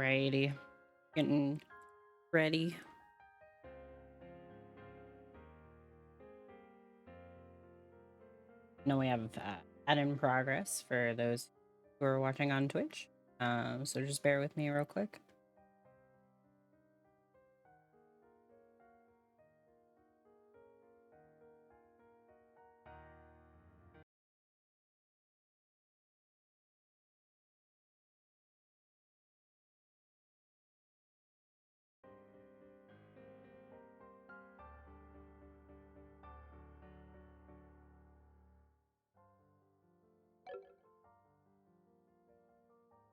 Alrighty, getting ready. Know we have ad in progress for those who are watching on Twitch. So just bear with me real quick.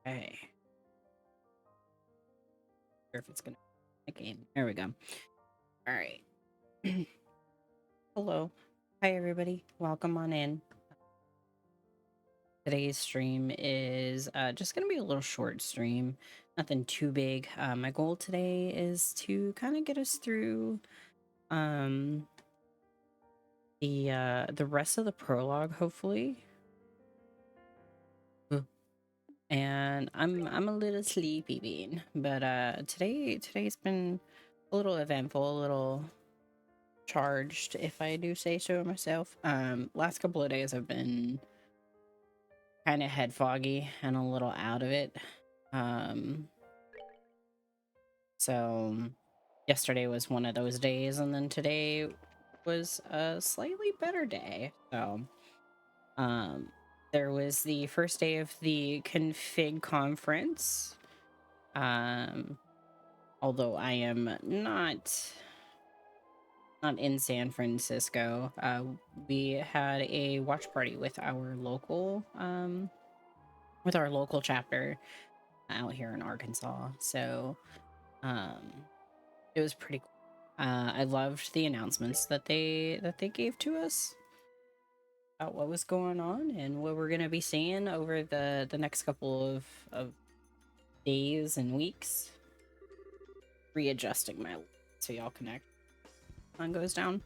Okay. Sure if it's gonna game. There we go. All right. Hello. Hi everybody. Welcome on in. Today's stream is just gonna be a little short stream. Nothing too big. My goal today is to kind of get us through the rest of the prologue, hopefully. And I'm a little sleepy bean, but today's been a little eventful, a little charged, if I do say so myself. Last couple of days have been kind of head foggy and a little out of it. So yesterday was one of those days, and then today was a slightly better day. So there was the first day of the config conference. Although I am not in San Francisco, we had a watch party with our local chapter out here in Arkansas. So it was pretty cool. I loved the announcements that they gave to us about what was going on and what we're gonna be seeing over the next couple of days and weeks. Readjusting my so y'all connect. Sun goes down.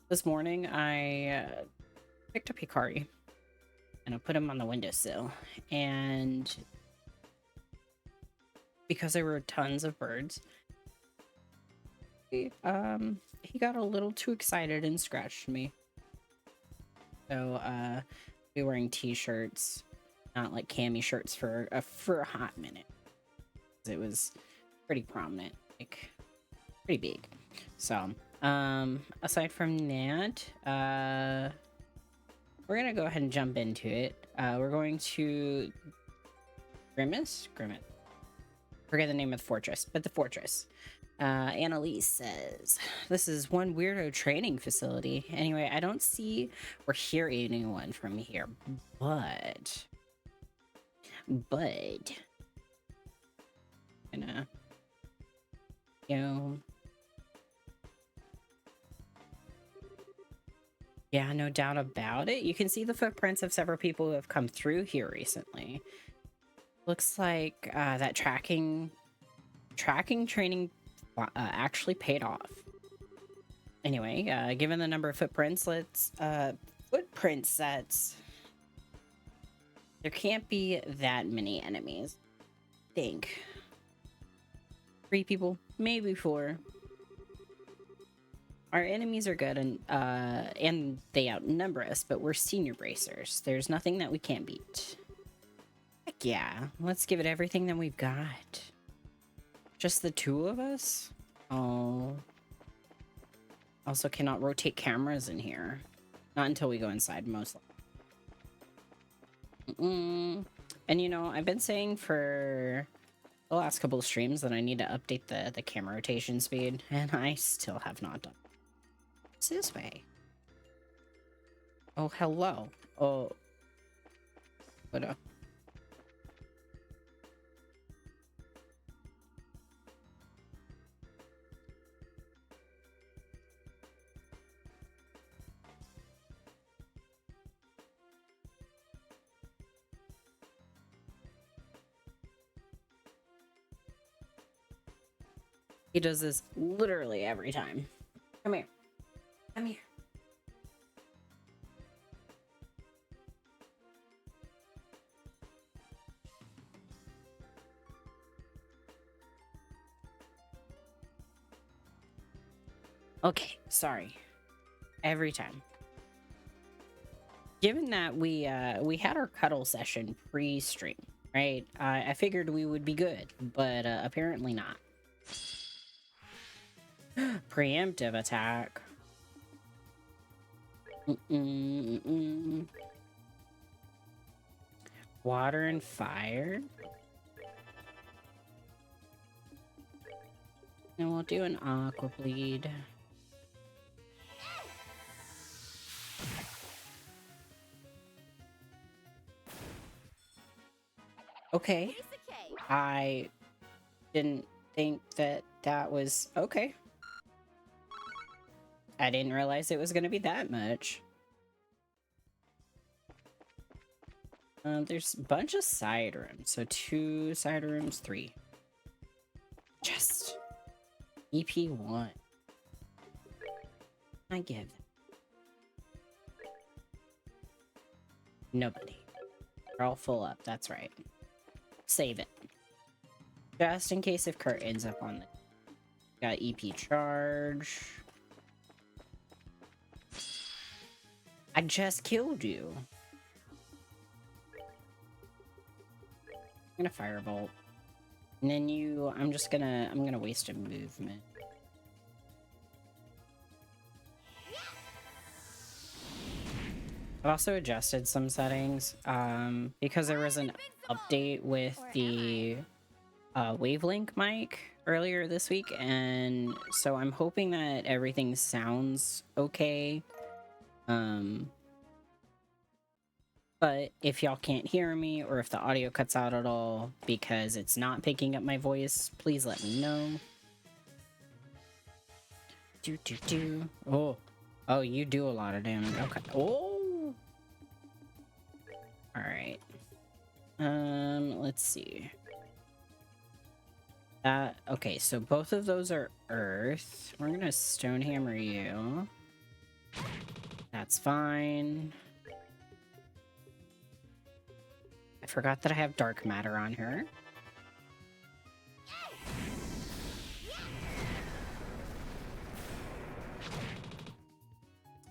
This morning I picked up Hikari and I put him on the windowsill, and because there were tons of birds, he got a little too excited and scratched me. So we were wearing t-shirts, not like cami shirts for a hot minute. It was pretty prominent, like pretty big. So aside from that, we're gonna go ahead and jump into it. We're going to Grimace. Forget the name of the fortress, but the fortress. Annalise says, this is one weirdo training facility. Anyway, I don't see or hear anyone from here, but gonna, you know, yeah, no doubt about it. You can see the footprints of several people who have come through here recently. Looks like that tracking training actually paid off. Anyway, given the number of footprints, footprint sets, there can't be that many enemies. I think 3 people, maybe 4. Our enemies are good, and they outnumber us, but we're senior bracers. There's nothing that we can't beat. Heck yeah, let's give it everything that we've got. Just the 2 of us? Oh. Also cannot rotate cameras in here. Not until we go inside, most likely. And you know, I've been saying for the last couple of streams that I need to update the camera rotation speed, and I still have not done it. What's this way? Oh, hello. Oh. What He does this literally every time. Come here. Come here. Okay, sorry. Every time. Given that we had our cuddle session pre-stream, right? I figured we would be good, but apparently not. Preemptive attack. Water and fire. And we'll do an aqua bleed. Okay. I didn't think that that was okay. I didn't realize it was going to be that much. There's a bunch of side rooms. So 2 side rooms, 3. Just EP1. I give nobody. They're all full up. That's right. Save it. Just in case if Kurt ends up on the... Got EP charge. I just killed you. I'm gonna firebolt. And then you... I'm gonna waste a movement. I've also adjusted some settings because there was an update with the wavelength mic earlier this week, and so I'm hoping that everything sounds okay. But if y'all can't hear me or if the audio cuts out at all because it's not picking up my voice, please let me know. Oh, you do a lot of damage. Okay. Oh. All right. Let's see. Okay, so both of those are earth. We're gonna stonehammer you. That's fine. I forgot that I have dark matter on her.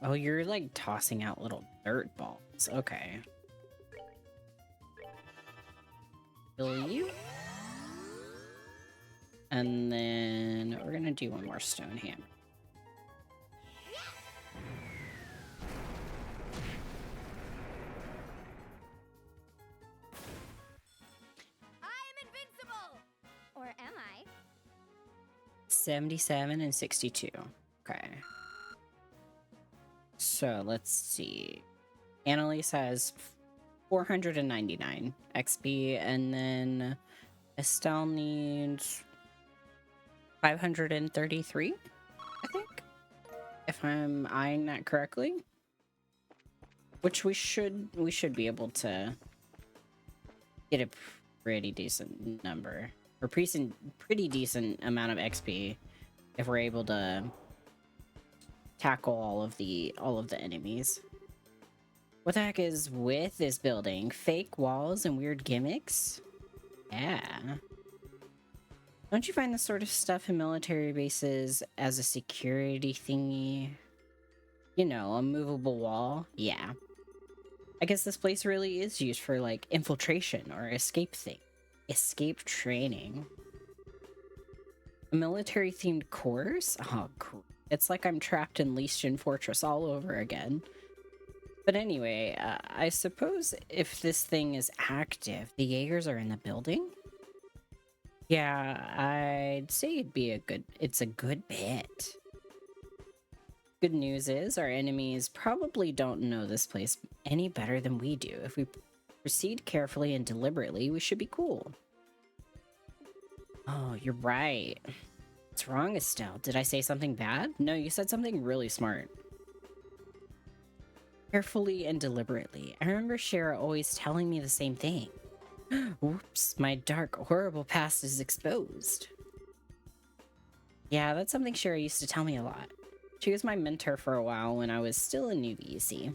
Oh, you're like tossing out little dirt balls. Okay. Kill you. And then we're gonna do one more stone hammer. I am invincible! Or am I? 77 and 62. Okay. So let's see. Anelace has 499 XP, and then Estelle needs 533, I think, if I'm eyeing that correctly. Which we should be able to get a pretty decent number, or pretty decent amount of XP if we're able to tackle all of the enemies. What the heck is with this building? Fake walls and weird gimmicks? Yeah. Don't you find this sort of stuff in military bases as a security thingy? You know, a movable wall? Yeah. I guess this place really is used for, like, infiltration or escape training. A military-themed course? Oh, cool. It's like I'm trapped in Leiston Fortress all over again. But anyway, I suppose if this thing is active, the Jaegers are in the building? Yeah, I'd say it's a good bit. Good news is our enemies probably don't know this place any better than we do. If we proceed carefully and deliberately, we should be cool. Oh, you're right. What's wrong, Estelle? Did I say something bad? No, you said something really smart. Carefully and deliberately. I remember Schera always telling me the same thing. Whoops, my dark, horrible past is exposed. Yeah, that's something Schera used to tell me a lot. She was my mentor for a while when I was still a newbie, you see.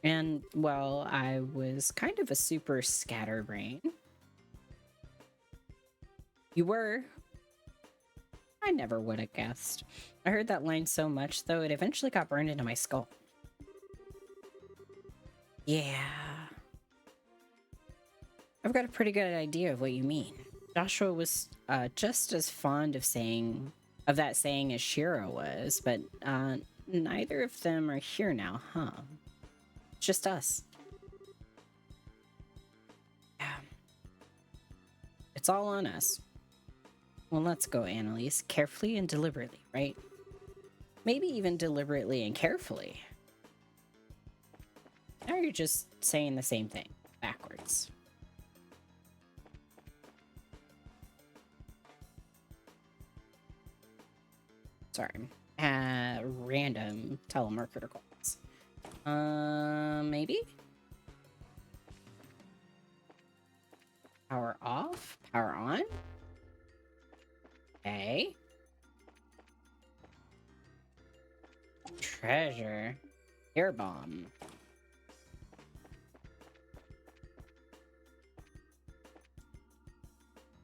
And, well, I was kind of a super scatterbrain. You were. I never would have guessed. I heard that line so much, though, it eventually got burned into my skull. Yeah. I've got a pretty good idea of what you mean. Joshua was just as fond of that saying as Schera was, but neither of them are here now, huh? It's just us. Yeah. It's all on us. Well, let's go, Anelace. Carefully and deliberately, right? Maybe even deliberately and carefully. Now you're just saying the same thing, backwards. Sorry. Random telemarketer calls. Maybe? Power off? Power on? Okay. Treasure. Air bomb.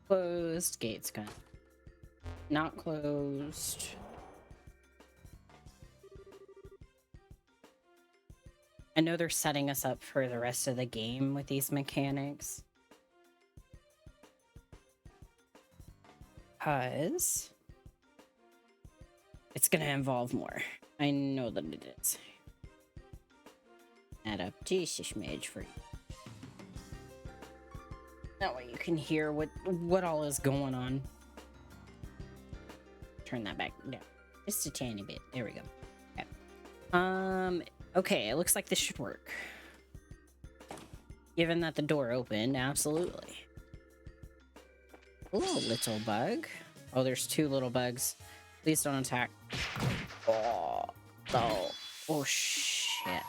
Closed. Gates gun. Not closed. I know they're setting us up for the rest of the game with these mechanics. Because it's gonna involve more. I know that it is. Add up Jesus mage for you. That way you can hear what all is going on. Turn that back down just a tiny bit. There we go. Okay. Okay, it looks like this should work. Given that the door opened, absolutely. Hello, little bug. Oh, there's two little bugs. Please don't attack. Oh, no. Oh, shit.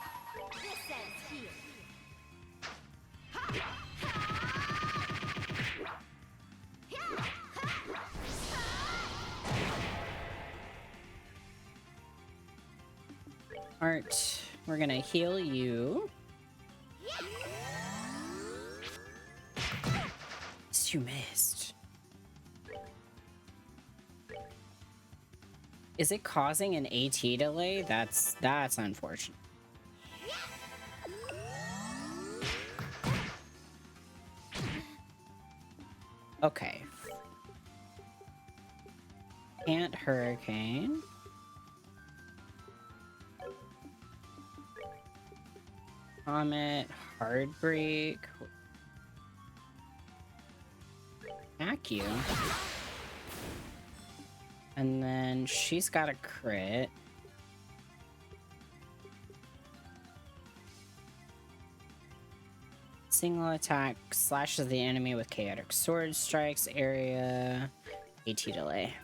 Art, we're gonna heal you. You missed. Is it causing an AT delay? That's unfortunate. Okay. Can't hurricane. Comet, hard break. Attack you. And then she's got a crit. Single attack slashes the enemy with chaotic sword strikes area. AT delay.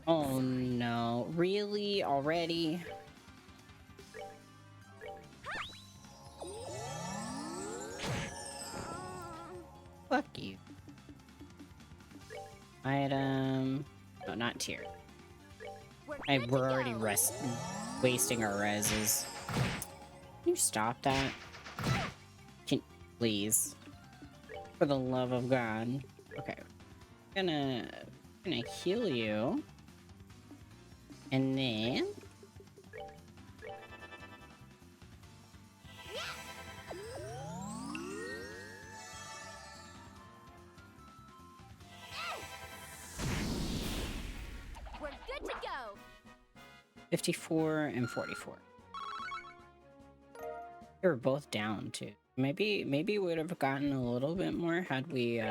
Oh no, really? Already? Fuck you. Item. Oh, not tier. We're already wasting our reses. Can you stop that? Please. For the love of God. Okay. Gonna heal you. And then we're good to go. 54 and 44. They were both down too. Maybe we would have gotten a little bit more had we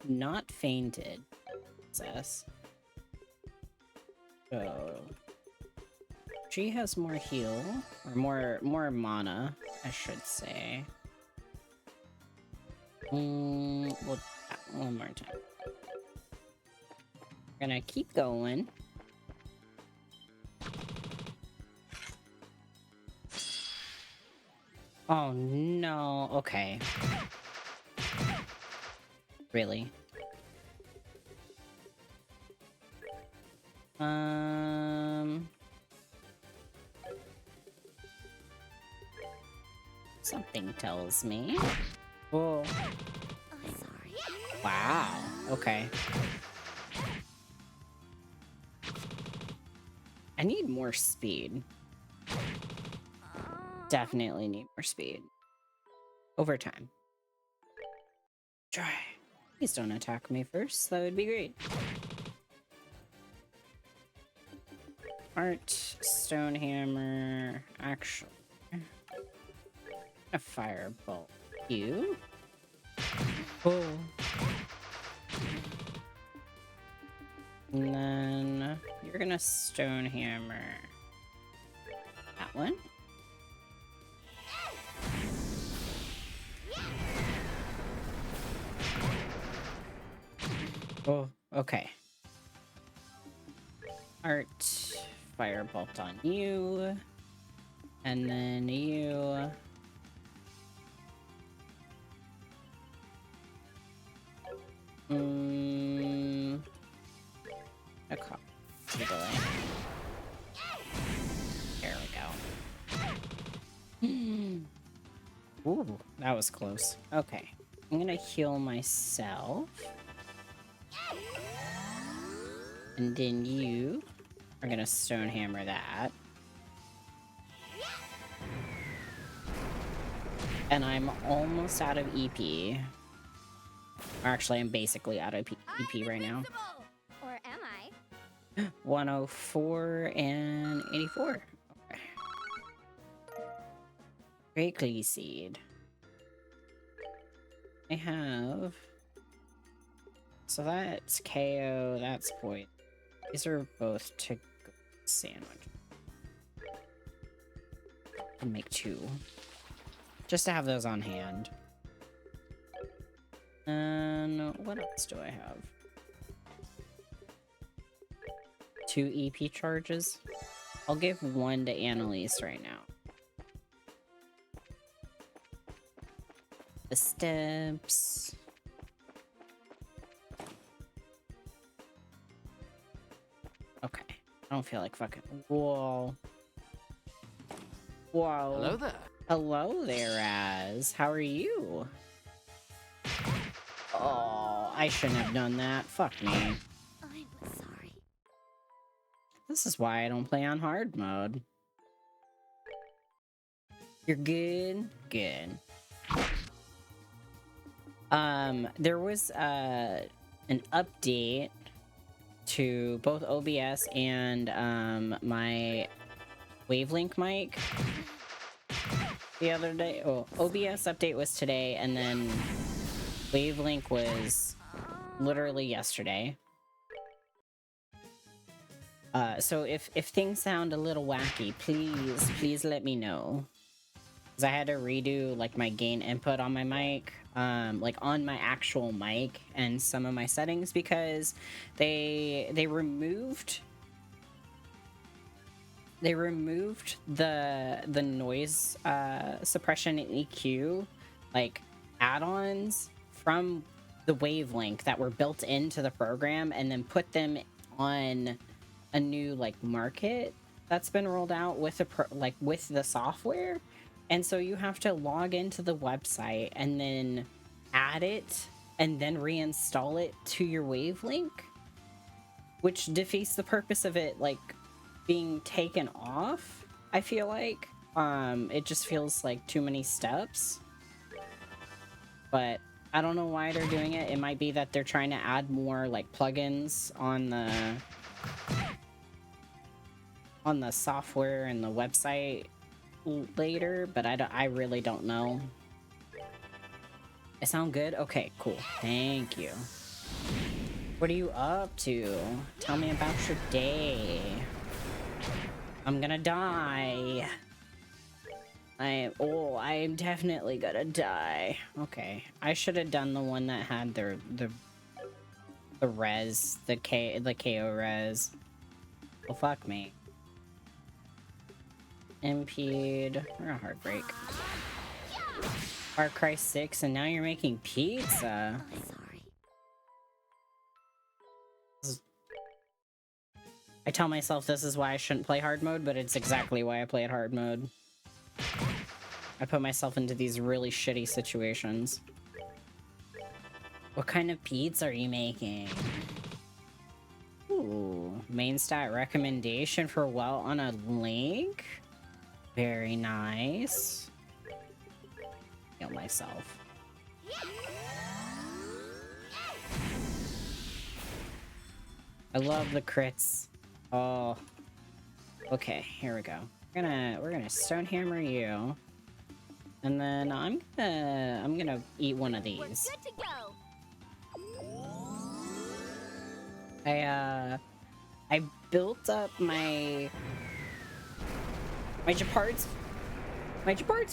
not fainted. Success. So she has more heal, or more mana, I should say. We'll one more time. We're gonna keep going. Oh no, okay. Really? Something tells me Whoa. I'm sorry. Wow. Okay. I need more speed. Definitely need more speed. Over time. Try. Please don't attack me first. That would be great. Art, stone hammer. Actually, a firebolt. You? Oh. And then you're gonna stone hammer that one. Oh, okay. Art, firebolt on you. And then you. A cop. Delay. There we go. Ooh, that was close. Okay. I'm gonna heal myself. And then you are gonna stone hammer that. And I'm almost out of EP. Or actually, I'm basically out of EP right now. Or am I? 104 and 84. Okay. Great seed. I have. So that's KO, that's poison. These are both to go sandwich. I'll make 2. Just to have those on hand. And what else do I have? 2 EP charges. I'll give 1 to Anelace right now. The steps. Okay. I don't feel like fucking. Whoa. Whoa. Hello there. Hello there, Raz. How are you? Oh, I shouldn't have done that. Fuck me. I'm sorry. This is why I don't play on hard mode. You're good? Good. There was an update to both OBS and my Wavelink mic the other day. Oh, OBS update was today, and then Wavelink was literally yesterday. So if things sound a little wacky, please let me know. Because I had to redo like my gain input on my mic, like on my actual mic and some of my settings, because they removed the noise suppression and EQ like add-ons from the Wavelink that were built into the program, and then put them on a new like market that's been rolled out with with the software. And so you have to log into the website and then add it and then reinstall it to your Wavelink, which defeats the purpose of it like being taken off. I feel like it just feels like too many steps, but I don't know why they're doing it. It might be that they're trying to add more like plugins on the software and the website later, but I really don't know. It sound good? Okay, cool. Thank you. What are you up to? Tell me about your day. I'm gonna die. I'm definitely gonna die. Okay, I should have done the one that had the res, the KO res. Well, fuck me. Impede or a heartbreak. Far Cry 6, and now you're making pizza. I'm sorry. I tell myself this is why I shouldn't play hard mode, but it's exactly why I play at hard mode. I put myself into these really shitty situations. What kind of pizza are you making? Ooh, main stat recommendation for well on a link. Very nice. Heal myself. I love the crits. Oh. Okay, here we go. We're gonna stonehammer you. And then I'm gonna eat one of these. We're good to go. I built up my Japard's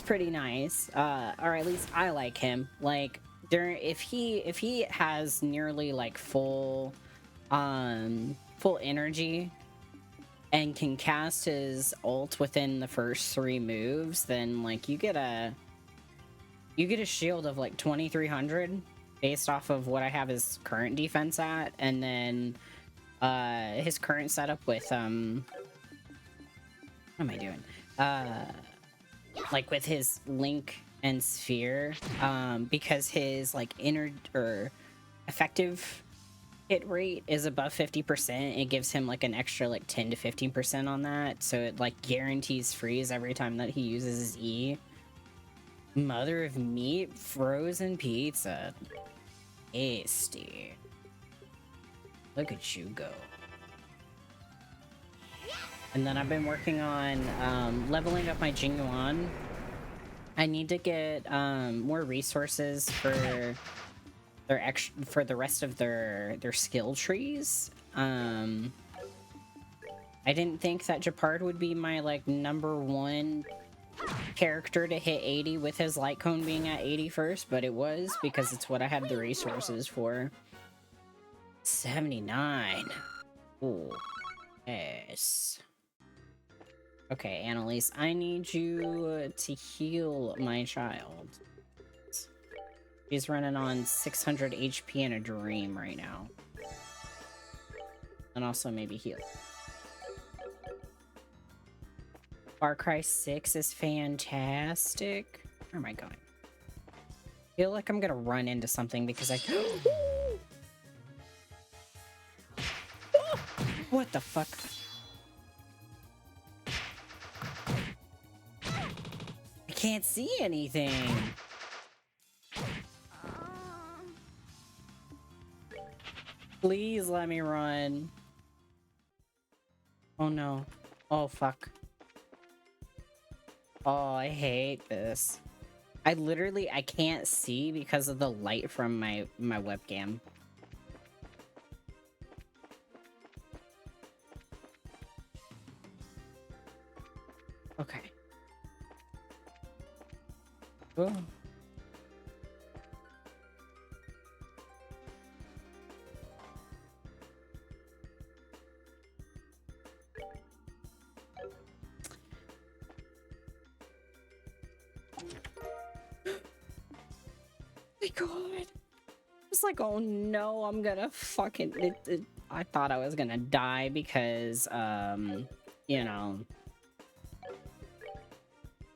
pretty nice. Or at least I like him. Like if he has nearly like full energy and can cast his ult within the first 3 moves, then like you get a shield of like 2300 based off of what I have his current defense at, and then his current setup with what am I doing? Like with his link and sphere, because his like effective hit rate is above 50%, it gives him like an extra like 10 to 15% on that, so it like guarantees freeze every time that he uses his E. Mother of meat, frozen pizza. Tasty. Look at you go. And then I've been working on leveling up my Jingyuan. I need to get more resources for the rest of their skill trees. I didn't think that Japard would be my like #1 character to hit 80 with his light cone being at 80 first, but it was because it's what I had the resources for. 79. Ooh. Yes. Okay, Annalise, I need you to heal my child. She's running on 600 HP in a dream right now. And also maybe heal. Far Cry 6 is fantastic. Where am I going? I feel like I'm gonna run into something because I... What the fuck? I can't see anything. Please let me run. Oh no. Oh fuck. Oh, I hate this. I can't see because of the light from my webcam. Okay. Oh. My god. It's like, oh no, I'm gonna fucking... I thought I was gonna die because, you know...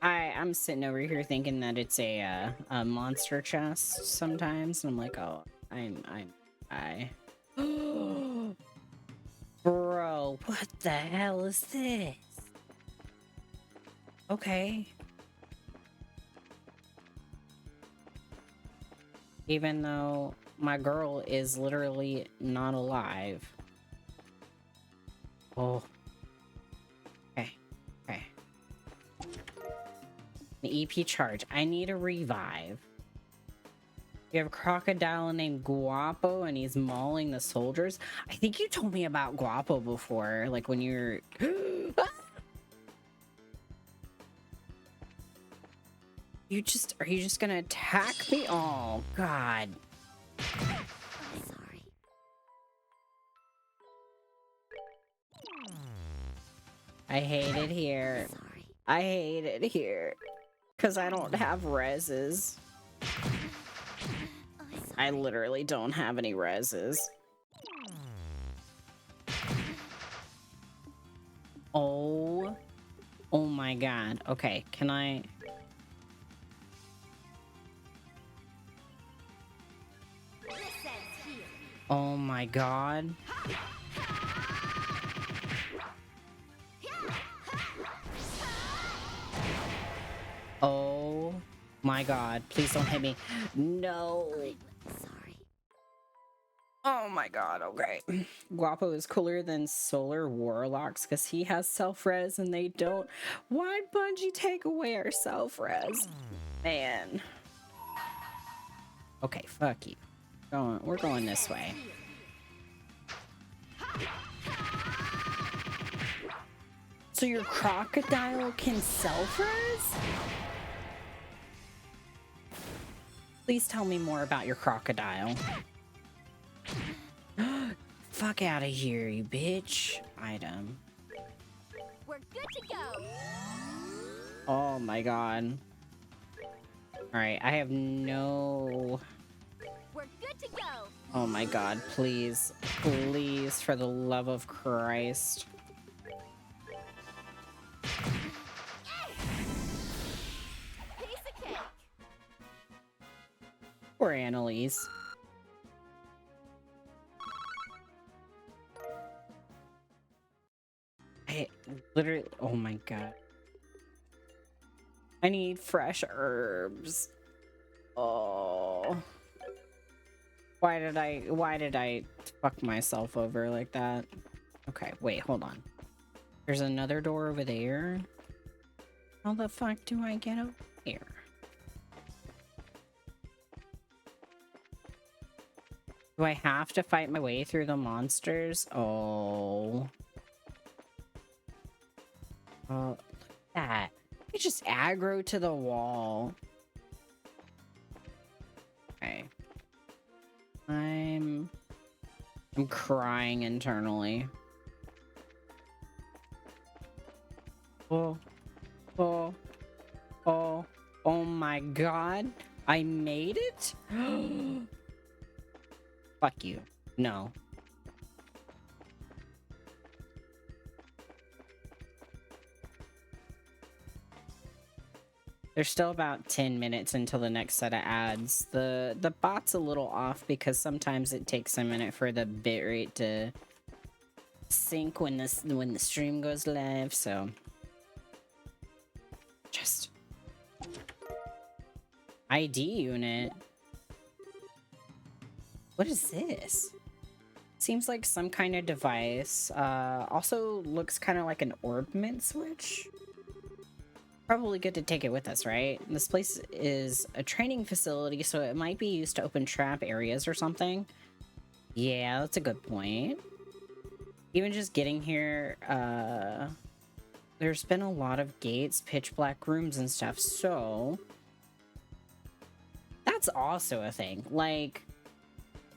I'm sitting over here thinking that it's a monster chest sometimes, and I'm like, oh, I... Bro, what the hell is this? Okay. Even though my girl is literally not alive. Oh. Okay. Okay. An EP charge. I need a revive. You have a crocodile named Guapo and he's mauling the soldiers. I think you told me about Guapo before, like when you're... Are you just gonna attack me? Oh, God. I'm sorry. I hate it here. Sorry. I hate it here. Because I don't have reses. I literally don't have any reses. Oh. Oh my god. Okay, can I... Listen. my god. Oh my god. Please don't hit me. No. Sorry. Oh my god, okay. Guapo is cooler than Solar Warlocks because he has self-res and they don't. Why'd Bungie take away our self-res? Man. Okay, fuck you. We're going this way. So your crocodile can self-res? Please tell me more about your crocodile. Fuck out of here, you bitch. Item. We're good to go. Oh my god. Alright, I have no... We're good to go. Oh my god, please. Please, for the love of Christ. Piece of cake. Poor Anelace. I literally... Oh my god. I need fresh herbs. Oh. Why did I fuck myself over like that? Okay, wait, hold on. There's another door over there. How the fuck do I get over here? Do I have to fight my way through the monsters? Oh. Oh, look at that. I just aggro to the wall. Okay. I'm crying internally. Oh, oh, oh, oh my god. I made it? Fuck you. No. There's still about 10 minutes until the next set of ads. The bot's a little off because sometimes it takes a minute for the bitrate to sync when the stream goes live, so just ID unit. What is this? Seems like some kind of device. Also looks kind of like an orbment switch. Probably good to take it with us, right? This place is a training facility, so it might be used to open trap areas or something. Yeah, that's a good point. Even just getting here, there's been a lot of gates, pitch black rooms and stuff, so that's also a thing. Like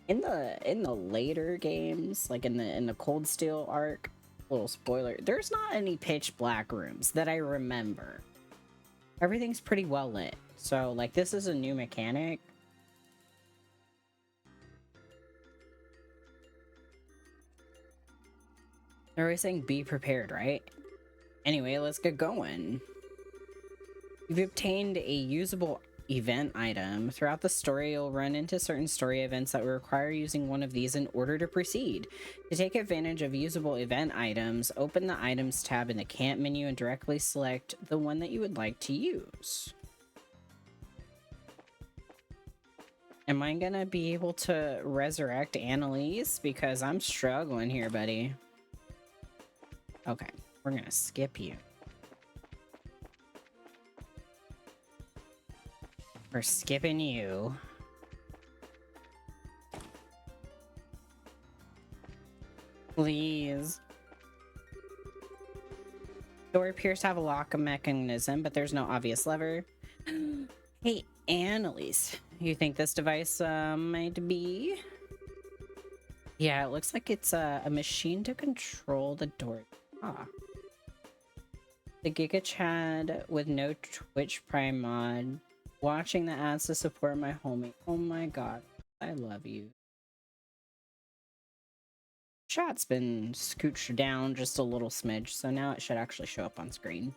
in the later games, like in the Cold Steel arc, little spoiler, there's not any pitch black rooms that I remember. Everything's pretty well lit. So, like, this is a new mechanic. They're always saying be prepared, right? Anyway, let's get going. You've obtained a usable event item. Throughout the story, you'll run into certain story events that will require using one of these in order to proceed. To take advantage of usable event items, open the Items tab in the Camp menu and directly select the one that you would like to use. Am I gonna be able to resurrect Anelace? Because I'm struggling here, buddy. Okay, we're gonna skip you. We're skipping you. Please. Door appears to have a lock mechanism, but there's no obvious lever. Hey, Anelace, you think this device might be? Yeah, it looks like it's a machine to control the door. Ah. The Giga Chad with no Twitch Prime mod. Watching the ads to support my homie. Oh my god. I love you. Chat's been scooched down just a little smidge, so now it should actually show up on screen.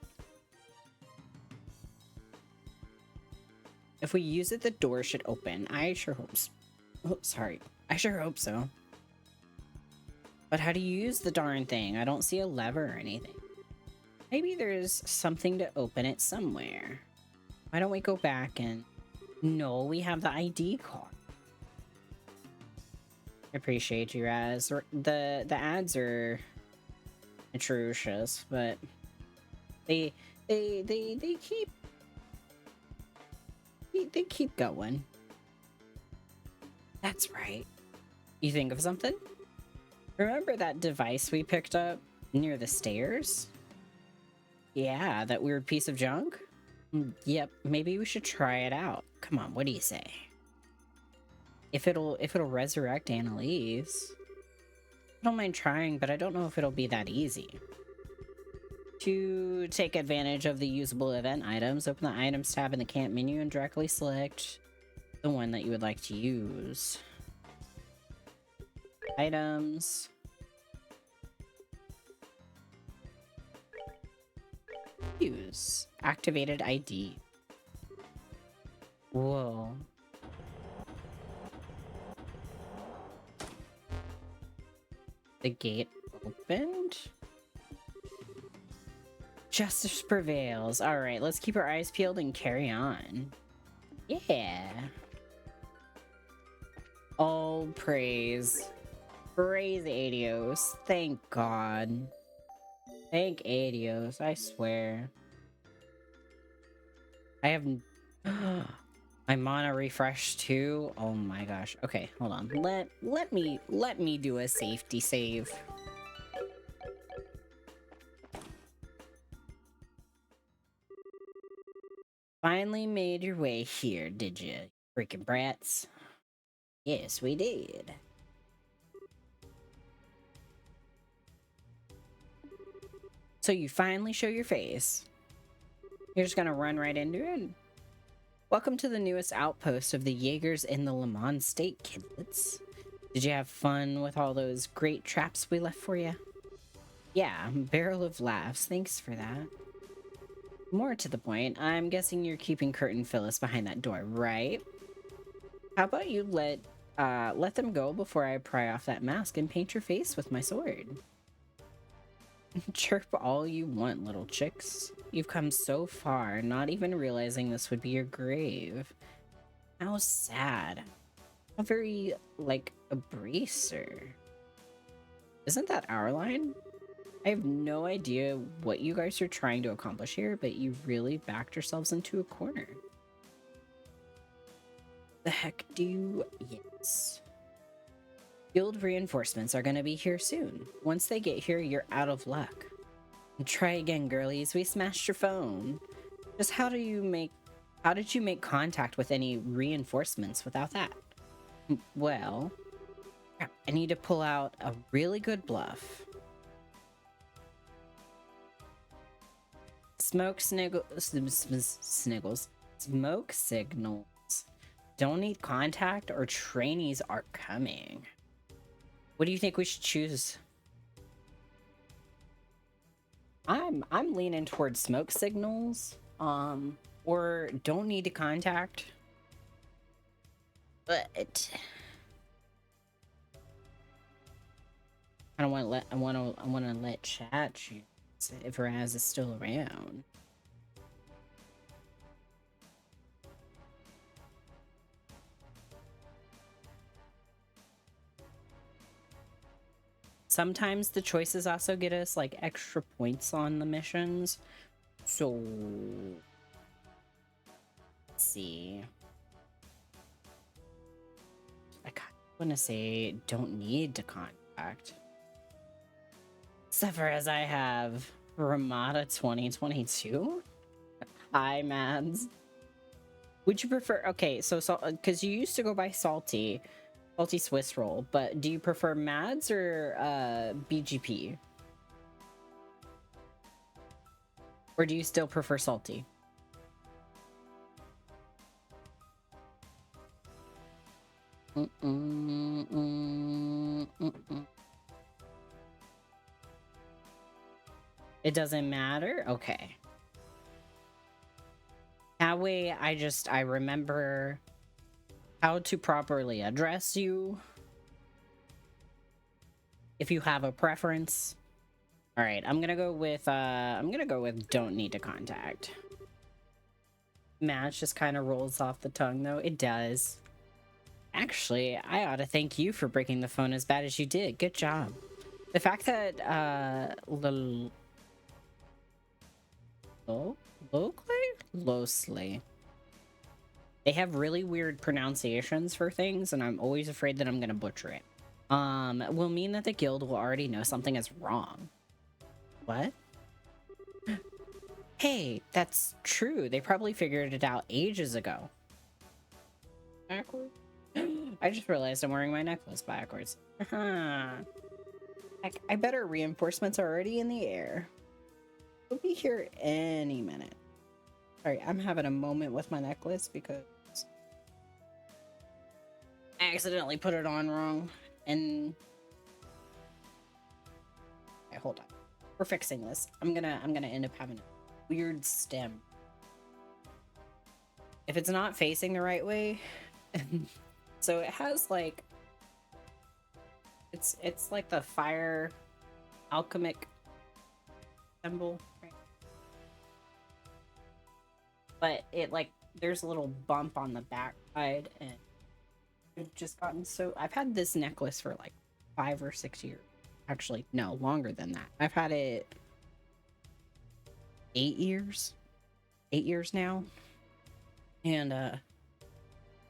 If we use it, the door should open. I sure hope so. Oh, sorry. I sure hope so. But how do you use the darn thing? I don't see a lever or anything. Maybe there's something to open it somewhere. Why don't we go back and... No, we have the ID card. I appreciate you, Raz. The ads are atrocious, but they keep going. That's right. You think of something? Remember that device we picked up near the stairs? Yeah, that weird piece of junk? Yep, maybe we should try it out. Come on, what do you say? If it'll resurrect Anelace. I don't mind trying, but I don't know if it'll be that easy. To take advantage of the usable event items, open the items tab in the camp menu and directly select the one that you would like to use. Items. Use. Activated ID. Whoa. The gate opened? Justice prevails. Alright, let's keep our eyes peeled and carry on. Yeah. All praise. Praise Adios. Thank God. Thank Adios, I swear. I have... My mana refreshed too? Oh my gosh. Okay, hold on. Let me do a safety save. Finally made your way here, did you, freaking brats? Yes, we did. So you finally show your face. You're just gonna run right into it? Welcome to the newest outpost of the Jaegers in the Le Mans State, kidlets. Did you have fun with all those great traps we left for you? Yeah, barrel of laughs. Thanks for that. More to the point, I'm guessing you're keeping Kurt and Phyllis behind that door, right? How about you let them go before I pry off that mask and paint your face with my sword? Chirp all you want, little chicks. You've come so far, not even realizing this would be your grave. How sad. How very, like, a bracer. Isn't that our line? I have no idea what you guys are trying to accomplish here, but you really backed yourselves into a corner. The heck do you... Yes. Guild reinforcements are gonna be here soon. Once they get here, you're out of luck. And try again, girlies. We smashed your phone. Just how did you make contact with any reinforcements without that? Well, crap, I need to pull out a really good bluff. Smoke sniggles. Smoke signals. Don't need contact or trainees are coming. What do you think we should choose? I'm leaning towards smoke signals. Or don't need to contact. But I wanna let chat choose if Raz is still around. Sometimes the choices also get us like extra points on the missions. So let's see. I kind of want to say don't need to contact. Except for as I have Ramada 2022. Hi, Mads. Would you prefer... Okay, so because you used to go by Salty Swiss roll, but do you prefer Mads or BGP? Or do you still prefer Salty? It doesn't matter? Okay. That way I remember how to properly address you. if you have a preference. All right, I'm gonna go with don't need to contact. Match just kind of rolls off the tongue though. It does. Actually, I ought to thank you for breaking the phone as bad as you did. Good job. The fact that Losely. They have really weird pronunciations for things, and I'm always afraid that I'm gonna butcher it. Will mean that the guild will already know something is wrong. What? Hey, that's true. They probably figured it out ages ago. Backwards? I just realized I'm wearing my necklace backwards. I bet our reinforcements are already in the air. We'll be here any minute. Sorry, I'm having a moment with my necklace because I accidentally put it on wrong. And okay, hold on. We're fixing this. I'm gonna end up having a weird stem. If it's not facing the right way, so it has like it's like the fire alchemic symbol, right? But it like there's a little bump on the back side, and I've just gotten so I've had this necklace for like 5 or 6 years. Actually, no, longer than that. I've had it 8 years. 8 years now. And I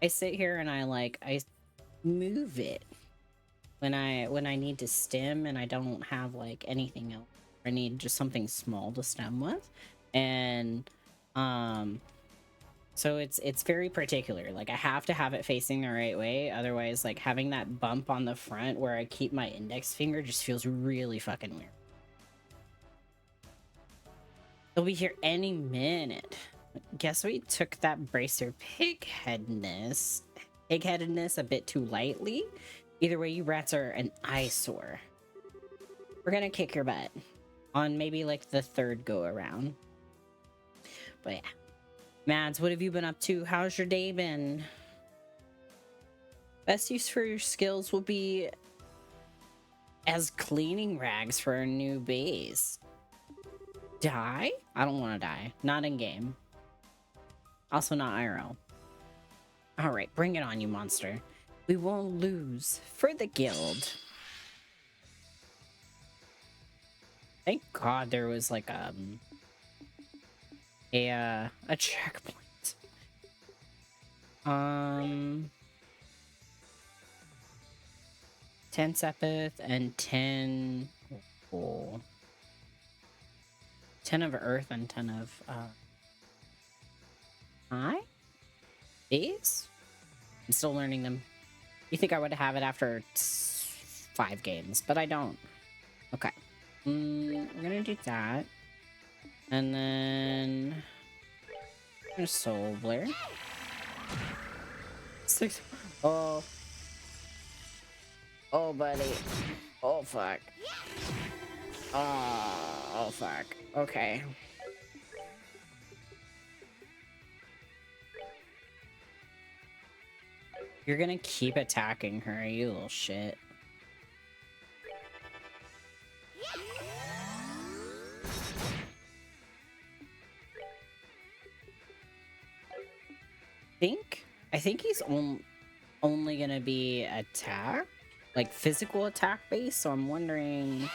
sit here and I move it when I need to stem and I don't have like anything else. I need just something small to stem with. And so it's very particular. Like I have to have it facing the right way. Otherwise, like having that bump on the front where I keep my index finger just feels really fucking weird. They'll be here any minute. Guess we took that bracer pigheadedness a bit too lightly. Either way, you rats are an eyesore. We're gonna kick your butt on maybe like the 3rd go around. But yeah. Mads, what have you been up to? How's your day been? Best use for your skills will be as cleaning rags for a new base. Die? I don't want to die. Not in game. Also not IRL. Alright, bring it on, you monster. We won't lose for the guild. Thank God there was like a checkpoint. 10 Sepith and 10 10 of Earth and 10 of These? I'm still learning them. You think I would have it after 5 games, but I don't. Okay. We're gonna do that. And then I'm gonna Soul Blare. 6. Oh. Oh, buddy. Oh, fuck. Oh, fuck. Okay. You're gonna keep attacking her, you little shit. I think he's only gonna be attack, like physical attack based. So I'm wondering.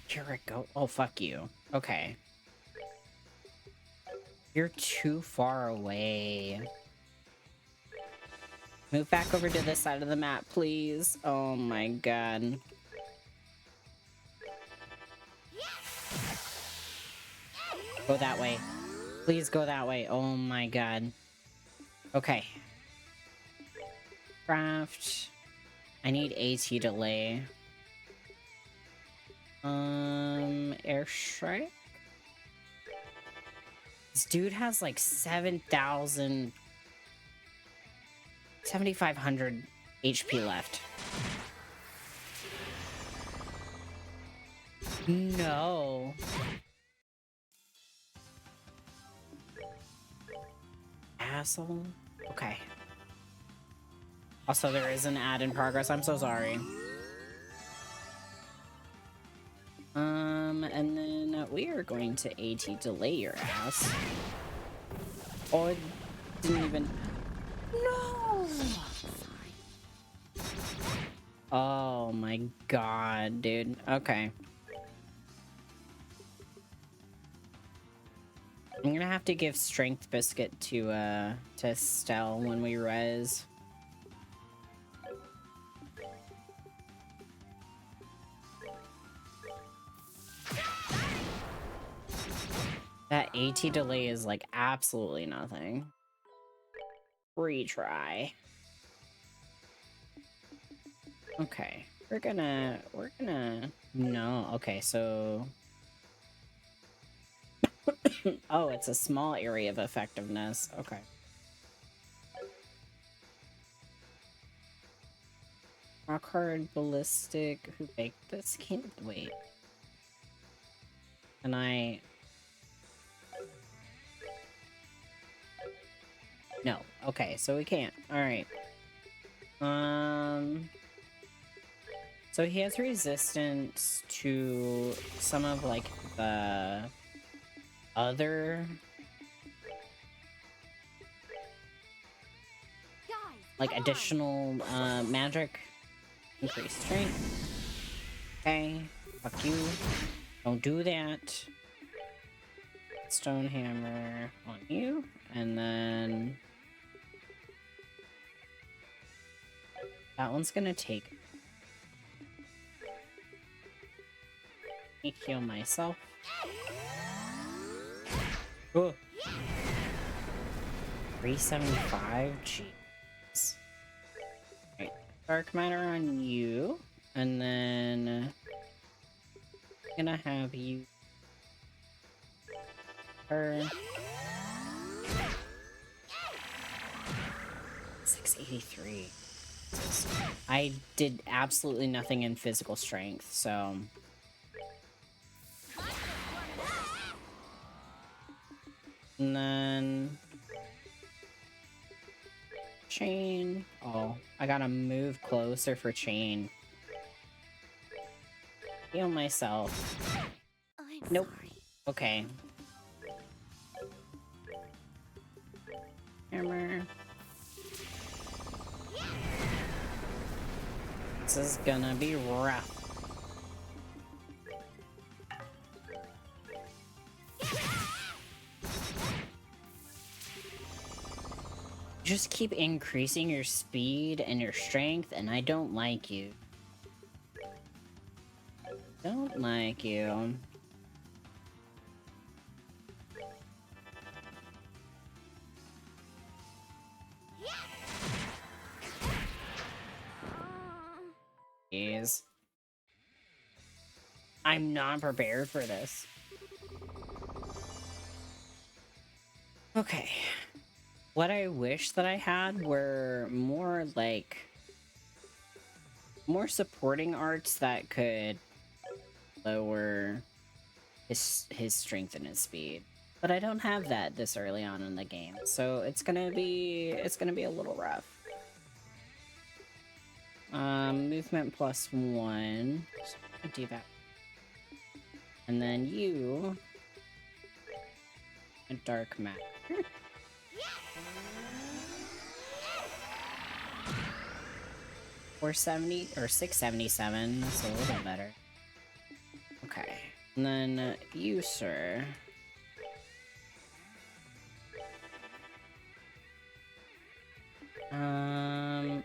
Here it go. Oh, fuck you. Okay. You're too far away. Move back over to this side of the map, please. Oh my god. Go that way. Please go that way. Oh my god. Okay. Craft. I need AT delay. Airstrike? This dude has like 7,000... 7,500 HP left. No. Asshole. Okay. Also, there is an ad in progress. I'm so sorry. And then we are going to AT delay your ass. Oh, it didn't even... No! Oh my god, dude. Okay. I'm gonna have to give Strength Biscuit to Estelle when we res. That AT delay is like absolutely nothing. Retry. Okay. We're gonna no, okay, so oh, it's a small area of effectiveness. Okay. Rock hard ballistic. Who baked this? Can't wait. Can I? No. Okay, so we can't. All right. So he has resistance to some of like the other like additional magic. Increased strength. Okay. Fuck you. Don't do that. Stone hammer on you. And then that one's gonna take. Let me heal myself. Oh. 375? Jeez. Alright. Dark matter on you. And then I'm gonna have you her 683. I did absolutely nothing in physical strength, so and then chain. Oh, I gotta move closer for chain. Heal myself. Nope. Okay. Hammer. This is gonna be rough. Just keep increasing your speed and your strength, and I don't like you. Don't like you. Jeez. I'm not prepared for this. Okay. What I wish that I had were more, like, more supporting arts that could lower his strength and his speed. But I don't have that this early on in the game, so it's gonna be a little rough. Movement +1. So I'm gonna do that. And then you a dark matter. 470 or 677. That's a little bit better. Okay. And then you, sir. I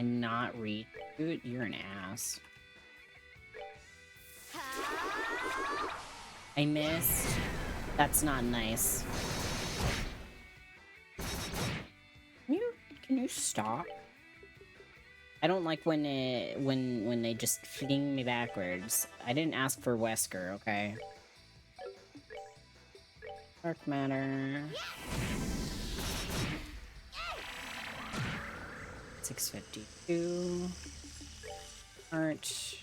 not read. Dude, you're an ass. I missed. That's not nice. Can you stop? I don't like when they just fling me backwards. I didn't ask for Wesker, okay? Dark matter. 652. Art.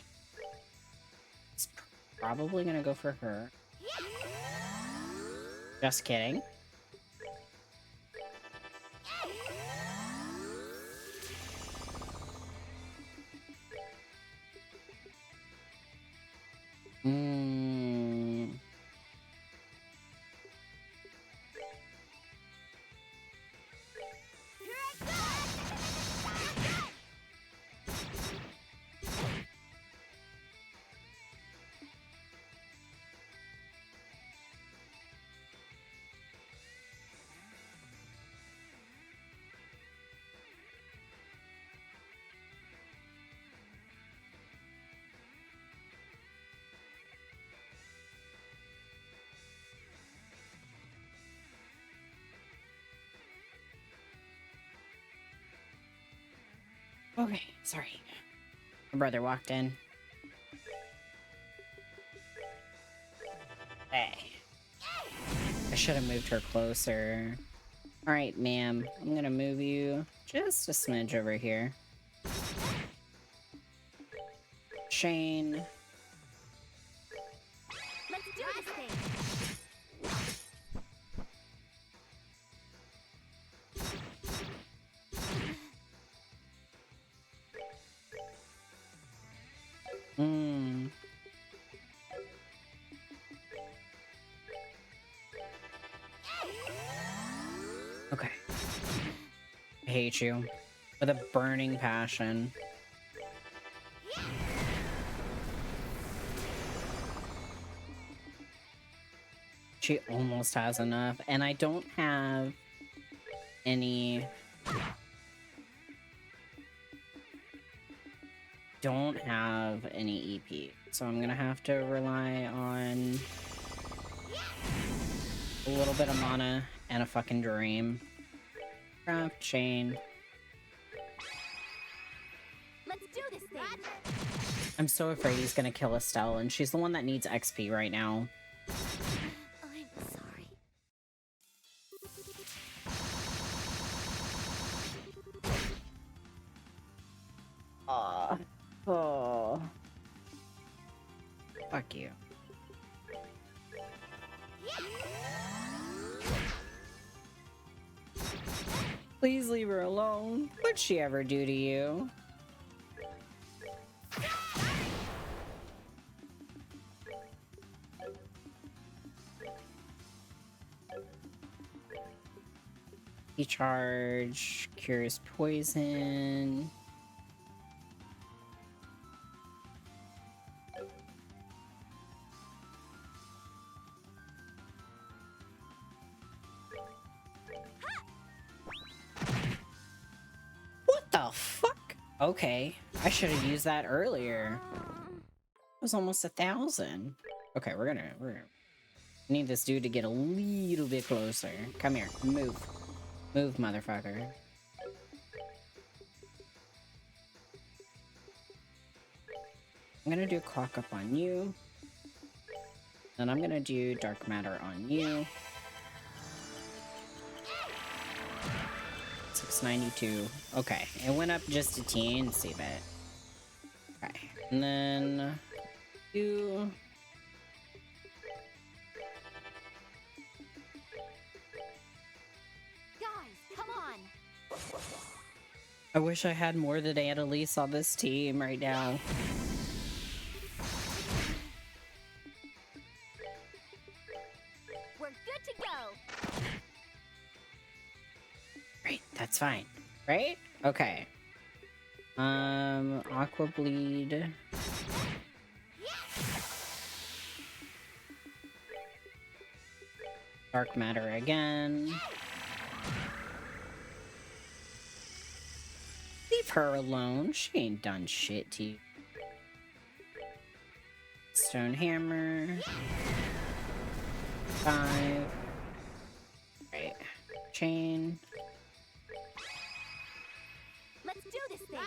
It's probably gonna go for her. Just kidding. Mm. Okay, sorry. My brother walked in. Hey. I should have moved her closer. Alright, ma'am. I'm gonna move you just a smidge over here. Shane. Let's do this thing. Mm. Okay. I hate you. With a burning passion. She almost has enough, and I don't have any... Don't have any EP, so I'm gonna have to rely on a little bit of mana and a fucking dream. Craft chain. Let's do this thing. I'm so afraid he's gonna kill Estelle, and she's the one that needs XP right now. I'm sorry. Oh. Fuck you. Please leave her alone. What'd she ever do to you? Recharge, cures poison. What the fuck? Okay, I should have used that earlier. It was almost 1,000. Okay, we're gonna need this dude to get a little bit closer. Come here, move. Move, motherfucker. I'm gonna do a clock up on you. Then I'm gonna do dark matter on you. 692. Okay, it went up just a teensy bit. Okay, and then you. Guys, come on. I wish I had more than Anelace on this team right now. We're good to go. Great, that's fine. Right? Okay. Aqua bleed. Dark matter again. Leave her alone. She ain't done shit to you. Stone hammer. 5. Right. Chain. Let's do this thing.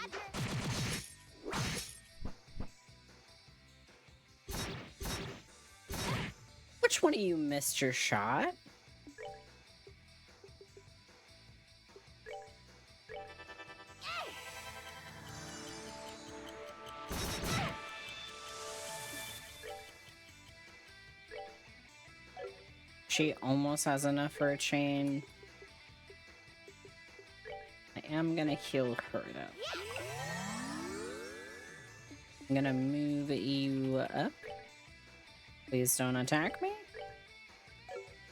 Which one of you missed your shot? She almost has enough for a chain. I am gonna heal her though. I'm gonna move you up. Please don't attack me.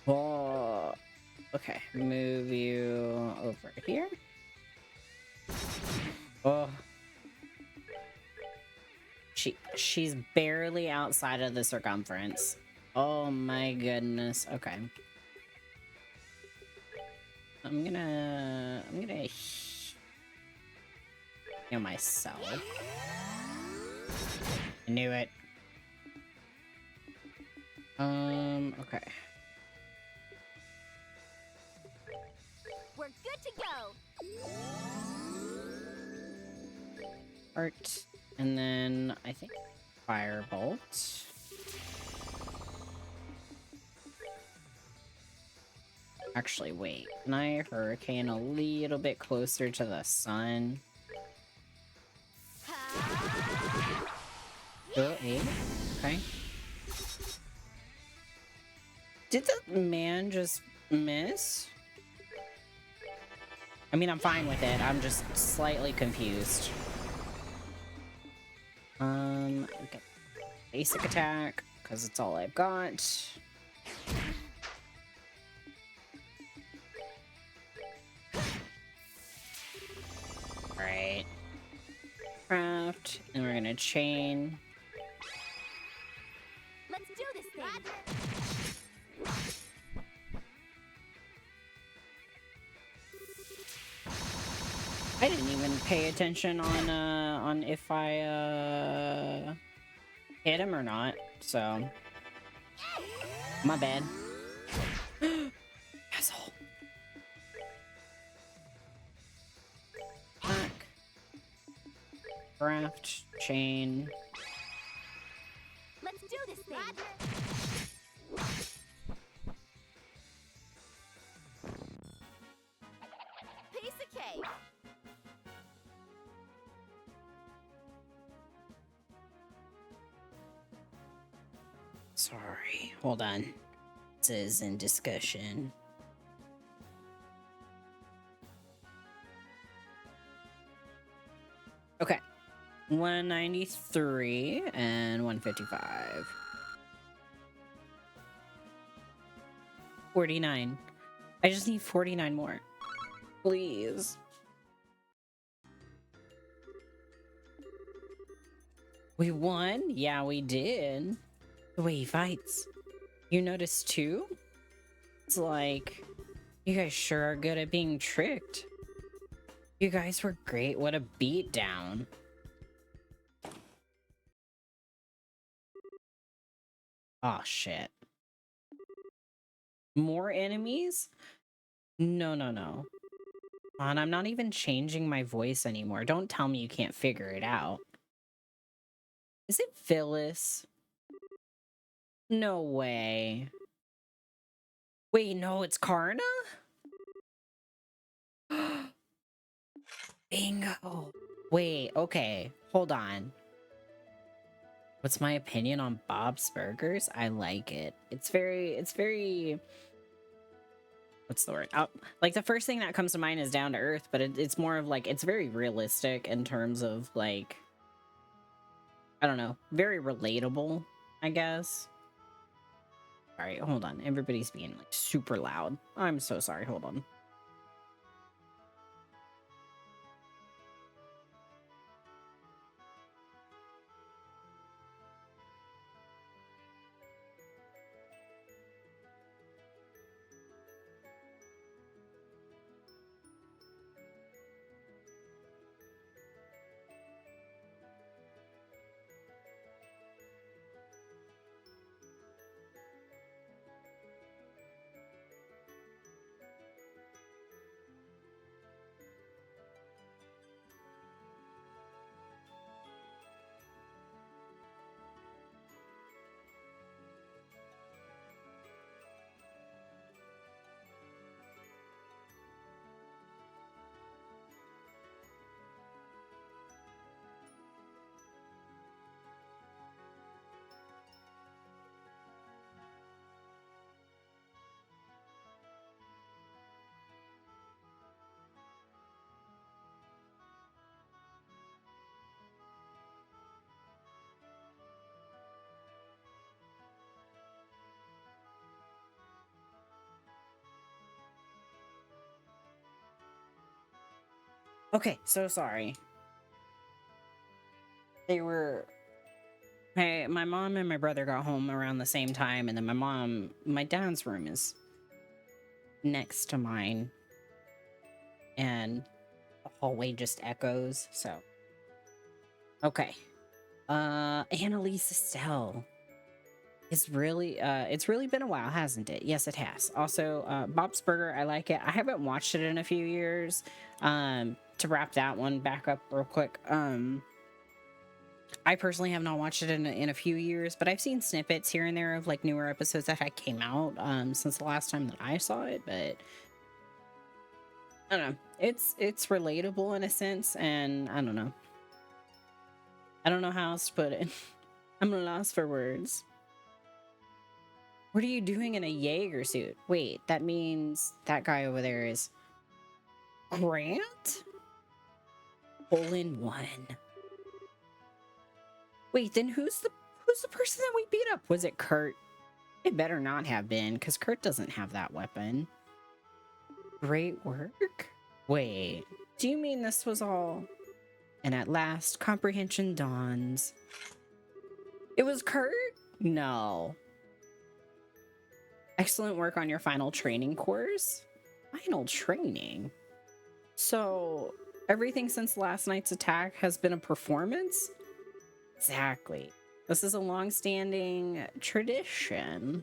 Oh, okay. Move you over here. Oh. She's barely outside of the circumference. Oh my goodness. Okay. I'm gonna heal myself. I knew it. Okay. We're good to go. Art. And then I think Firebolt. Actually, wait. Can I Hurricane a little bit closer to the sun? Oh, 8. Okay. Did the man just miss? I mean, I'm fine with it. I'm just slightly confused. Okay. Basic attack, because it's all I've got. Alright. Craft, and we're gonna chain. Let's do this thing. I didn't even pay attention on if I hit him or not, so my bad. Asshole. Back. Craft, chain. Let's do this thing. Piece of cake. Sorry, hold on. This is in discussion. Okay. 193 and 155. 49. I just need 49 more. Please. We won? Yeah, we did. The way he fights. You noticed too? It's like, you guys sure are good at being tricked. You guys were great. What a beatdown. Oh, shit. More enemies? No, no, no. And I'm not even changing my voice anymore. Don't tell me you can't figure it out. Is it Phyllis? No way. Wait, no, it's Karna? Bingo. Wait, okay. Hold on. What's my opinion on Bob's Burgers? I like it. It's very... What's the word? Oh, like, the first thing that comes to mind is down to earth, but it's more of, like, it's very realistic in terms of, like... I don't know. Very relatable, I guess. Alright, hold on. Everybody's being, like, super loud. I'm so sorry. Hold on. Okay, so sorry. They were... Hey, my mom and my brother got home around the same time, and then my dad's room is next to mine, and the hallway just echoes, so. Okay. Annalise Estelle. It's really been a while, hasn't it? Yes, it has. Also, Bob's Burger, I like it. I haven't watched it in a few years. To wrap that one back up real quick, I personally have not watched it in a few years, but I've seen snippets here and there of like newer episodes that had came out since the last time that I saw it, but I don't know. It's relatable in a sense, and I don't know. I don't know how else to put it. I'm lost for words. What are you doing in a Jaeger suit? Wait, that means that guy over there is Grant? Hole in one. Wait, then who's the person that we beat up? Was it Kurt? It better not have been, because Kurt doesn't have that weapon. Great work? Wait, do you mean this was all... And at last, comprehension dawns. It was Kurt? No. Excellent work on your final training course. Final training? So, everything since last night's attack has been a performance? Exactly. This is a long-standing tradition.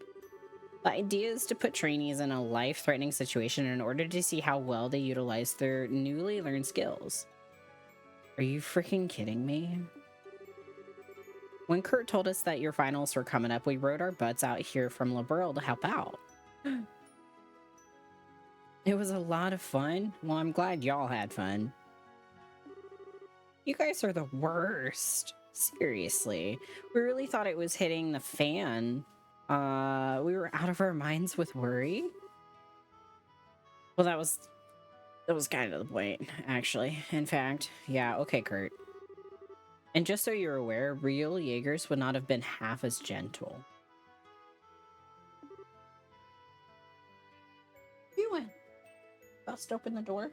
The idea is to put trainees in a life-threatening situation in order to see how well they utilize their newly learned skills. Are you freaking kidding me? When Kurt told us that your finals were coming up, we rode our butts out here from Liberl to help out. It was a lot of fun. Well, I'm glad y'all had fun. You guys are the worst. Seriously. We really thought it was hitting the fan. We were out of our minds with worry. Well, that was kind of the point, actually. In fact, yeah, okay, Kurt. And just so you're aware, real Jaegers would not have been half as gentle. You went. Bust open the door.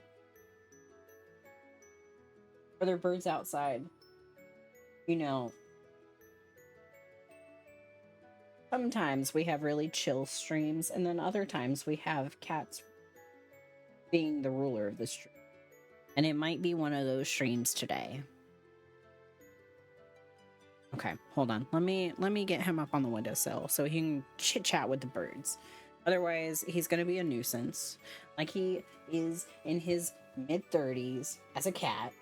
Are there birds outside? You know, sometimes we have really chill streams, and then other times we have cats being the ruler of the stream. And it might be one of those streams today. Okay, hold on. Let me get him up on the windowsill so he can chit-chat with the birds. Otherwise, he's going to be a nuisance. Like he is in his mid-30s as a cat.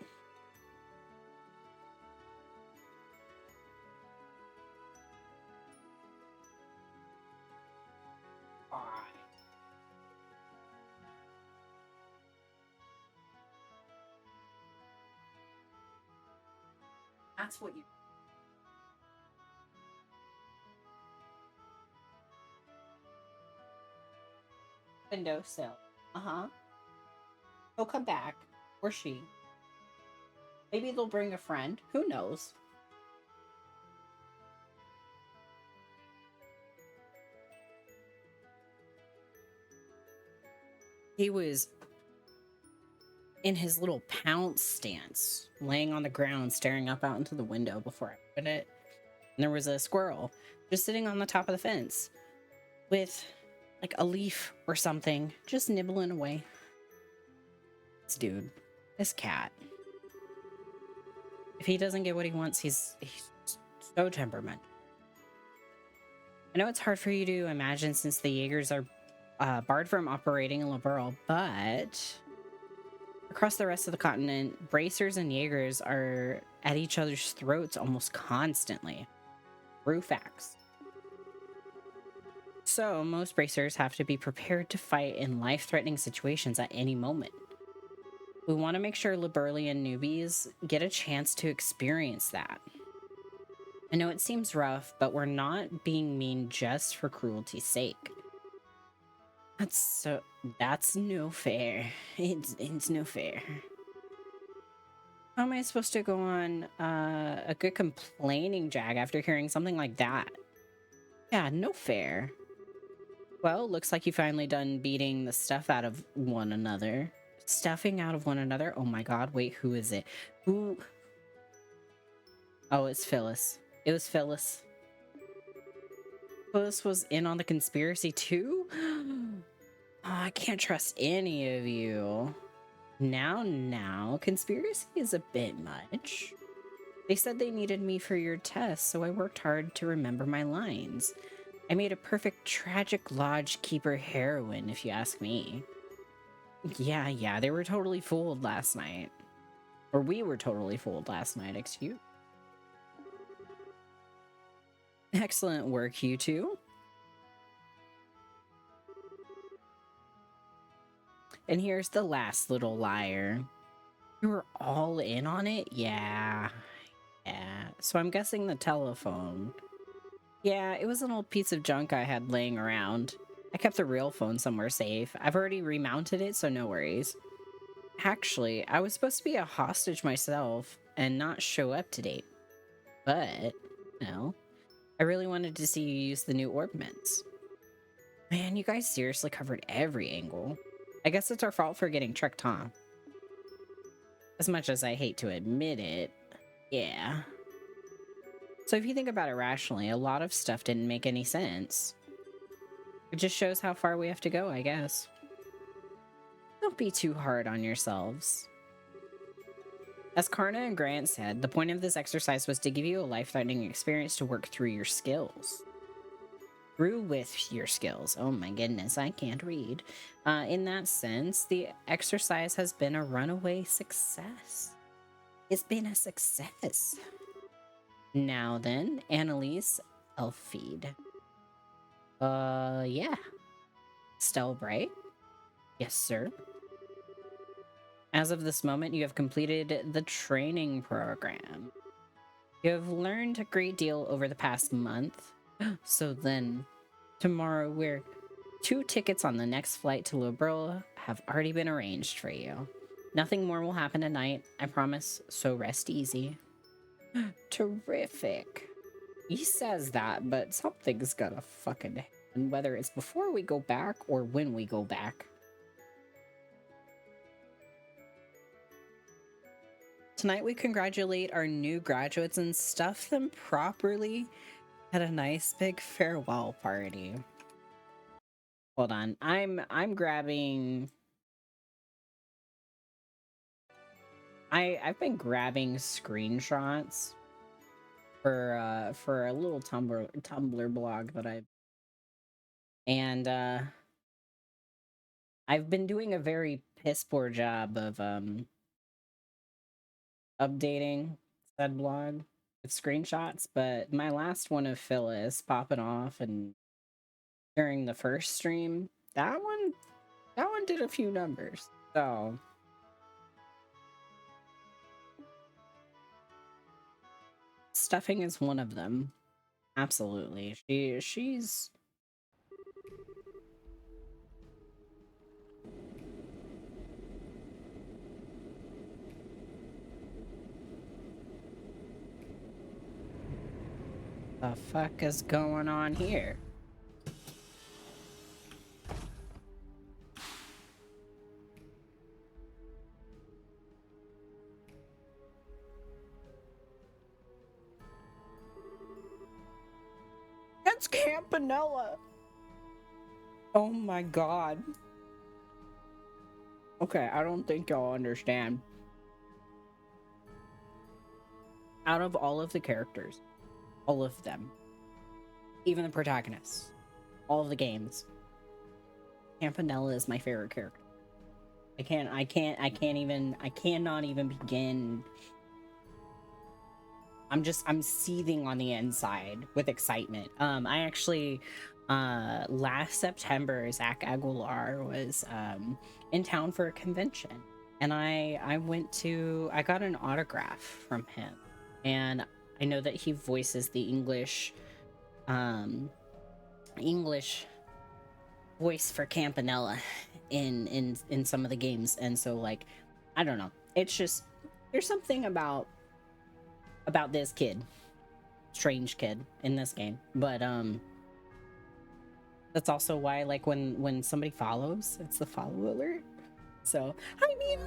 That's what you... Windowsill. Uh-huh. He'll come back. Or she. Maybe they'll bring a friend. Who knows? He was in his little pounce stance, laying on the ground, staring up out into the window before I opened it. And there was a squirrel just sitting on the top of the fence with like a leaf or something, just nibbling away. This dude, this cat. If he doesn't get what he wants, he's so temperamental. I know it's hard for you to imagine since the Jaegers are barred from operating in Liberl, but across the rest of the continent, bracers and Jaegers are at each other's throats almost constantly. True facts. So, most bracers have to be prepared to fight in life-threatening situations at any moment. We want to make sure Liberlian newbies get a chance to experience that. I know it seems rough, but we're not being mean just for cruelty's sake. That's no fair. It's no fair. How am I supposed to go on a good complaining jag after hearing something like that? Yeah, no fair. Well, looks like you finally done beating the stuff out of one another. stuffing out of one another. Oh my god, wait, who is it? Who? Oh, it's Phyllis. It was Phyllis. Phyllis was in on the conspiracy too? Oh, I can't trust any of you. Now, conspiracy is a bit much. They said they needed me for your test, so I worked hard to remember my lines. I made a perfect tragic lodge keeper heroine, if you ask me. Yeah, they were totally fooled last night. Or we were totally fooled last night, excuse. Excellent work, you two. And here's the last little liar. You were all in on it? Yeah. So I'm guessing the telephone. Yeah, it was an old piece of junk I had laying around. I kept the real phone somewhere safe. I've already remounted it, so no worries. Actually, I was supposed to be a hostage myself and not show up to date. But, no. I really wanted to see you use the new orb mints. Man, you guys seriously covered every angle. I guess it's our fault for getting tricked, huh? As much as I hate to admit it, yeah. So if you think about it rationally, a lot of stuff didn't make any sense. It just shows how far we have to go, I guess. Don't be too hard on yourselves. As Karna and Grant said, the point of this exercise was to give you a life-threatening experience to work through your skills. Through with your skills. Oh my goodness, I can't read. In that sense, the exercise has been a runaway success. It's been a success. Now then, Anelace, Elfeed. Yeah. Estelle, right? Yes, sir. As of this moment, you have completed the training program. You have learned a great deal over the past month. So then, tomorrow we're 2 tickets on the next flight to Oroborous have already been arranged for you. Nothing more will happen tonight, I promise, so rest easy. Terrific. He says that, but something's gonna fucking happen, whether it's before we go back or when we go back. Tonight we congratulate our new graduates and stuff them properly at a nice big farewell party. Hold on, I'm grabbing. I've been grabbing screenshots for a little Tumblr blog that I've been doing a very piss poor job of updating said blog with screenshots, but my last one of Phyllis popping off and during the first stream, that one did a few numbers. So stuffing is one of them. Absolutely. She's the fuck is going on here? That's Campanella. Oh my god. Okay, I don't think y'all understand. Out of all of the characters, all of them, even the protagonists, all of the games, Campanella is my favorite character. I cannot even begin. I'm seething on the inside with excitement. I actually, last September, Zach Aguilar was in town for a convention, and I got an autograph from him, and I know that he voices the English voice for Campanella in some of the games, and so like, I don't know, it's just there's something about this kid, strange kid in this game, but that's also why, like, when somebody follows, it's the follow alert. So, I mean,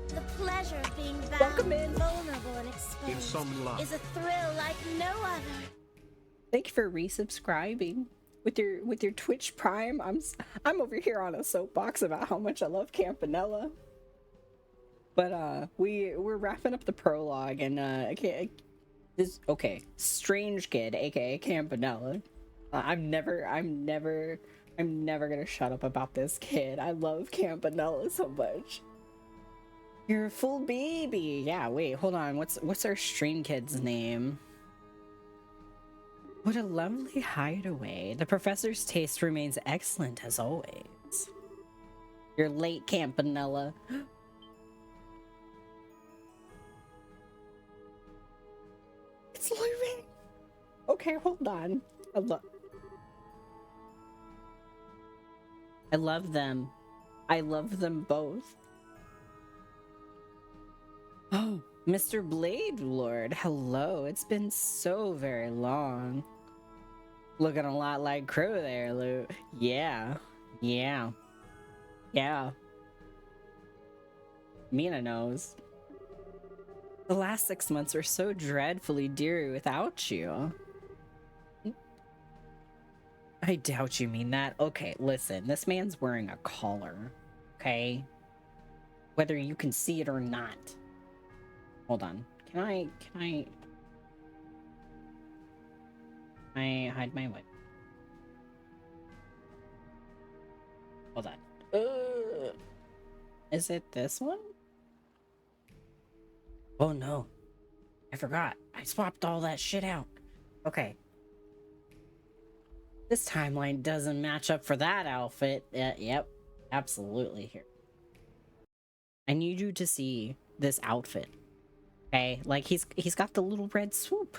The pleasure of being Welcome bound, in. vulnerable, and exposed some luck. is a thrill like no other. thank you for resubscribing with your Twitch Prime. I'm over here on a soapbox about how much I love Campanella. But we're wrapping up the prologue, and Strange Kid, aka Campanella. I'm never gonna shut up about this kid. I love Campanella so much. You're a full baby. Yeah, wait, hold on. What's our stream kid's name? What a lovely hideaway. The professor's taste remains excellent as always. You're late, Campanella. It's Louis. Okay, hold on. I love them. I love them both. Oh, Mr. Blade Lord, hello. It's been so very long. Looking a lot like Crow there, Lou. Yeah. Mina knows. The last 6 months were so dreadfully dreary without you. I doubt you mean that. Okay, listen, this man's wearing a collar, okay? Whether you can see it or not. Hold on. Can I hide my whip? Hold on. Is it this one? Oh no. I forgot. I swapped all that shit out. Okay. This timeline doesn't match up for that outfit. Yep. Absolutely here. I need you to see this outfit. Okay? Like he's got the little red swoop.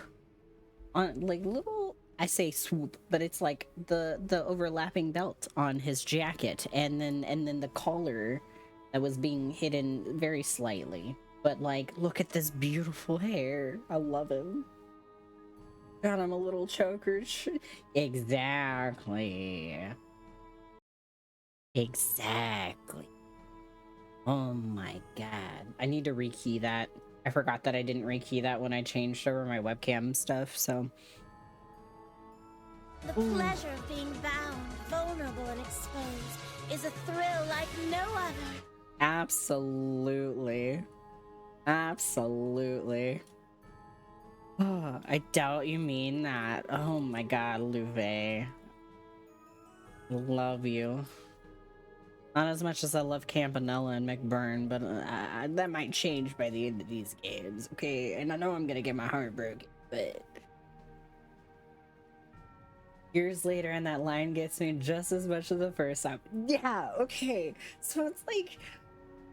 On like little, I say swoop, but it's like the overlapping belt on his jacket, and then the collar that was being hidden very slightly. But like, look at this beautiful hair. I love him. God, I'm a little choker. Exactly. Oh my god. I need to rekey that. I forgot that I didn't rekey that when I changed over my webcam stuff, so. The pleasure of being bound, vulnerable, and exposed is a thrill like no other. Absolutely. Oh, I doubt you mean that. Oh my god, Louvet. Love you. Not as much as I love Campanella and McBurn, but that might change by the end of these games, okay? And I know I'm gonna get my heart broken, but... years later, and that line gets me just as much as the first time. Yeah, okay. So it's like...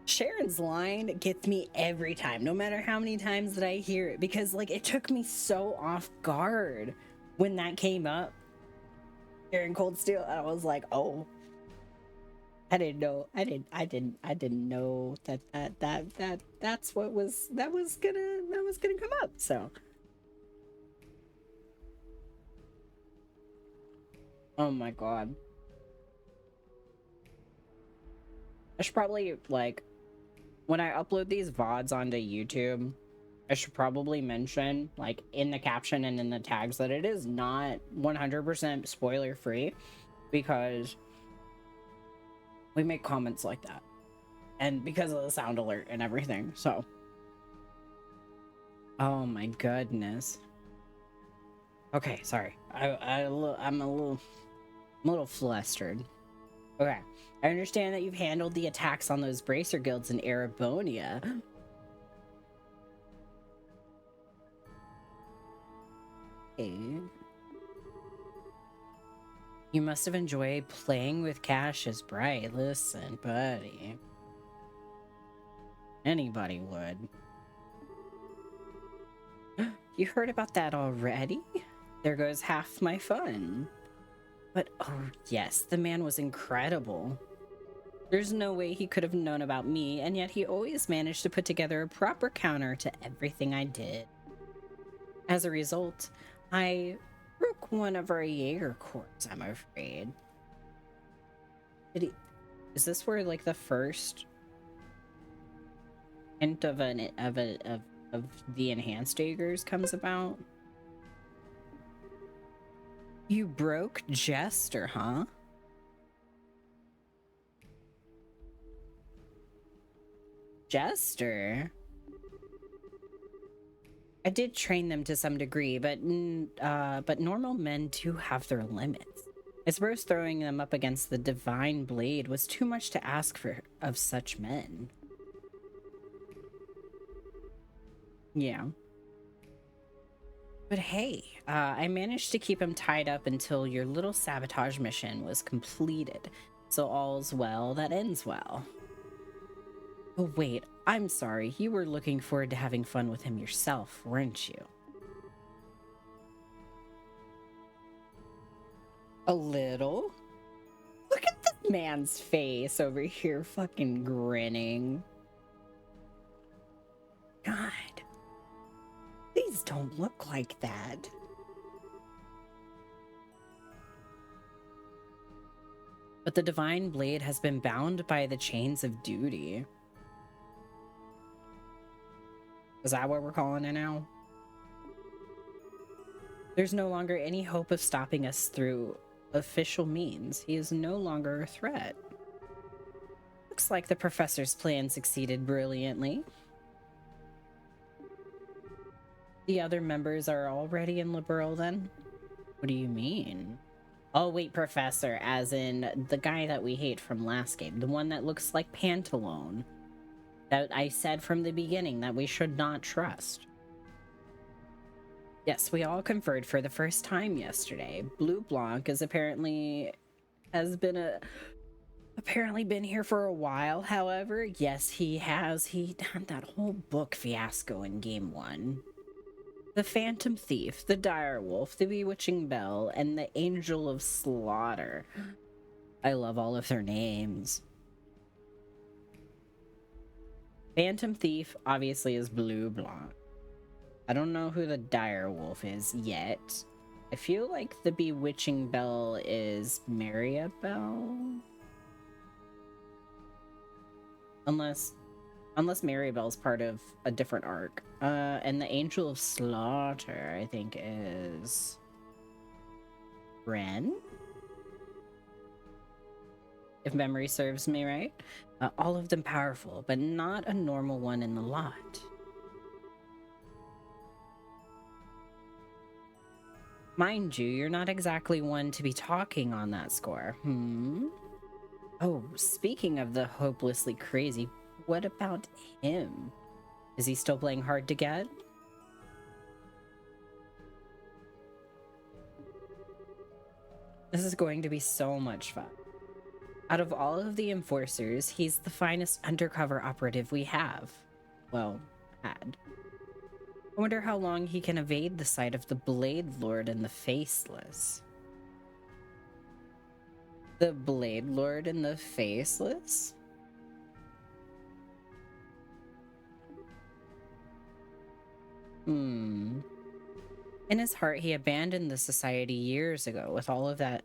Sharon's line gets me every time, no matter how many times that I hear it, because like it took me so off guard when that came up. Sharon Cold Steel, I was like, oh, I didn't know that's what was gonna come up. So, oh my god, I should probably like. When I upload these VODs onto YouTube, I should probably mention, like, in the caption and in the tags that it is not 100% spoiler free, because we make comments like that. And because of the sound alert and everything, so. Oh my goodness. Okay, sorry. I'm a little flustered. Okay. I understand that you've handled the attacks on those bracer guilds in Erebonia. Okay. You must have enjoyed playing with Cassius Bright. Listen, buddy. Anybody would. You heard about that already? There goes half my fun. But oh yes, the man was incredible. There's no way he could have known about me, and yet he always managed to put together a proper counter to everything I did. As a result, I, real like one of our Jaeger corps, I'm afraid. Is this where like the first hint of the enhanced Jaegers comes about? You broke Jester, huh? Jester? I did train them to some degree, but normal men do have their limits. I suppose throwing them up against the divine blade was too much to ask for of such men. Yeah. But hey, I managed to keep him tied up until your little sabotage mission was completed. So all's well that ends well. Oh wait, I'm sorry. You were looking forward to having fun with him yourself, weren't you? A little? Look at this man's face over here fucking grinning. God. Please don't look like that. But the divine blade has been bound by the chains of duty. Is that what we're calling it now? There's no longer any hope of stopping us through official means. He is no longer a threat. Looks like the professor's plan succeeded brilliantly. The other members are already in Liberal then? What do you mean? Oh wait, Professor, as in the guy that we hate from last game. The one that looks like Pantalone. That I said from the beginning that we should not trust. Yes, we all conferred for the first time yesterday. Blue Blanc has apparently been here for a while. However, yes, he has. He had that whole book fiasco in game 1. The Phantom Thief, the Dire Wolf, the Bewitching Bell, and the Angel of Slaughter. I love all of their names. Phantom Thief obviously is Blue Blanc. I don't know who the Dire Wolf is yet. I feel like the Bewitching Bell is Maribel? Unless Maribel's part of a different arc. And the Angel of Slaughter, I think, is Ren? If memory serves me right. All of them powerful, but not a normal one in the lot. Mind you, you're not exactly one to be talking on that score. Oh, speaking of the hopelessly crazy, what about him? Is he still playing hard to get? This is going to be so much fun. Out of all of the enforcers, he's the finest undercover operative we have. Well, had. I wonder how long he can evade the sight of the Blade Lord and the Faceless. The Blade Lord and the Faceless? In his heart, he abandoned the society years ago with all that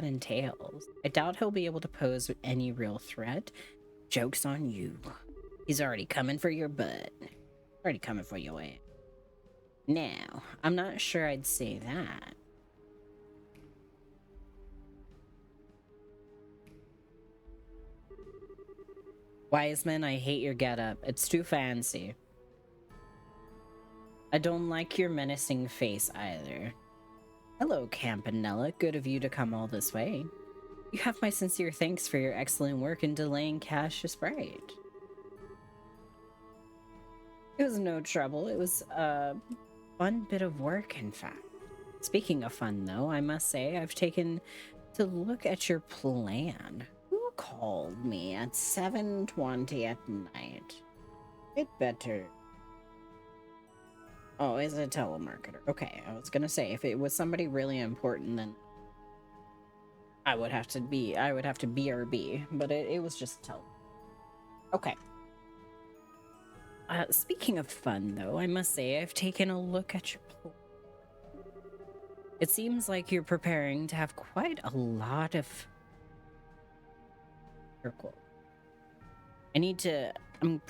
entails. I doubt he'll be able to pose any real threat. Joke's on you. He's already coming for your butt. Already coming for your ass. Now, I'm not sure I'd say that. Weissmann, I hate your getup. It's too fancy. I don't like your menacing face either. Hello, Campanella. Good of you to come all this way. You have my sincere thanks for your excellent work in delaying Cassius Bright. It was no trouble. It was a fun bit of work, in fact. Speaking of fun, though, I must say I've taken to look at your plan. Who called me at 7:20 at night? It better... Oh, is a telemarketer. Okay, I was gonna say, if it was somebody really important, then I would have to BRB, but it was just Okay. Speaking of fun, though, I must say I've taken a look at your It seems like you're preparing to have quite a lot of circle. I'm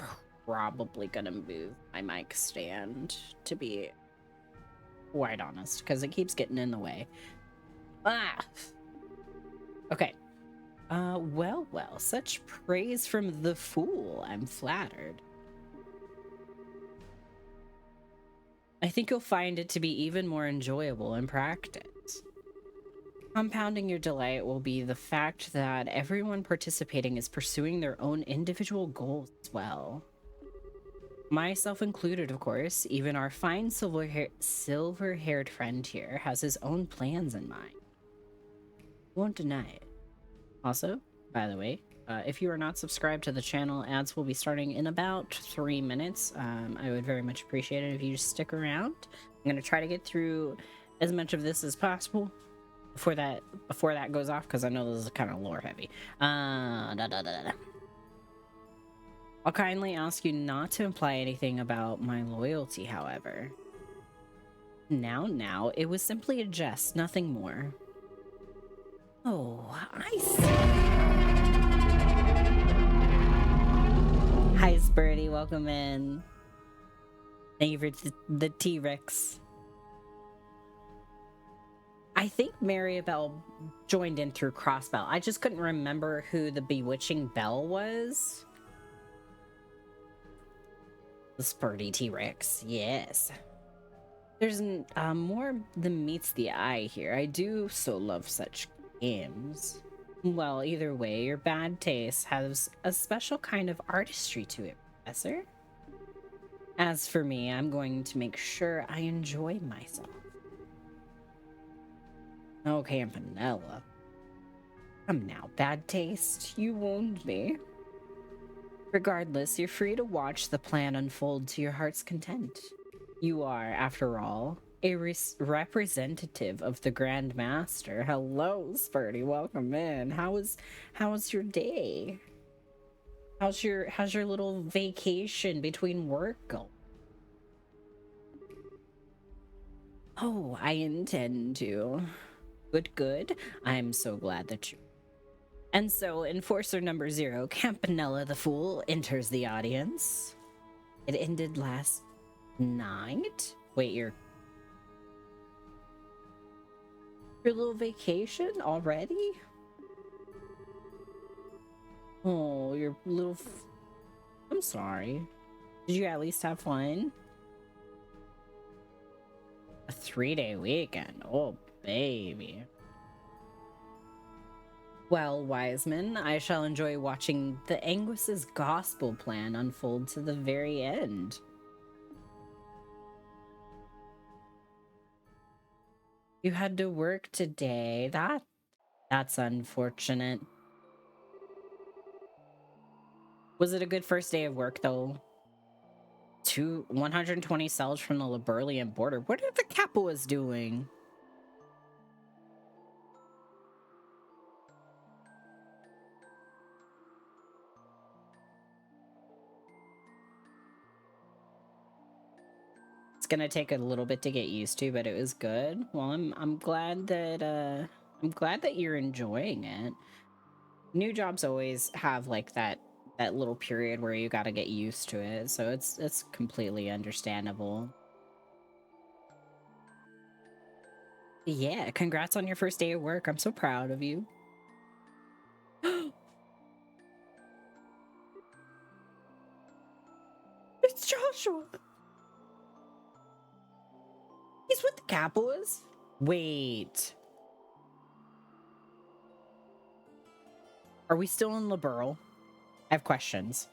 probably gonna move my mic stand, to be quite honest, because it keeps getting in the way. Ah! Okay. Well, such praise from the fool. I'm flattered. I think you'll find it to be even more enjoyable in practice. Compounding your delight will be the fact that everyone participating is pursuing their own individual goals as well. Myself included, of course. Even our fine silver-haired friend here has his own plans in mind. Won't deny it. Also, by the way, if you are not subscribed to the channel, ads will be starting in about 3 minutes. I would very much appreciate it if you just stick around. I'm going to try to get through as much of this as possible before that goes off, because I know this is kind of lore heavy. I'll kindly ask you not to imply anything about my loyalty, however. Now, it was simply a jest, nothing more. Oh, I see. Hi, Spurdy, welcome in. Thank you for the T-Rex. I think Maribel joined in through Crossbell. I just couldn't remember who the bewitching bell was. The Spurdy T-Rex, yes. There's more than meets the eye here. I do so love such games. Well, either way, your bad taste has a special kind of artistry to it, Professor. As for me, I'm going to make sure I enjoy myself. Okay, Vanilla. Come now, bad taste. You wound me. Regardless, you're free to watch the plan unfold to your heart's content. You are, after all, a representative of the Grand Master. Hello, Spurdy. Welcome in. How was your day? How's your little vacation between work going? Oh, I intend to. Good. I'm so glad that you... And so, Enforcer number 0, Campanella the Fool, enters the audience. It ended last night? Wait, your little vacation already? Oh, your little... I'm sorry. Did you at least have fun? A 3-day weekend? Oh, baby. Well, Weissmann, I shall enjoy watching the Anguis's gospel plan unfold to the very end. You had to work today. That's unfortunate. Was it a good first day of work, though? 120 cells from the Liberlian border. What are the Capuas doing? It's gonna take a little bit to get used to, but it was good. Well, I'm glad that you're enjoying it. New jobs always have like that little period where you got to get used to it, so it's completely understandable. Yeah, congrats on your first day of work. I'm so proud of you. It's Joshua. He's with the Capuas. Wait. Are we still in Liberl? I have questions.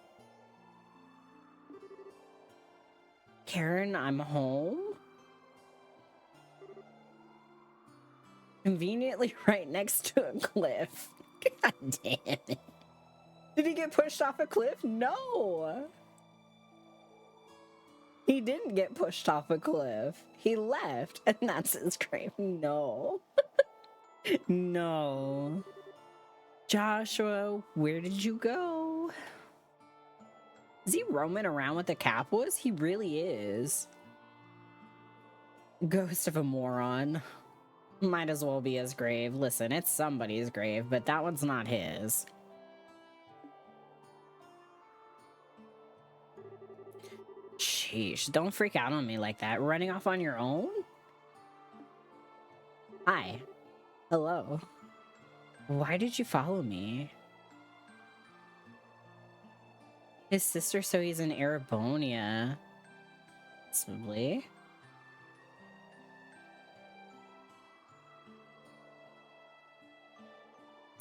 Karen, I'm home. Conveniently right next to a cliff. God damn it. Did he get pushed off a cliff? No. He didn't get pushed off a cliff. He left, and that's his grave. No. No. Joshua, where did you go? Is he roaming around with the Capuas? He really is. Ghost of a moron. Might as well be his grave. Listen, it's somebody's grave, but that one's not his. Sheesh, don't freak out on me like that. Running off on your own? Hi. Hello. Why did you follow me? His sister, so he's in Arabonia. Possibly.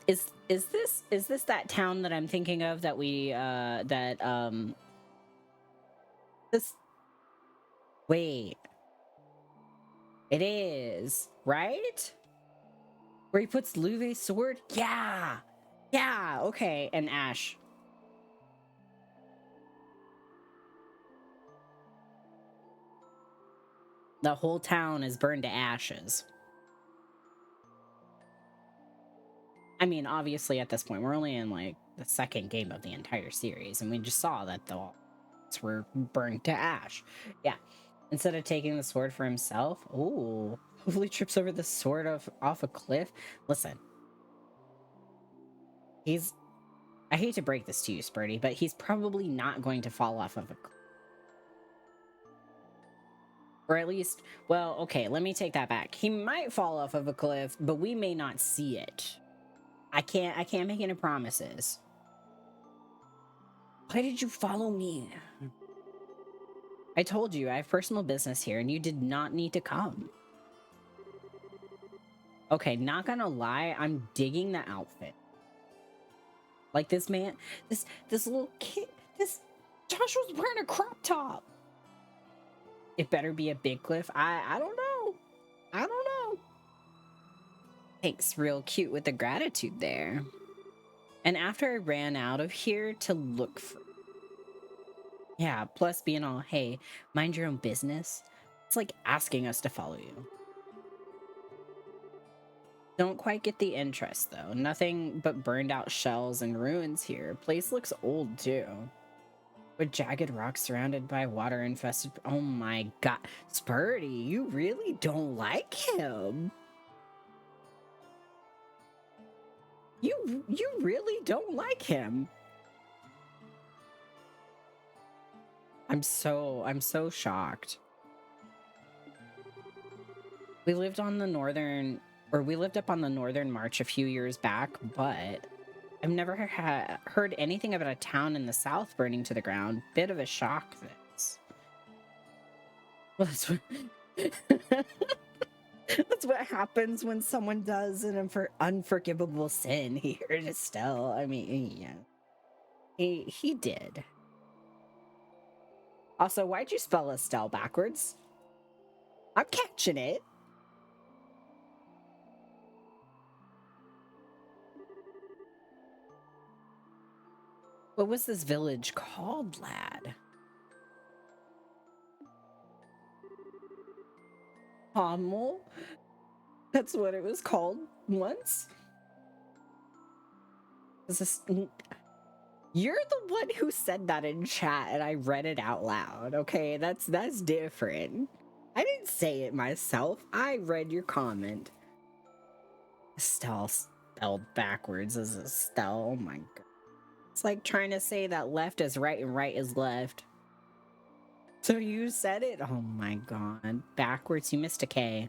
Is this that town that I'm thinking of that this wait. It is, right? Where he puts Luve's sword? Yeah. Yeah, okay, and Ash. The whole town is burned to ashes. I mean, obviously at this point, we're only in like the second game of the entire series, and we just saw that the walls were burned to ash. Yeah. Instead of taking the sword for himself, ooh, hopefully trips over the sword off a cliff. Listen, I hate to break this to you, Spurty, but he's probably not going to fall off of a cliff. Or at least, well, okay, let me take that back. He might fall off of a cliff, but we may not see it. I can't make any promises. Why did you follow me? I told you I have personal business here and you did not need to come. Okay, not gonna lie, I'm digging the outfit. Like this man, this little kid, Joshua's wearing a crop top. It better be a big cliff. I don't know. I don't know. Thanks, real cute with the gratitude there. And after I ran out of here to look for... Yeah, plus being all, hey, mind your own business. It's like asking us to follow you. Don't quite get the interest, though. Nothing but burned out shells and ruins here. Place looks old, too. With jagged rocks surrounded by water infested... Oh my god. Spurty, you really don't like him. You really don't like him. I'm so shocked. We lived up on the northern march a few years back, but I've never heard anything about a town in the south burning to the ground. Bit of a shock, this. Well, that's what happens when someone does an unforgivable sin here to Estelle. I mean, yeah. He did. Also, why'd you spell Estelle backwards? I'm catching it. What was this village called, lad? Hommel? That's what it was called once? You're the one who said that in chat and I read it out loud, okay? That's different. I didn't say it myself. I read your comment. Estelle spelled backwards as Estelle. Oh my god. It's like trying to say that left is right and right is left. So you said it? Oh my god. Backwards, you missed a K.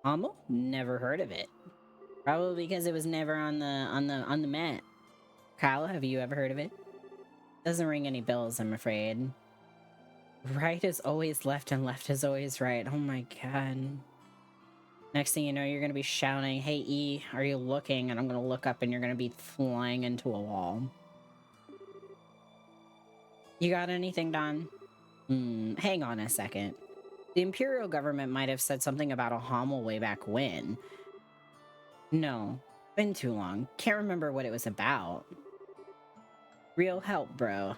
Hummel? Never heard of it. Probably because it was never on the map. Kyle, have you ever heard of it? Doesn't ring any bells, I'm afraid. Right is always left and left is always right. Oh my god. Next thing you know, you're gonna be shouting, hey E, are you looking? And I'm gonna look up and you're gonna be flying into a wall. You got anything, Don? Hang on a second. The Imperial government might have said something about a Hommel way back when. No, been too long. Can't remember what it was about. Real help, bro.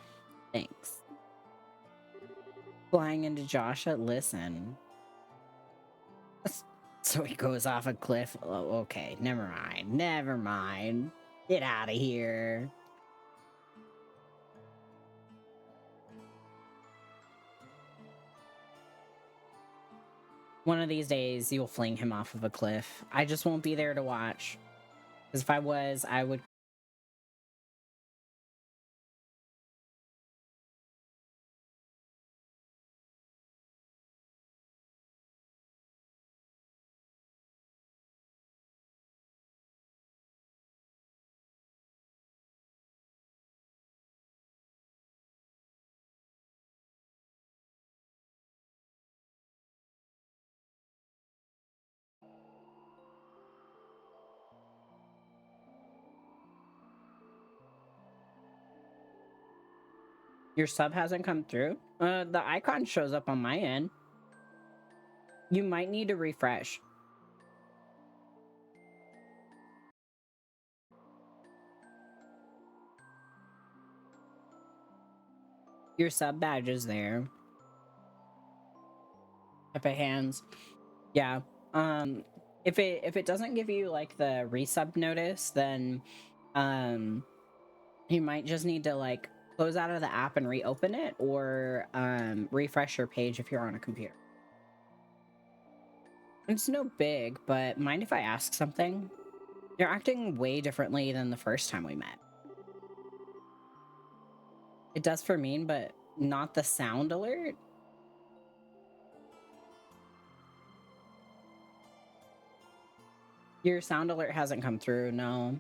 Thanks. Flying into Joshua? Listen. So he goes off a cliff. Oh, okay, never mind. Never mind. Get out of here. One of these days, you'll fling him off of a cliff. I just won't be there to watch. Because if I was, I would... Your sub hasn't come through? The icon shows up on my end. You might need to refresh. Your sub badge is there. Epic hands. Yeah. If it doesn't give you like the resub notice, then you might just need to like close out of the app and reopen it, or refresh your page if you're on a computer. It's no big, but mind if I ask something? You're acting way differently than the first time we met. It does for me, but not the sound alert. Your sound alert hasn't come through, no.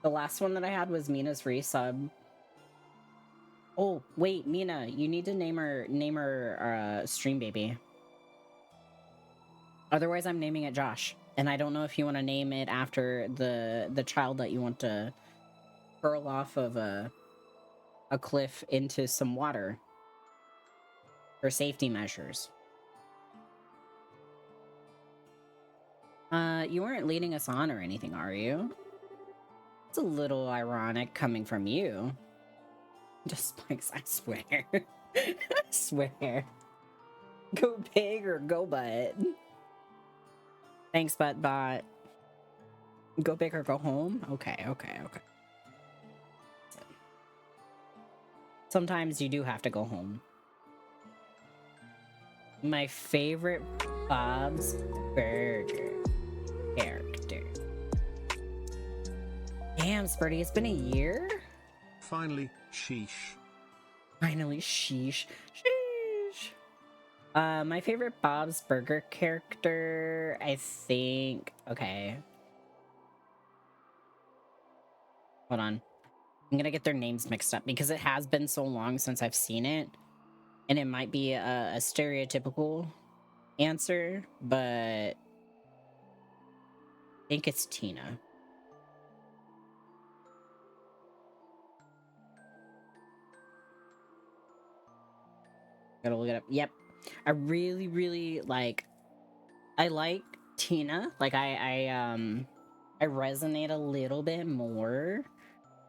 The last one that I had was Mina's resub. Oh, wait, Mina, you need to name her stream baby. Otherwise, I'm naming it Josh. And I don't know if you want to name it after the child that you want to hurl off of a cliff into some water for safety measures. You weren't leading us on or anything, are you? It's a little ironic coming from you. Just Spikes, I swear. I swear. Go big or go butt. Thanks, butt bot. Go big or go home? Okay. Sometimes you do have to go home. My favorite Bob's Burger character. Damn, Spurty, it's been a year? Finally, sheesh. Finally, sheesh. Sheesh. My favorite Bob's Burger character, I think... Okay. Hold on. I'm gonna get their names mixed up because it has been so long since I've seen it. And it might be a stereotypical answer, but I think it's Tina. Gotta look it up. Yep. I really like... I like Tina. Like, I resonate a little bit more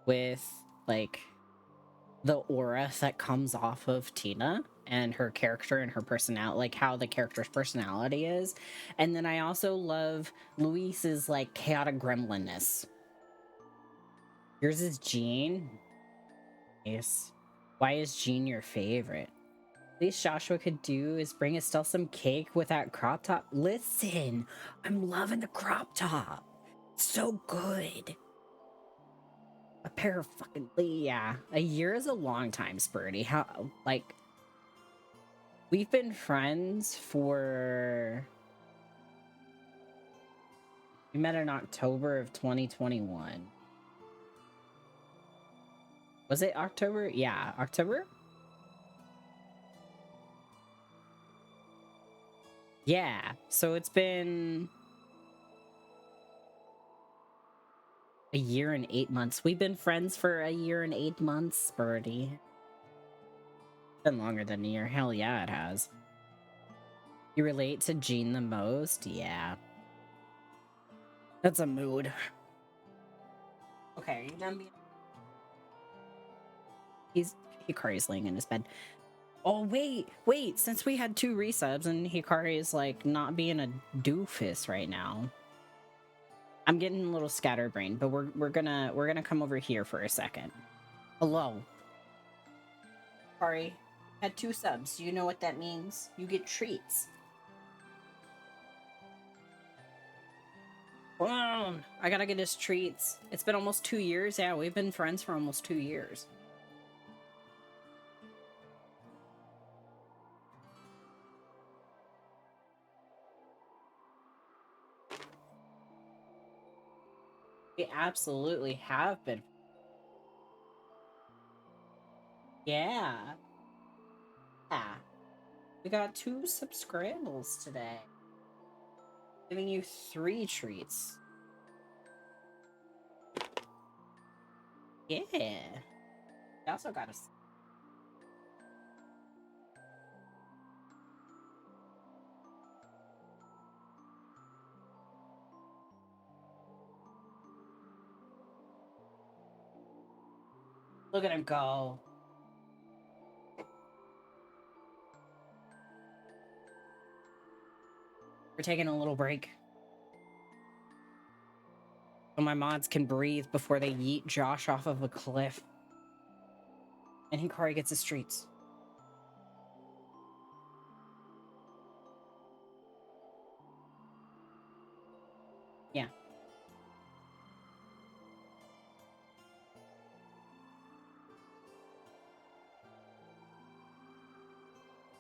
with, like, the aura that comes off of Tina and her character and her personality, like how the character's personality is. And then I also love Luis's like chaotic gremlinness. Yours is Jean. Yes. Why is Jean your favorite? Least Joshua could do is bring Estelle some cake with that crop top. Listen, I'm loving the crop top. So good. A pair of fucking... Yeah. A year is a long time, Spurty. How, like... We've been friends for... We met in October of 2021. Was it October? Yeah, October? Yeah, so it's been... a year and 8 months. We've been friends for a year and 8 months, Birdie. Been longer than a year. Hell yeah, it has. You relate to Jean the most? Yeah. That's a mood. Okay, are you done being... Hikari's laying in his bed. Oh, wait. Since we had 2 resubs and Hikari's, like, not being a doofus right now. I'm getting a little scatterbrained, but we're gonna come over here for a second. Hello. Hikari, had 2 subs. Do you know what that means? You get treats. I gotta get his treats. It's been almost 2 years. Yeah, we've been friends for almost 2 years. We absolutely have been. Yeah. Yeah. We got 2 subscribbles today. Giving you 3 treats. Yeah. We also got a... Look at him go. We're taking a little break. So my mods can breathe before they yeet Josh off of a cliff. And Hikari gets his treats. Yeah.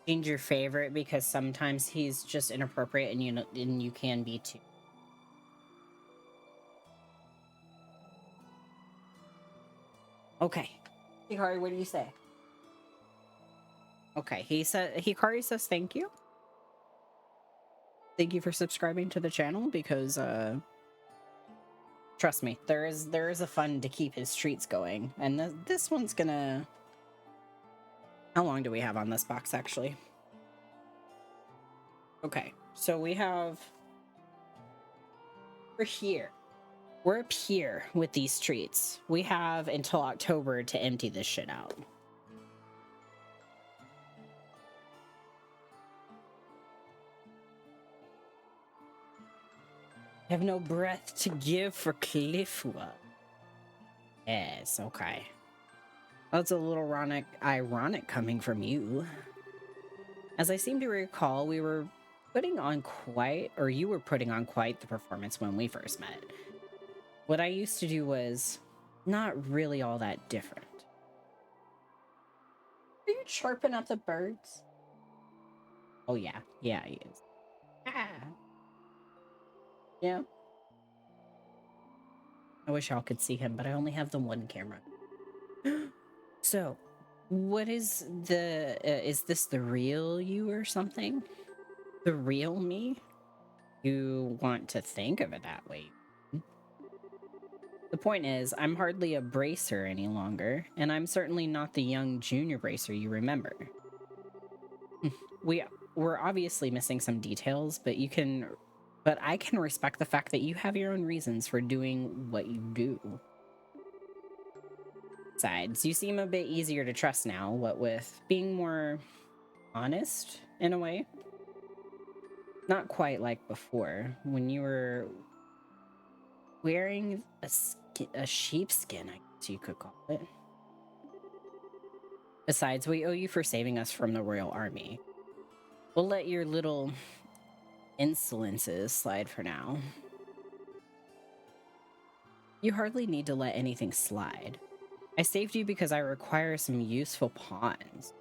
Change your favorite because sometimes he's just inappropriate and you can be too. Okay. Hikari, what do you say? Okay, Hikari says thank you. Thank you for subscribing to the channel because trust me, there is a fun to keep his treats going. And this one's gonna... How long do we have on this box actually? Okay, so we have... We're here. We're up here with these treats. We have until October to empty this shit out. I have no breath to give for Cliffwa. Yes, okay. That's a little ironic coming from you. As I seem to recall, we were putting on quite, or you were putting on quite the performance when we first met. What I used to do was not really all that different. Are you chirping at the birds? Oh yeah, yeah, he is. Ah. Yeah. I wish y'all could see him, but I only have the one camera. So, what is is this the real you or something? The real me? You want to think of it that way. The point is, I'm hardly a bracer any longer, and I'm certainly not the young junior bracer you remember. We're obviously missing some details, but I can respect the fact that you have your own reasons for doing what you do. Besides, you seem a bit easier to trust now, what with being more honest in a way. Not quite like before, when you were wearing a sheepskin, I guess you could call it. Besides, we owe you for saving us from the royal army. We'll let your little insolences slide for now. You hardly need to let anything slide. I saved you because I require some useful pawns.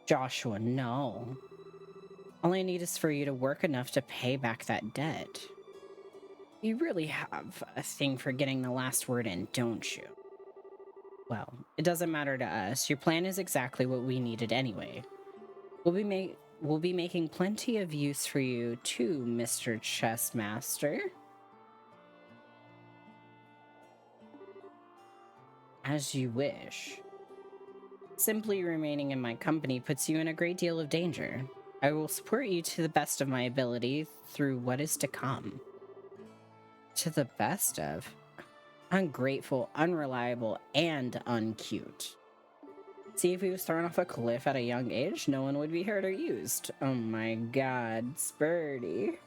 Joshua, no. All I need is for you to work enough to pay back that debt. You really have a thing for getting the last word in, don't you? Well, it doesn't matter to us. Your plan is exactly what we needed anyway. We'll be making plenty of use for you too, Mr. Chessmaster. As you wish. Simply remaining in my company puts you in a great deal of danger. I will support you to the best of my ability through what is to come. To the best of? Ungrateful, unreliable, and uncute. See, if he was thrown off a cliff at a young age, no one would be hurt or used. Oh my god, Spurdy.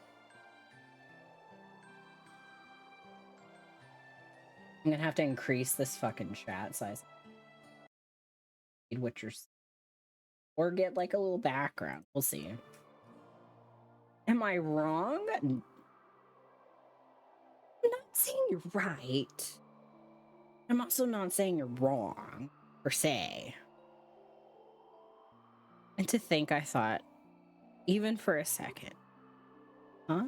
I'm gonna have to increase this fucking chat size. What you're... Or get like a little background. We'll see. Am I wrong? saying you're right. I'm also not saying you're wrong, per se. And to think I thought, even for a second, huh?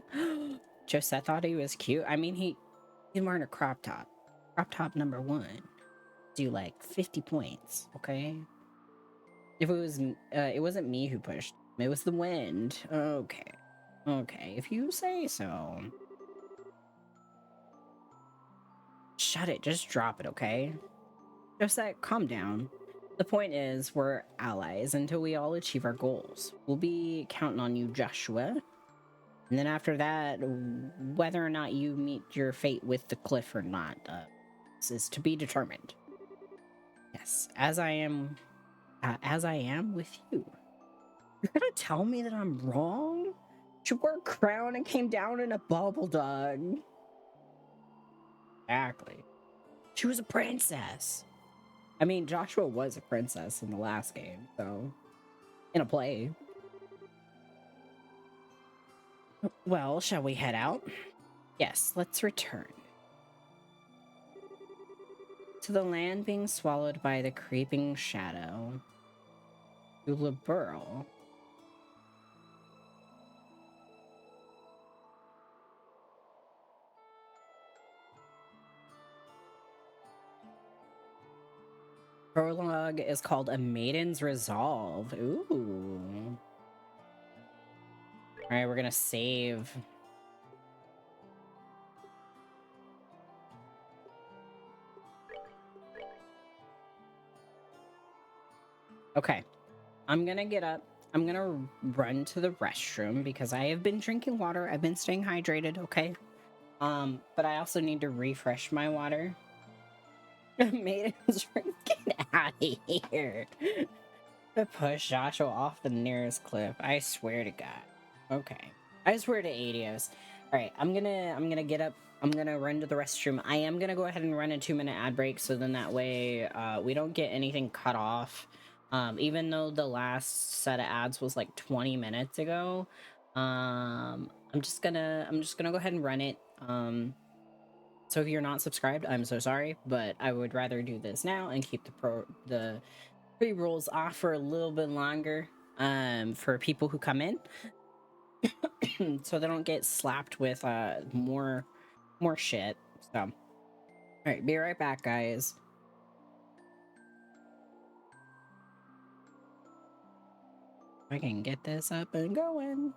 Josette thought he was cute. I mean, he's wearing a crop top. Crop top number 1. Do like 50 points, okay? If it wasn't me who pushed him, it was the wind. Okay. Okay, if you say so. Shut it, just drop it, okay? Josette, calm down. The point is, we're allies until we all achieve our goals. We'll be counting on you, Joshua. And then after that, whether or not you meet your fate with the cliff or not, this is to be determined. Yes, as I am with you. You're gonna tell me that I'm wrong? She wore a crown and came down in a bubble, dog. Exactly. She was a princess. I mean, Joshua was a princess in the last game, so... in a play. Well, shall we head out? Yes, let's return. To the land being swallowed by the creeping shadow. To Oroborous. Prologue is called A Maiden's Resolve. Ooh. Alright, we're gonna save. Okay. I'm gonna get up. I'm gonna run to the restroom because I have been drinking water. I've been staying hydrated, okay? But I also need to refresh my water. Maiden's Ring, get out of here. To push Joshua off the nearest cliff. I swear to God. Okay. I swear to Adios. Alright, I'm gonna get up. I'm gonna run to the restroom. I am gonna go ahead and run a 2-minute ad break so then that way we don't get anything cut off. Even though the last set of ads was like 20 minutes ago. I'm just gonna go ahead and run it. So if you're not subscribed, I'm so sorry, but I would rather do this now and keep the pre-rolls off for a little bit longer for people who come in so they don't get slapped with more shit. So all right, be right back, guys. I can get this up and going.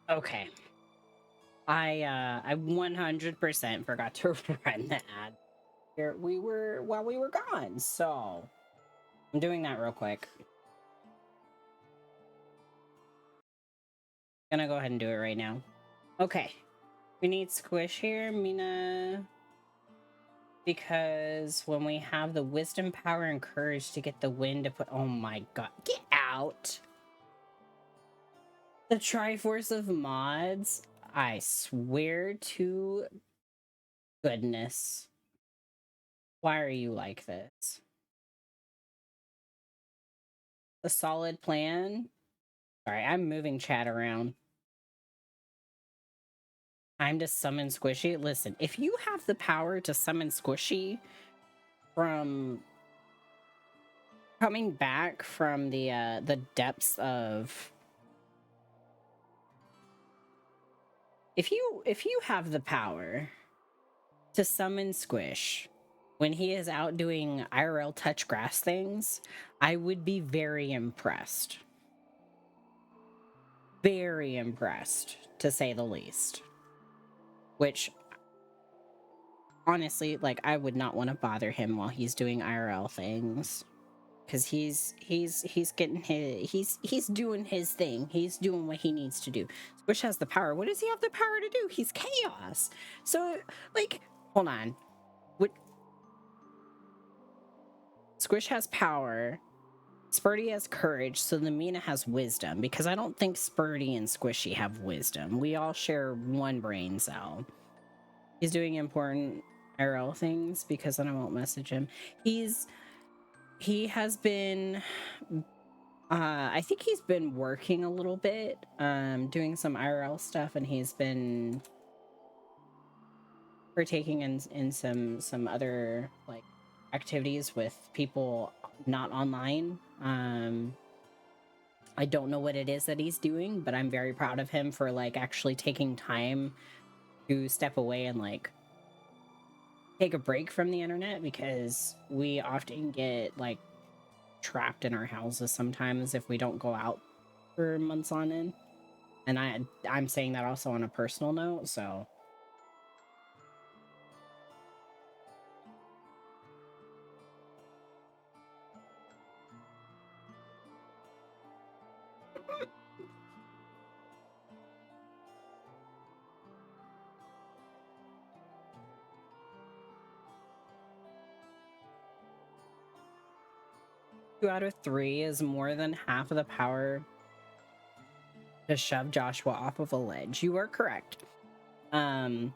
Okay. I 100% forgot to run the ad here while we were gone, so I'm doing that real quick. Gonna go ahead and do it right now. Okay. We need Squish here, Mina, because when we have the wisdom, power, and courage to get the wind to put... Oh my god. Get out! The Triforce of mods. I swear to goodness. Why are you like this? A solid plan? Sorry, I'm moving chat around. Time to summon Squishy. Listen, if you have the power to summon Squishy from coming back from the depths of... If you have the power to summon Squish when he is out doing IRL touch grass things, I would be very impressed. Very impressed, to say the least. Which, honestly, like, I would not want to bother him while he's doing IRL things, because he's getting he's doing his thing. He's doing what he needs to do. Squish has the power. What does he have the power to do? He's chaos. So, like, hold on. What? Squish has power. Spurty has courage, so the Mina has wisdom, because I don't think Spurty and Squishy have wisdom. We all share one brain cell. He's doing important IRL things, because then I won't message him. He has been... I think he's been working a little bit, doing some IRL stuff, and he's been partaking in some other, like, activities with people not online. I don't know what it is that he's doing, but I'm very proud of him for, like, actually taking time to step away and, like, take a break from the internet, because we often get, like, trapped in our houses sometimes if we don't go out for months on end. And I'm saying that also on a personal note, so... Two out of three is more than half of the power to shove Joshua off of a ledge. You are correct. And,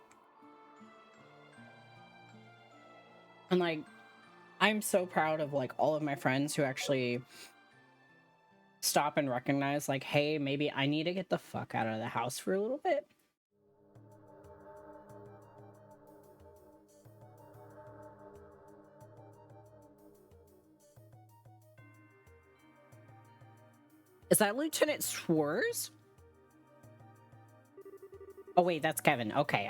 like, I'm so proud of, like, all of my friends who actually stop and recognize, like, hey, maybe I need to get the fuck out of the house for a little bit. Is that Lieutenant Schwartz? Oh wait, that's Kevin. Okay,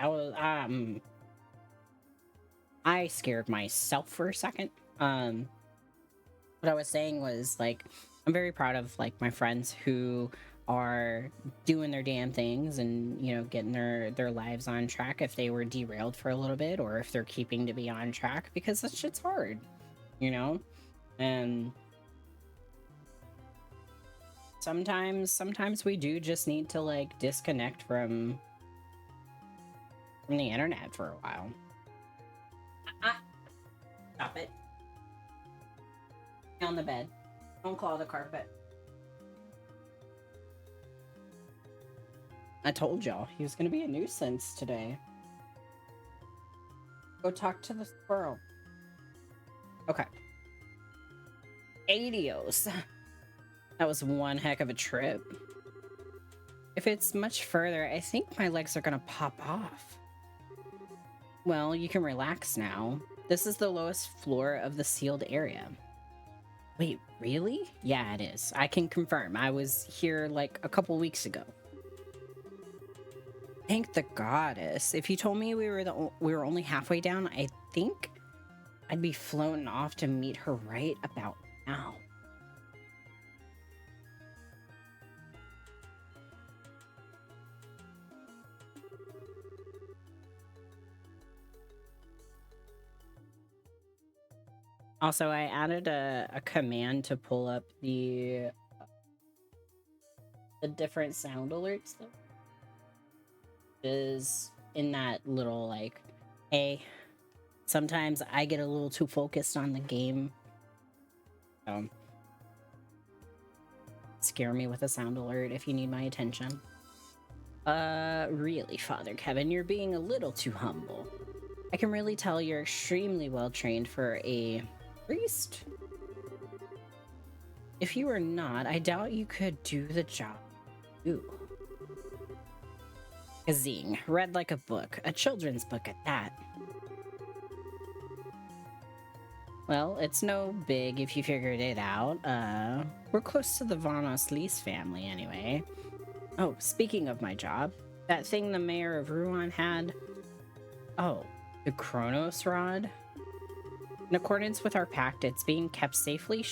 I scared myself for a second. What I was saying was, like, I'm very proud of, like, my friends who are doing their damn things and, you know, getting their lives on track if they were derailed for a little bit, or if they're keeping to be on track, because that shit's hard, you know? And sometimes we do just need to, like, disconnect from the internet for a while. Stop it. On the bed. Don't claw the carpet. I told y'all he was gonna be a nuisance today. Go talk to the squirrel. Okay. Adios. That was one heck of a trip. If it's much further, I think my legs are gonna pop off. Well, you can relax now. This is the lowest floor of the sealed area. Wait, really? Yeah, it is. I can confirm. I was here, like, a couple weeks ago. Thank the goddess. If you told me we were only halfway down, I think I'd be flown off to meet her right about now. Also, I added a command to pull up the different sound alerts, though. Is in that little, like, hey, sometimes I get a little too focused on the game. Scare me with a sound alert if you need my attention. Really, Father Kevin, you're being a little too humble. I can really tell you're extremely well trained for a priest. If you were not, I doubt you could do the job. Ooh. A zing, read like a book, a children's book at that. Well, it's no big if you figured it out. We're close to the Von Oslis family anyway. Oh, speaking of my job, that thing the mayor of Ruan had. Oh, the Chronos Rod? In accordance with our pact, it's being kept safely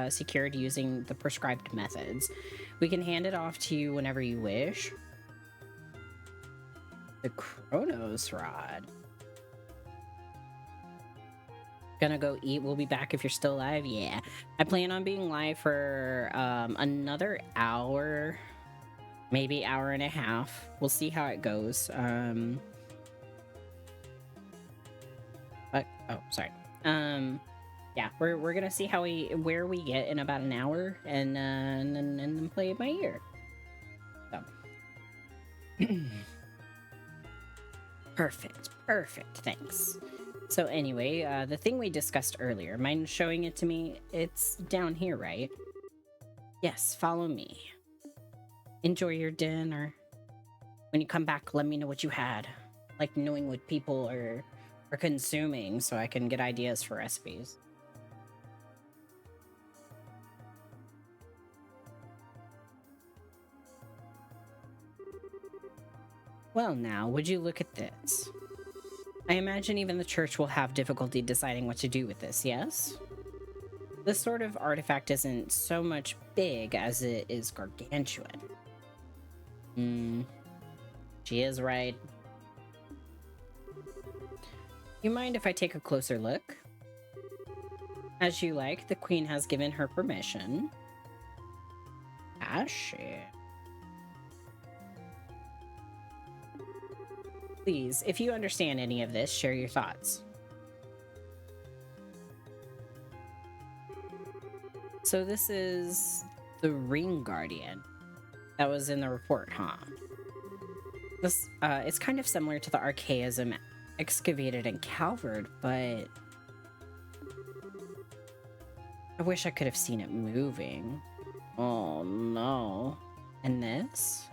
secured using the prescribed methods. We can hand it off to you whenever you wish. The Chronos Rod. Gonna go eat. We'll be back if you're still alive. Yeah. I plan on being live for another hour, maybe hour and a half. We'll see how it goes. But, oh, sorry. Yeah, we're gonna see where we get in about an hour, and then play it by ear. So. Perfect, thanks. So anyway, the thing we discussed earlier, mind showing it to me? It's down here, right? Yes, follow me. Enjoy your dinner. When you come back, let me know what you had. Like knowing what people are consuming so I can get ideas for recipes. Well now, would you look at this? I imagine even the church will have difficulty deciding what to do with this, yes? This sort of artifact isn't so much big as it is gargantuan. She is right. You mind if I take a closer look? As you like, the queen has given her permission. Has she? Please, if you understand any of this, share your thoughts. So this is the Ring Guardian that was in the report, huh? This, it's kind of similar to the archaism excavated in Calvard, but I wish I could have seen it moving. Oh no. And this?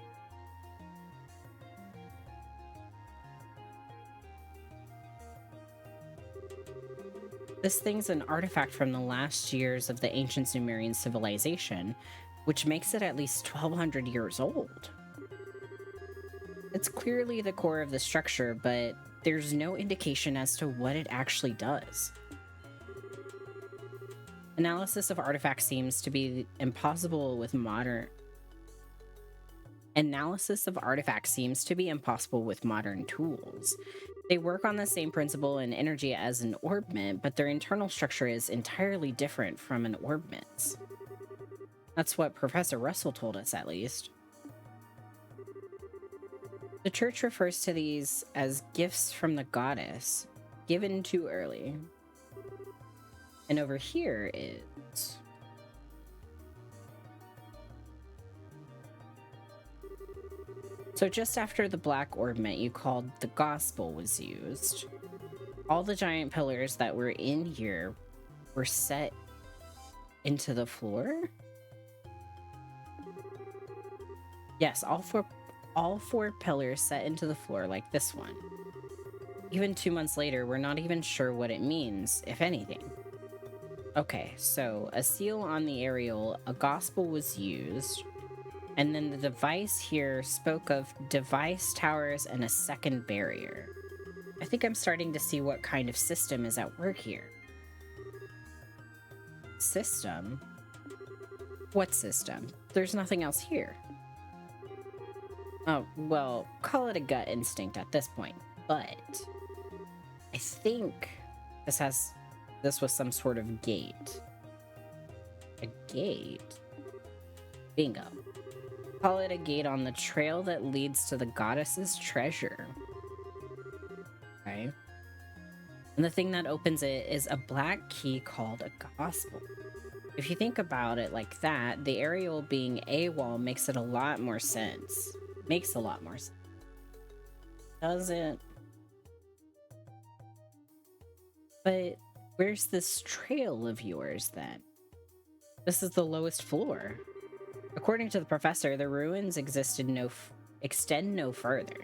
This thing's an artifact from the last years of the ancient Sumerian civilization, which makes it at least 1,200 years old. It's clearly the core of the structure, but there's no indication as to what it actually does. Analysis of artifacts seems to be impossible with modern tools. They work on the same principle and energy as an orbment, but their internal structure is entirely different from an orbment's. That's what Professor Russell told us, at least. The church refers to these as gifts from the goddess, given too early. And over here is... So just after the black orbment you called the gospel was used, all the giant pillars that were in here were set into the floor? Yes, all four pillars set into the floor like this one. Even 2 months later, we're not even sure what it means, if anything. Okay, so a seal on the aerial, a gospel was used, and then the device here spoke of device towers and a second barrier. I think I'm starting to see what kind of system is at work here. System? What system? There's nothing else here. Oh, well, call it a gut instinct at this point, but I think this has this was some sort of gate. A gate? Bingo. Call it a gate on the trail that leads to the goddess's treasure. Okay. And the thing that opens it is a black key called a gospel. If you think about it like that, the Ariel being AWOL makes it a lot more sense. Makes a lot more sense. Doesn't. But where's this trail of yours then? This is the lowest floor. According to the professor, the ruins extend no further.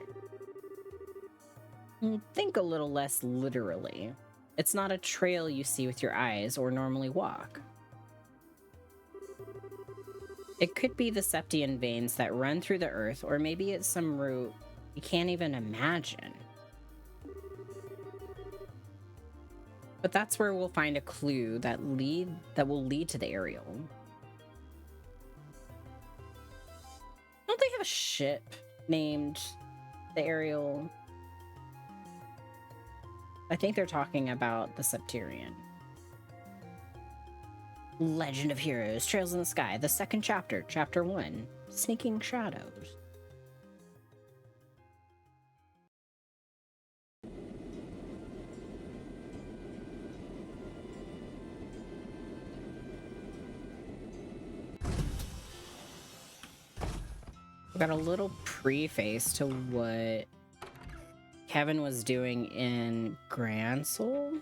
Think a little less literally. It's not a trail you see with your eyes or normally walk. It could be the Septian veins that run through the earth, or maybe it's some route you can't even imagine. But that's where we'll find a clue that will lead to the Ariel. Don't they have a ship named the Ariel? I think they're talking about the Septarian. Legend of Heroes, Trails in the Sky, the second chapter, chapter 1, Sneaking Shadows. We got a little preface to what Kevin was doing in Grand Soul.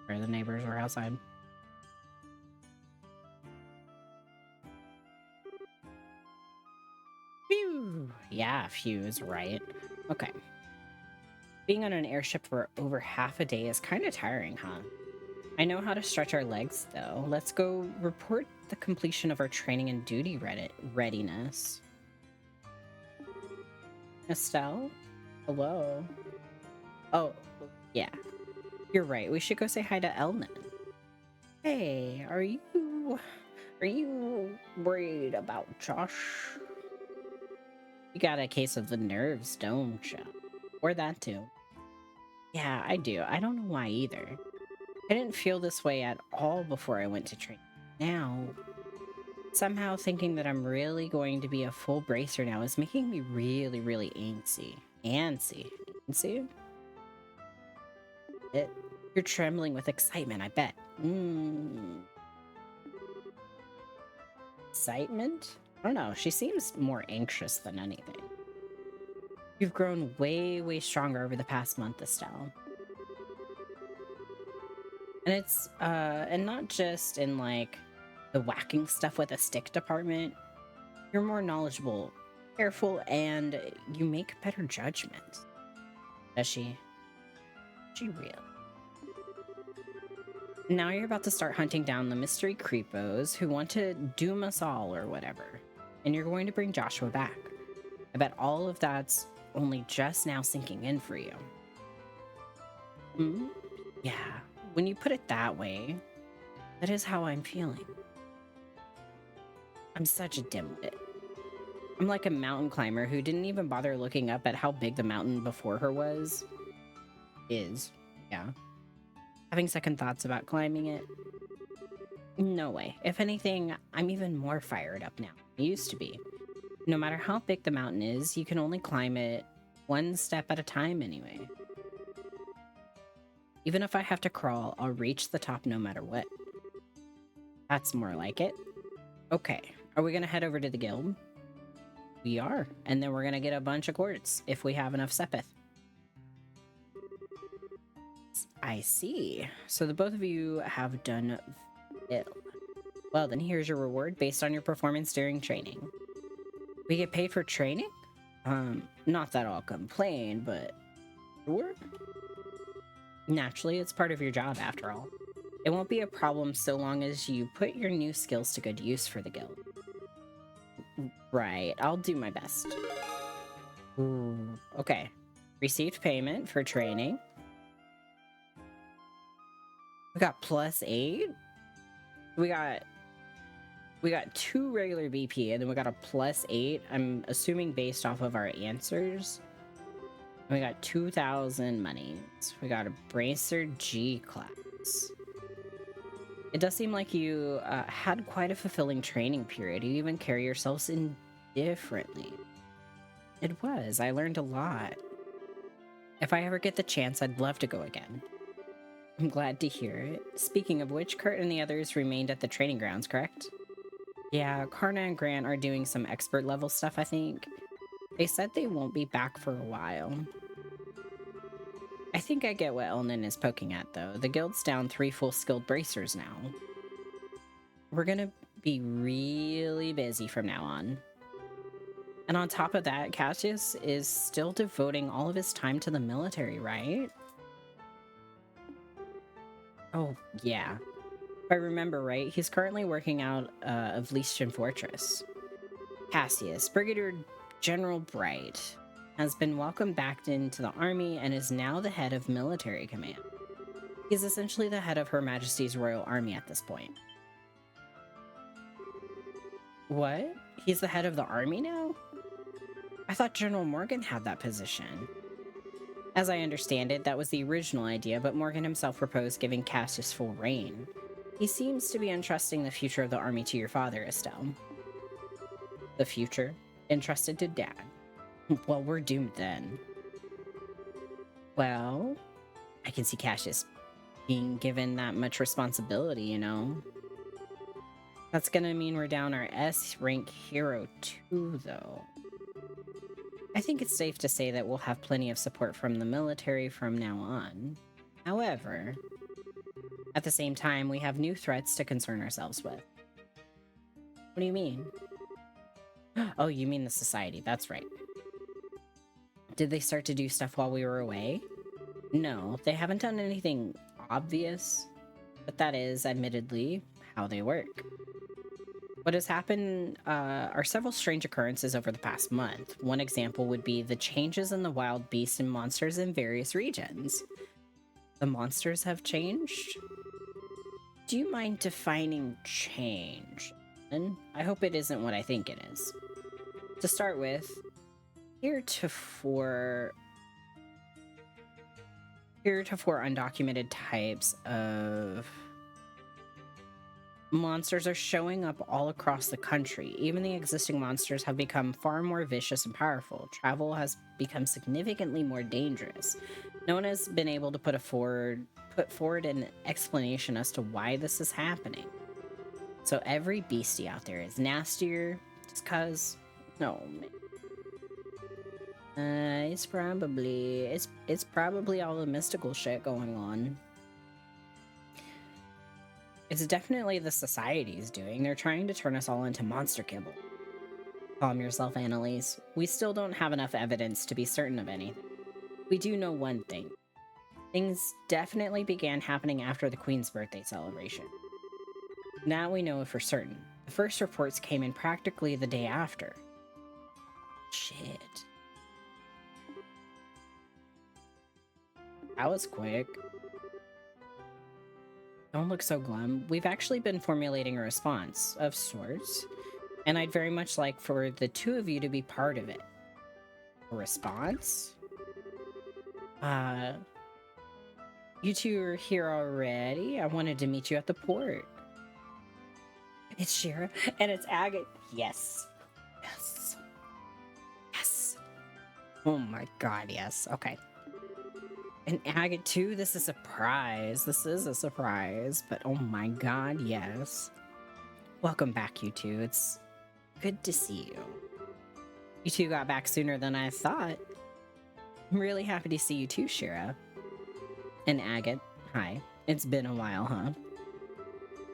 Where the neighbors were outside. Phew. Yeah, phew is right. Okay. Being on an airship for over half a day is kind of tiring, huh? I know how to stretch our legs, though. Let's go report the completion of our training and duty readiness. Estelle? Hello? Oh, yeah. You're right. We should go say hi to Elnan. Hey, are you worried about Josh? You got a case of the nerves, don't you? Or that too. Yeah, I do. I don't know why either. I didn't feel this way at all before I went to training. Now, somehow thinking that I'm really going to be a full bracer now is making me really, really antsy. Antsy? You're trembling with excitement, I bet. Excitement? I don't know. She seems more anxious than anything. You've grown way, way stronger over the past month, Estelle. And it's, and not just in, like, the whacking stuff with a stick department. You're more knowledgeable, careful, and you make better judgments. Does she? She really? Now you're about to start hunting down the mystery creepos who want to doom us all or whatever. And you're going to bring Joshua back. I bet all of that's only just now sinking in for you. Yeah, when you put it that way, that is how I'm feeling. I'm such a dimwit. I'm like a mountain climber who didn't even bother looking up at how big the mountain before her was. Yeah. Having second thoughts about climbing it? No way. If anything, I'm even more fired up now than I used to be. No matter how big the mountain is, you can only climb it one step at a time anyway. Even if I have to crawl, I'll reach the top no matter what. That's more like it. Okay, are we gonna head over to the guild? We are, and then we're gonna get a bunch of quartz if we have enough sepith. I see. So the both of you have done ill. Well, then here's your reward based on your performance during training. We get paid for training? Not that I'll complain, but sure. Naturally, it's part of your job after all. It won't be a problem so long as you put your new skills to good use for the guild. Right, I'll do my best. Ooh, okay. Received payment for training. We got +8. We got We got 2 regular BP, and then we got a +8. I'm assuming based off of our answers. We got 2,000 monies. We got a Bracer G class. It does seem like you had quite a fulfilling training period. You even carry yourselves indifferently. It was. I learned a lot. If I ever get the chance, I'd love to go again. I'm glad to hear it. Speaking of which, Kurt and the others remained at the training grounds, correct? Yeah, Karna and Grant are doing some expert level stuff, I think. They said they won't be back for a while. I think I get what Elnan is poking at, though. The guild's down 3 full skilled bracers now. We're gonna be really busy from now on. And on top of that, Cassius is still devoting all of his time to the military, right? Oh, yeah. If I remember right, he's currently working out of Leiston Fortress. Cassius, Brigadier General Bright, has been welcomed back into the army and is now the head of military command. He's essentially the head of Her Majesty's Royal Army at this point. What? He's the head of the army now? I thought General Morgan had that position. As I understand it, that was the original idea, but Morgan himself proposed giving Cassius full reign. He seems to be entrusting the future of the army to your father, Estelle. The future? Entrusted to Dad. Well, we're doomed then. Well, I can see Cassius being given that much responsibility, you know. That's gonna mean we're down our S rank hero too, though. I think it's safe to say that we'll have plenty of support from the military from now on. However, at the same time, we have new threats to concern ourselves with. What do you mean? Oh, you mean the society, that's right. Did they start to do stuff while we were away? No, they haven't done anything obvious, but that is, admittedly, how they work. What has happened are several strange occurrences over the past month. One example would be the changes in the wild beasts and monsters in various regions. The monsters have changed? Do you mind defining change? And I hope it isn't what I think it is. To start with, heretofore undocumented types of monsters are showing up all across the country. Even the existing monsters have become far more vicious and powerful. Travel has become significantly more dangerous. No one has been able to put forward an explanation as to why this is happening. So every beastie out there is nastier just cause. No, man. It's probably all the mystical shit going on. It's definitely the society's doing. They're trying to turn us all into monster kibble. Calm yourself, Annalise. We still don't have enough evidence to be certain of anything. We do know one thing. Things definitely began happening after the Queen's birthday celebration. Now we know for certain. The first reports came in practically the day after. Shit. That was quick. Don't look so glum. We've actually been formulating a response, of sorts, and I'd very much like for the two of you to be part of it. A response? You two are here already? I wanted to meet you at the port. It's Schera, and it's Agate. Yes. Yes. Yes. Oh my god, yes. Okay. And Agate too? This is a surprise. This is a surprise, but oh my god, yes. Welcome back, you two. It's good to see you. You two got back sooner than I thought. I'm really happy to see you too, Schera. And Agate, hi. It's been a while, huh?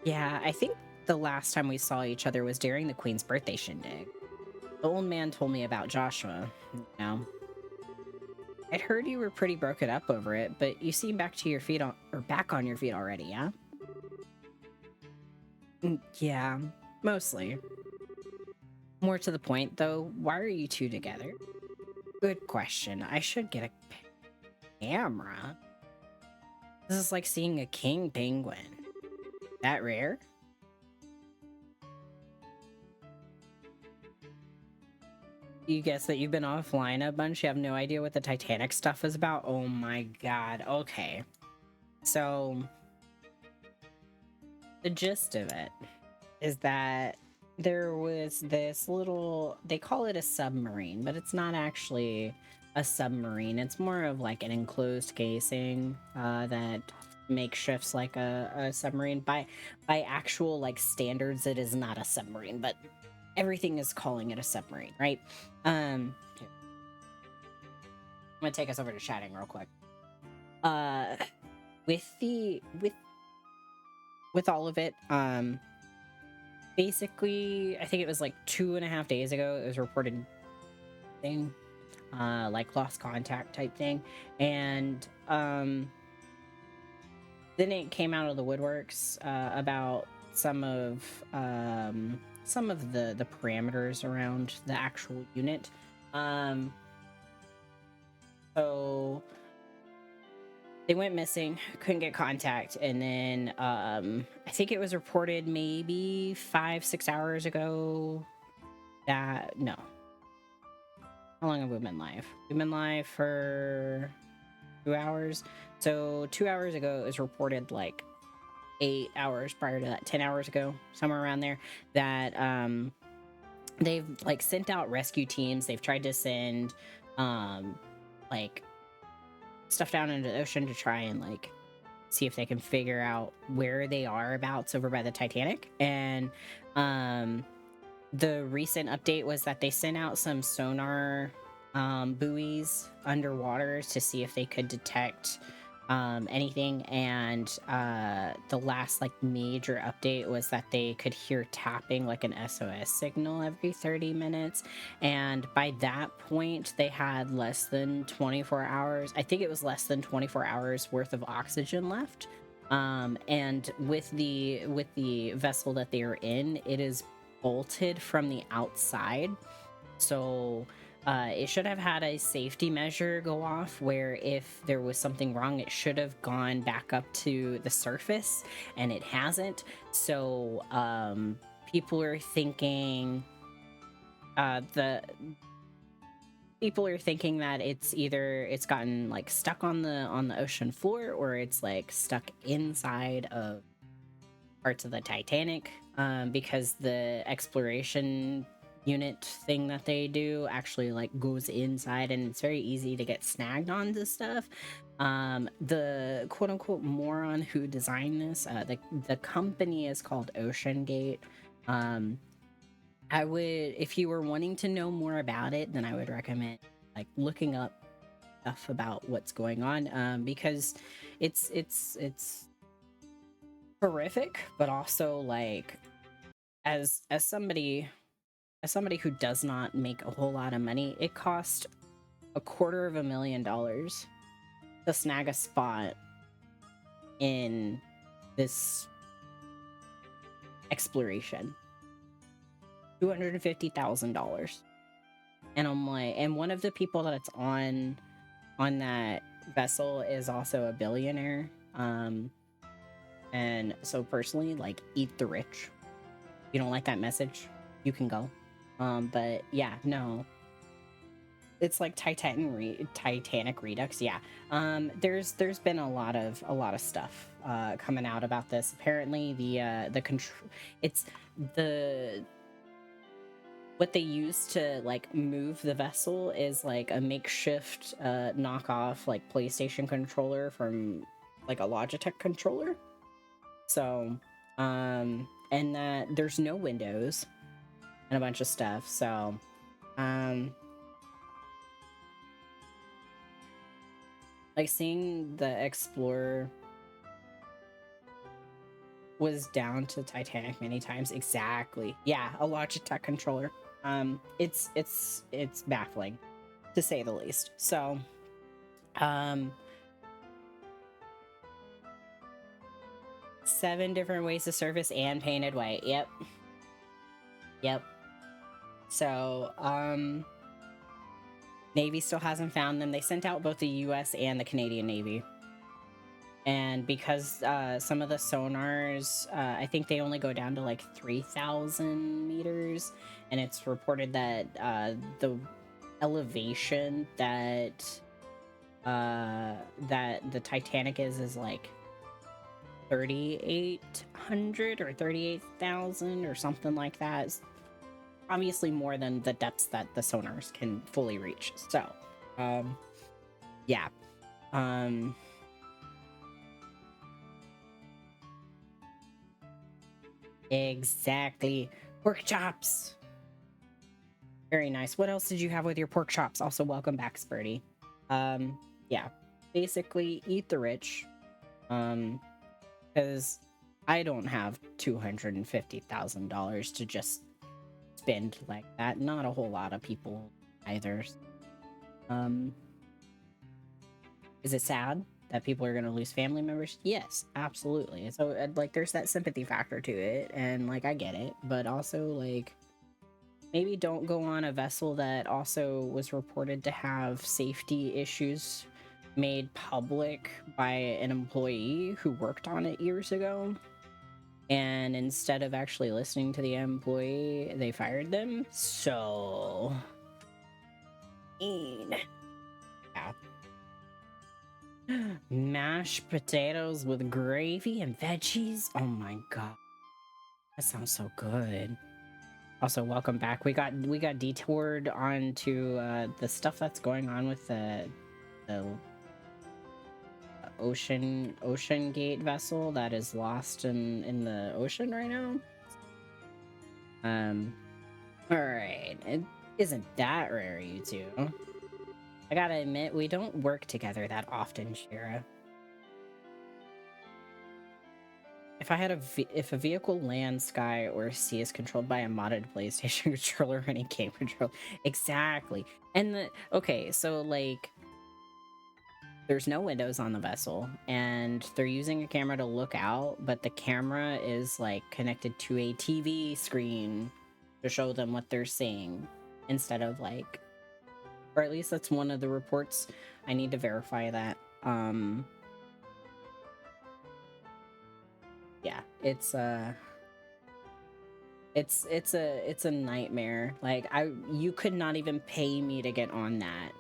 Yeah, I think the last time we saw each other was during the Queen's birthday shindig. The old man told me about Joshua, you know. I'd heard you were pretty broken up over it, but you seem back to your feet back on your feet already, yeah? Yeah, mostly. More to the point, though, why are you two together? Good question. I should get a camera. This is like seeing a king penguin. That rare? You guess that you've been offline a bunch. You have no idea what the Titanic stuff is about. Oh my god. Okay. So the gist of it is that there was this little, they call it a submarine, but it's not actually a submarine. It's more of like an enclosed casing that makeshifts like a submarine. By actual like standards, it is not a submarine, but everything is calling it a submarine, right? I'm gonna take us over to chatting real quick. With all of it, basically, I think it was like 2.5 days ago, it was reported thing, like lost contact type thing, and then it came out of the woodworks about some of the parameters around the actual unit. So they went missing, couldn't get contact, and then I think it was reported maybe 5-6 hours ago that no. How long have we been live? We've been live for 2 hours. So 2 hours ago it was reported, like 8 hours prior to that, 10 hours ago, somewhere around there, that they've like sent out rescue teams. They've tried to send like stuff down into the ocean to try and like see if they can figure out where they are abouts over by the Titanic. And the recent update was that they sent out some sonar buoys underwater to see if they could detect anything. And the last like major update was that they could hear tapping, like an SOS signal, every 30 minutes. And by that point, they had less than 24 hours. I think it was less than 24 hours worth of oxygen left. And with the vessel that they are in, it is bolted from the outside. So it should have had a safety measure go off where if there was something wrong, it should have gone back up to the surface, and it hasn't. So people are thinking that it's gotten like stuck on the ocean floor, or it's like stuck inside of parts of the Titanic, because the exploration unit thing that they do actually like goes inside, and it's very easy to get snagged onto stuff. The quote-unquote moron who designed this, the company is called OceanGate. I would, if you were wanting to know more about it, then I would recommend like looking up stuff about what's going on, because it's horrific, but also like as somebody who does not make a whole lot of money, it cost $250,000 to snag a spot in this exploration. $250,000. And I'm like, and one of the people that's on that vessel is also a billionaire. And so personally, like, eat the rich. If you don't like that message, you can go. But yeah, no, it's like Titanic Redux. Yeah. There's been a lot of stuff coming out about this. Apparently what they use to like move the vessel is like a makeshift knockoff like PlayStation controller from like a Logitech controller. So and that there's no windows and a bunch of stuff. So like seeing the Explorer was down to Titanic many times. Exactly. Yeah, a Logitech controller. It's baffling, to say the least. So 7 different ways to surface and painted white. Yep. So Navy still hasn't found them. They sent out both the US and the Canadian Navy. And because some of the sonars, I think they only go down to like 3,000 meters, and it's reported that elevation that that the Titanic is like 3,800 or 38,000 or something like that. It's obviously more than the depths that the sonars can fully reach. So, yeah. Exactly. Pork chops. Very nice. What else did you have with your pork chops? Also, welcome back, Spurty. Yeah. Basically, eat the rich. Because I don't have $250,000 to just spend like that. Not a whole lot of people either. Is it sad that people are going to lose family members? Yes, absolutely. So like there's that sympathy factor to it, and like I get it, but also like maybe don't go on a vessel that also was reported to have safety issues made public by an employee who worked on it years ago. And instead of actually listening to the employee, they fired them. So, yeah. Mashed potatoes with gravy and veggies. Oh my god, that sounds so good. Also, welcome back. We got detoured onto the stuff that's going on with the ocean gate vessel that is lost in the ocean right now. All right, it isn't that rare, you two. I gotta admit, we don't work together that often, Schera. If if a vehicle lands, sky, or sea is controlled by a modded PlayStation controller or any game control, exactly. And okay, so like, there's no windows on the vessel, and they're using a camera to look out, but the camera is like connected to a TV screen to show them what they're seeing, instead of like, or at least that's one of the reports. I need to verify that. Yeah, it's a nightmare. Like you could not even pay me to get on that.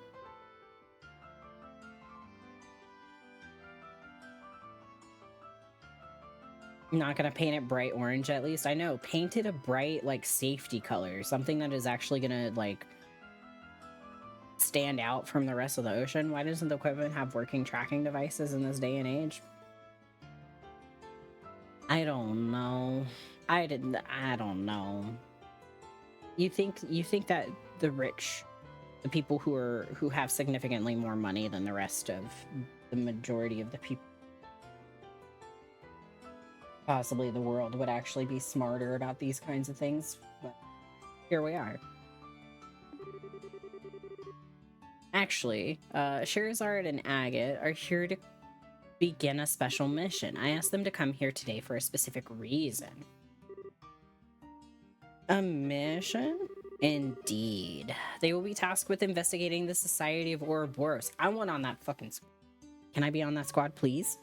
I'm not gonna paint it bright orange, at least. I know, paint it a bright like safety color, something that is actually gonna like stand out from the rest of the ocean. Why doesn't the equipment have working tracking devices in this day and age? I don't know. I don't know. You think that the rich, the people who have significantly more money than the rest of the majority of the people, possibly the world, would actually be smarter about these kinds of things? But here we are. Actually, Scherazard and Agate are here to begin a special mission. I asked them to come here today for a specific reason. A mission? Indeed. They will be tasked with investigating the Society of Oroborous. I want on that fucking squad. Can I be on that squad, please?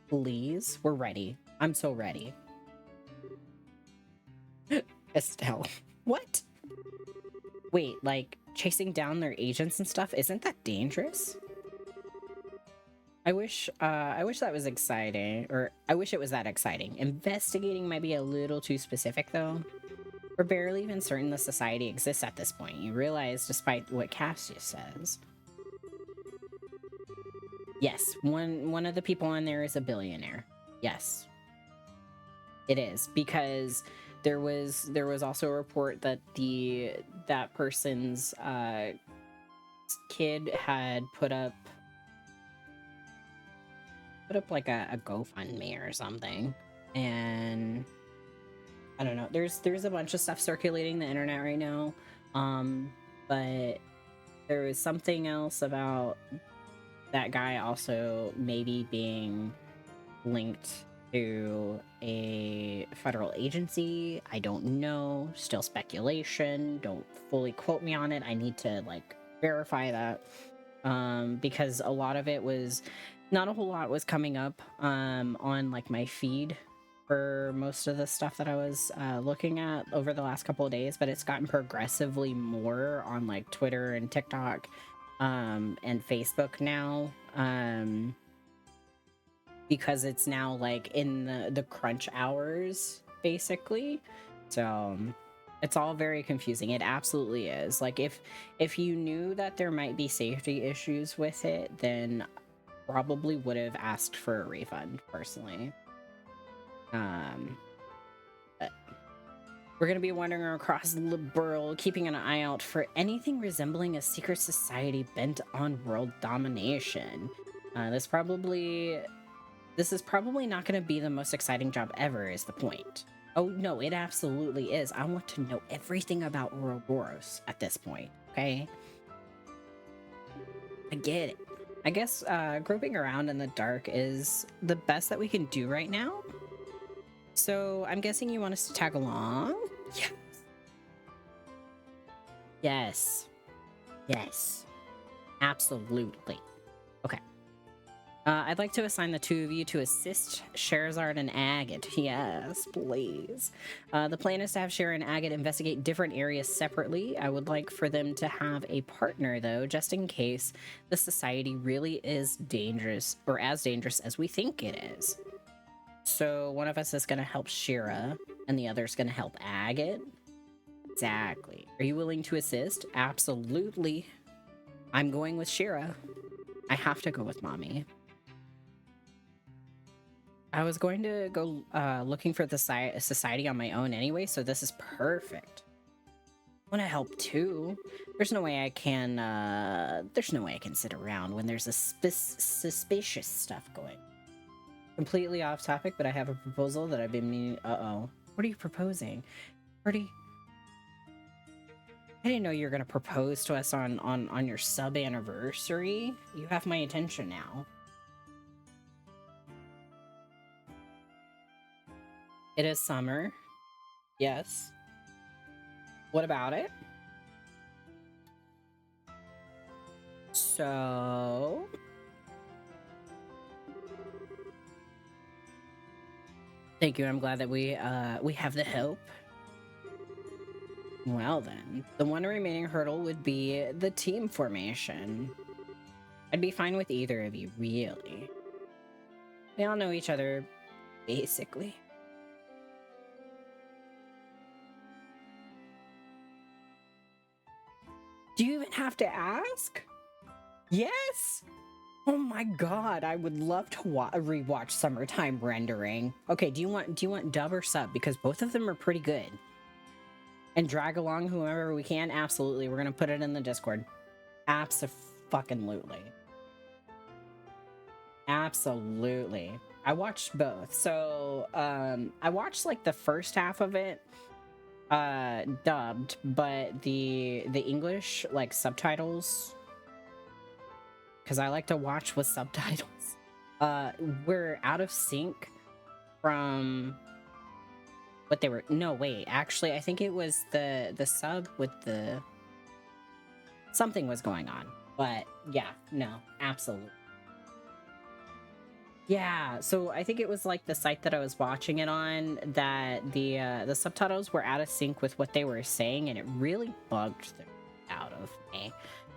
Please? We're ready. I'm so ready. Estelle. What? Wait, like, chasing down their agents and stuff? Isn't that dangerous? I wish that was exciting, or I wish it was that exciting. Investigating might be a little too specific, though. We're barely even certain the society exists at this point. You realize, despite what Cassius says. Yes, one of the people on there is a billionaire. Yes, it is, because there was also a report that that person's kid had put up like a GoFundMe or something, and I don't know. There's a bunch of stuff circulating the internet right now, but there was something else about that guy also maybe being linked to a federal agency. I don't know. Still speculation. Don't fully quote me on it. I need to like verify that, because a lot of it was, not a whole lot was coming up on like my feed for most of the stuff that I was looking at over the last couple of days, but it's gotten progressively more on like Twitter and TikTok and Facebook now, because it's now like in the crunch hours basically. So it's all very confusing. It absolutely is. Like if you knew that there might be safety issues with it, then probably would have asked for a refund personally. But we're going to be wandering across the world, keeping an eye out for anything resembling a secret society bent on world domination. This is probably not going to be the most exciting job ever, is the point. Oh, no, it absolutely is. I want to know everything about Oroborous at this point, okay? I get it. I guess groping around in the dark is the best that we can do right now. So I'm guessing you want us to tag along? Yes. Yes. Yes. Absolutely. Okay. I'd like to assign the two of you to assist Scherazard and Agate. Yes, please. The plan is to have Schera and Agate investigate different areas separately. I would like for them to have a partner, though, just in case the society really is dangerous, or as dangerous as we think it is. So one of us is going to help Schera, and the other is going to help Agate. Exactly. Are you willing to assist? Absolutely. I'm going with Schera. I have to go with Mommy. I was going to go looking for the society on my own anyway, so this is perfect. I want to help too. There's no way I can sit around when there's a suspicious stuff going. Completely off topic, but I have a proposal that I've been meaning. Uh-oh. What are you proposing? Pretty. I didn't know you were gonna propose to us on your sub anniversary. You have my attention now. It is summer. Yes. What about it? So... Thank you. I'm glad that we have the help. Well then, the one remaining hurdle would be the team formation. I'd be fine with either of you, really. They all know each other, basically. Do you even have to ask? Yes! Oh my god, I would love to rewatch Summertime Rendering. Okay, do you want dub or sub? Because both of them are pretty good. And drag along whoever we can? Absolutely. We're gonna put it in the Discord. Abso-fucking-lutely. Absolutely. I watched both. So, I watched like the first half of it dubbed, but the English like subtitles, because I like to watch with subtitles, were out of sync from what they were. No, wait, actually I think it was the sub with the something was going on, but yeah, no, absolutely. Yeah, so I think it was like the site that I was watching it on that the subtitles were out of sync with what they were saying, and it really bugged the out of me.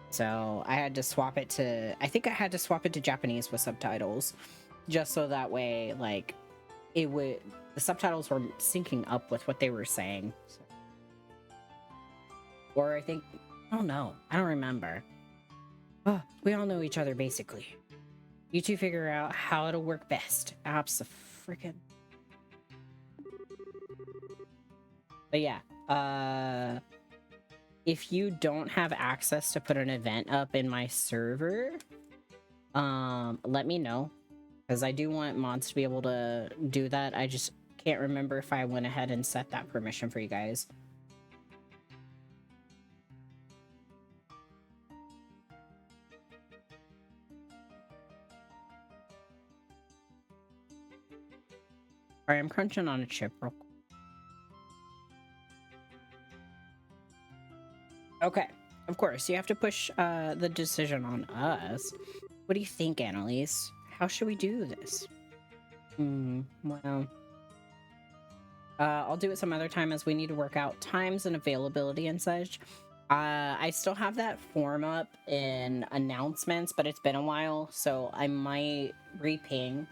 So I had to swap it to, I think I had to swap it to Japanese with subtitles, just so that way, like, it would, the subtitles were syncing up with what they were saying. So. Or I think, I don't know, I don't remember. Oh, we all know each other basically. You two figure out how it'll work best. Abso-freaking. But yeah, if you don't have access to put an event up in my server, let me know, because I do want mods to be able to do that. I just can't remember if I went ahead and set that permission for you guys. Alright, I'm crunching on a chip real quick. Okay, of course, you have to push the decision on us. What do you think, Annalise? How should we do this? Well, I'll do it some other time as we need to work out times and availability and such. I still have that form up in announcements, but it's been a while, so I might re-ping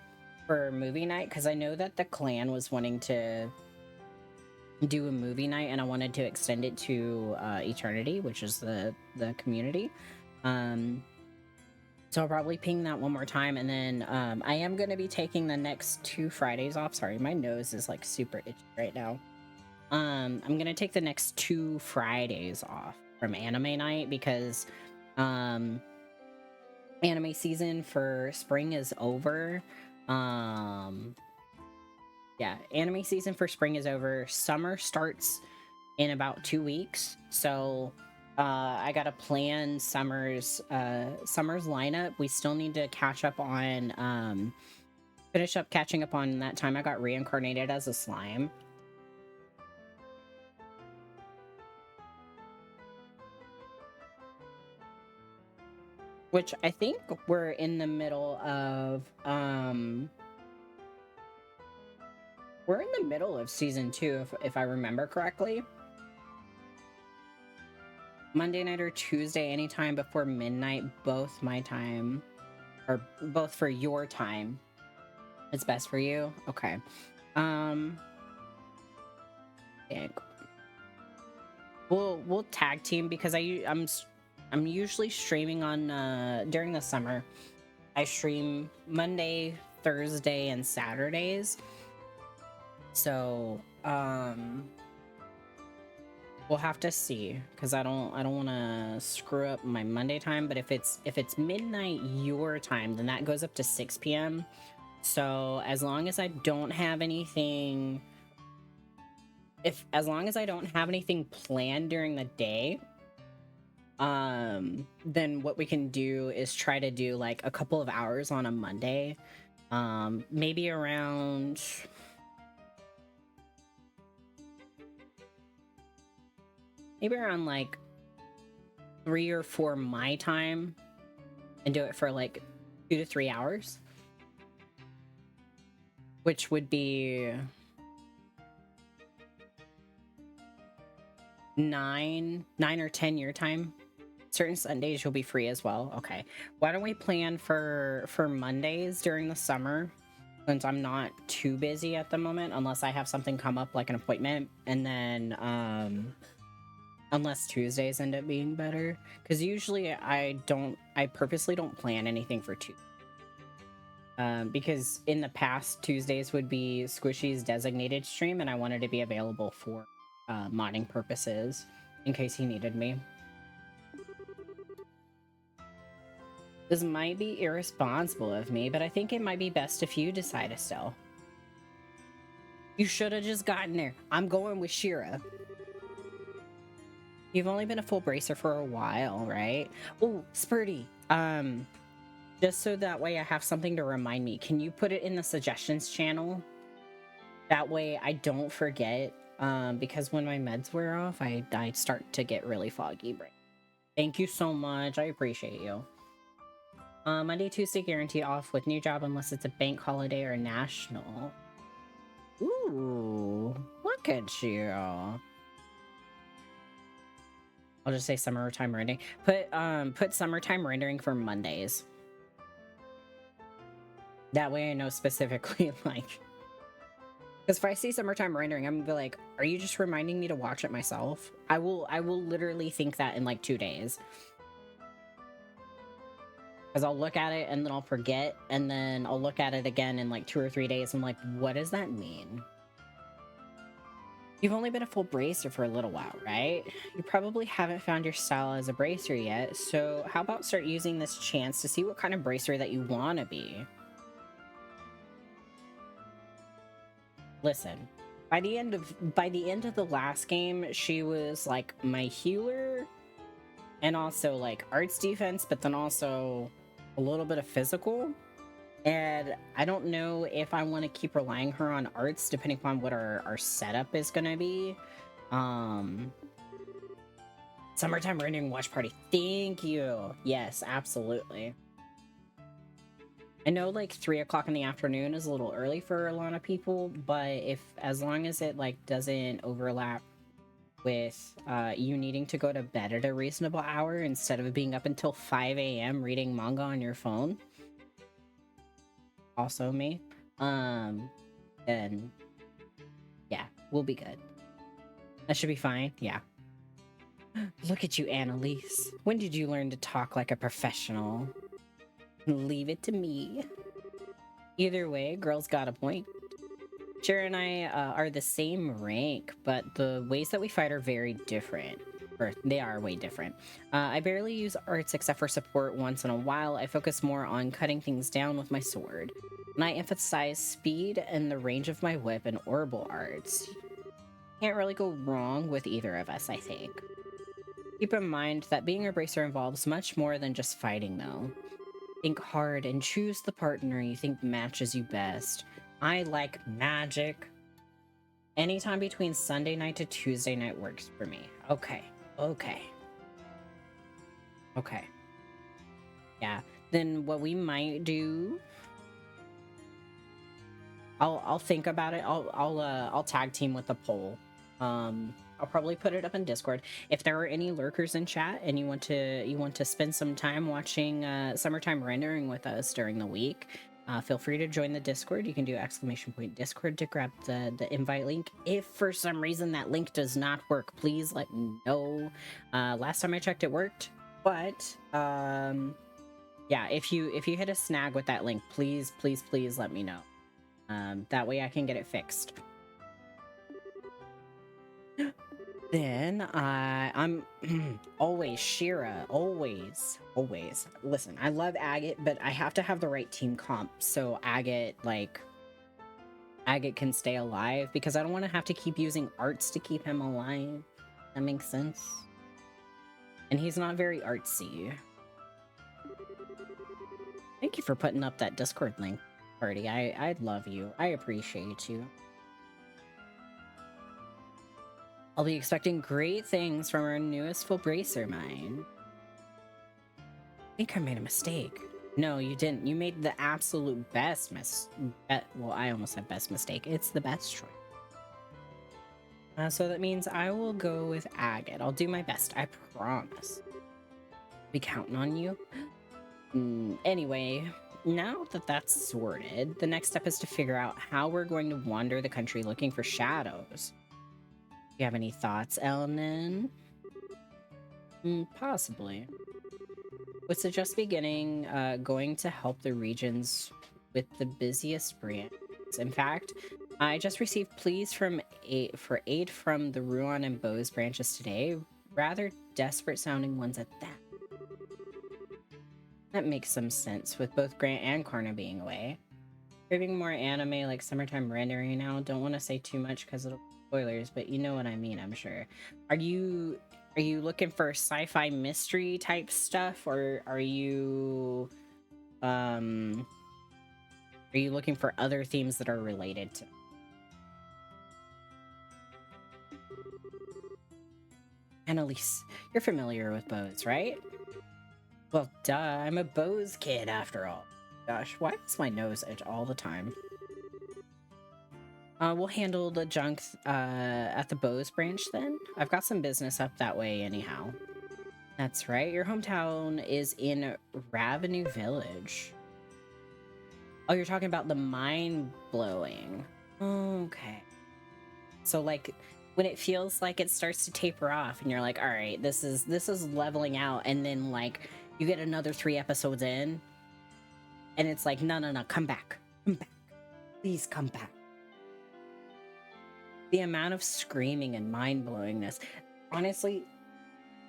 for movie night because I know that the clan was wanting to do a movie night, and I wanted to extend it to Eternity, which is the community. So I'll probably ping that one more time, and then I am going to be taking the next 2 Fridays off. Sorry, my nose is like super itchy right now. I'm going to take the next 2 Fridays off from anime night because anime season for spring is over. Yeah, anime season for spring is over. Summer starts in about 2 weeks, so I gotta plan summer's lineup. We still need to catch up on finish up catching up on that time I got reincarnated as a slime. Which I think we're in the middle of we're in the middle of season 2 if I remember correctly. Monday night or Tuesday, anytime before midnight, both my time, or both for your time. It's best for you? Okay. Yeah. We'll tag team because I'm usually streaming on during the summer. I stream Monday, Thursday, and Saturdays. So, we'll have to see because I don't want to screw up my Monday time, but if it's midnight your time, then that goes up to 6 p.m. So as long as I don't have anything planned during the day, then what we can do is try to do like a couple of hours on a Monday. Maybe around like 3 or 4 my time and do it for like 2 to 3 hours, which would be 9 or 10 your time. Certain Sundays you'll be free as well. Okay, why don't we plan for Mondays during the summer, since I'm not too busy at the moment, unless I have something come up like an appointment, and then unless Tuesdays end up being better, because usually I purposely don't plan anything for Tuesday. Because in the past, Tuesdays would be Squishy's designated stream, and I wanted to be available for modding purposes in case he needed me. This might be irresponsible of me, but I think it might be best if you decide, Estelle. You should have just gotten there. I'm going with Schera. You've only been a full bracer for a while, right? Oh, Spurty. Just so that way I have something to remind me, can you put it in the suggestions channel? That way I don't forget, because when my meds wear off, I start to get really foggy brain. Thank you so much. I appreciate you. Monday, Tuesday guarantee off with new job unless it's a bank holiday or national. Ooh, look at you. I'll just say summertime rendering. Put summertime rendering for Mondays. That way I know specifically, like, because if I see summertime rendering, I'm gonna be like, are you just reminding me to watch it myself? I will literally think that in like 2 days. Because I'll look at it and then I'll forget, and then I'll look at it again in like 2 or 3 days. I'm like, what does that mean? You've only been a full bracer for a little while, right? You probably haven't found your style as a bracer yet, so how about start using this chance to see what kind of bracer that you want to be? Listen, by the end of the last game, she was like my healer and also like arts defense, but then also a little bit of physical. And I don't know if I want to keep relying her on arts depending upon what our setup is going to be. Summertime rendering watch party. Thank you. Yes, absolutely. I know like 3 o'clock in the afternoon is a little early for a lot of people, but as long as it like doesn't overlap with you needing to go to bed at a reasonable hour instead of being up until 5 a.m. reading manga on your phone, also me, then yeah, we'll be good. That should be fine. Yeah. Look at you, Annalise. When did you learn to talk like a professional? Leave it to me. Either way, girl's got a point. Schera and I are the same rank, but the ways that we fight are very different. Or they are way different. I barely use arts except for support once in a while. I focus more on cutting things down with my sword. And I emphasize speed and the range of my whip and orbital arts. Can't really go wrong with either of us, I think. Keep in mind that being a bracer involves much more than just fighting, though. Think hard and choose the partner you think matches you best. I like magic. Anytime between Sunday night to Tuesday night works for me. Okay. Yeah. Then what we might do, I'll think about it. I'll tag team with the poll. I'll probably put it up in Discord. If there are any lurkers in chat and you want to spend some time watching Summertime Rendering with us during the week, feel free to join the Discord. You can do !Discord to grab the invite link. If for some reason that link does not work, please let me know. Last time I checked, it worked, but yeah, if you hit a snag with that link, please let me know. That way I can get it fixed. Then I'm always Schera, always. Listen, I love Agate, but I have to have the right team comp so Agate can stay alive, because I don't want to have to keep using arts to keep him alive. That makes sense. And he's not very artsy. Thank you for putting up that Discord link, party. I love you. I appreciate you. I'll be expecting great things from our newest full bracer mine. I think I made a mistake. No, you didn't. You made the absolute best well, I almost said best mistake. It's the best choice. So that means I will go with Agate. I'll do my best. I promise. Be counting on you. Anyway, now that that's sorted, the next step is to figure out how we're going to wander the country looking for shadows. Do you have any thoughts, Elnan? Possibly. Would suggest beginning going to help the regions with the busiest branches. In fact, I just received pleas for aid from the Ruan and Bose branches today. Rather desperate sounding ones at that. That makes some sense with both Grant and Karna being away. Craving more anime like Summertime Rendering now. Don't want to say too much because it'll spoilers, but you know what I mean, I'm sure. Are you looking for sci-fi mystery type stuff, or are you looking for other themes that are related to? Annalise, you're familiar with Bose, right? Well, duh, I'm a Bose kid after all. Gosh, why does my nose itch all the time? We'll handle the junk at the Bose branch then. I've got some business up that way anyhow. That's right, your hometown is in Ravenue Village. Oh, you're talking about the mind-blowing. Okay. So like when it feels like it starts to taper off and you're like, all right, this is leveling out, and then like you get another 3 episodes in and it's like, no, come back. Please come back. The amount of screaming and mind-blowingness. Honestly,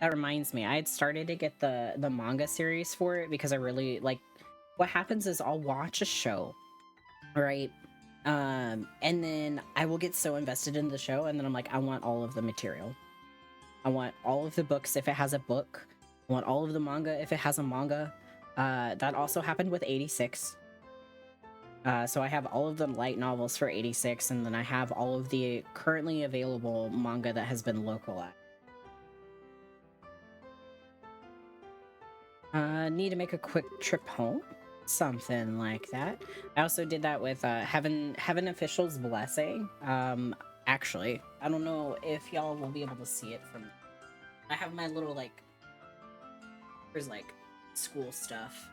that reminds me, I had started to get the manga series for it because I really like. What happens is I'll watch a show, right? And then I will get so invested in the show, and then I'm like, I want all of the material. I want all of the books if it has a book. I want all of the manga if it has a manga. That also happened with 86. So I have all of the light novels for 86, and then I have all of the currently available manga that has been localized. Need to make a quick trip home? Something like that. I also did that with Heaven Official's Blessing. Actually, I don't know if y'all will be able to see it from. I have my little like, there's like school stuff,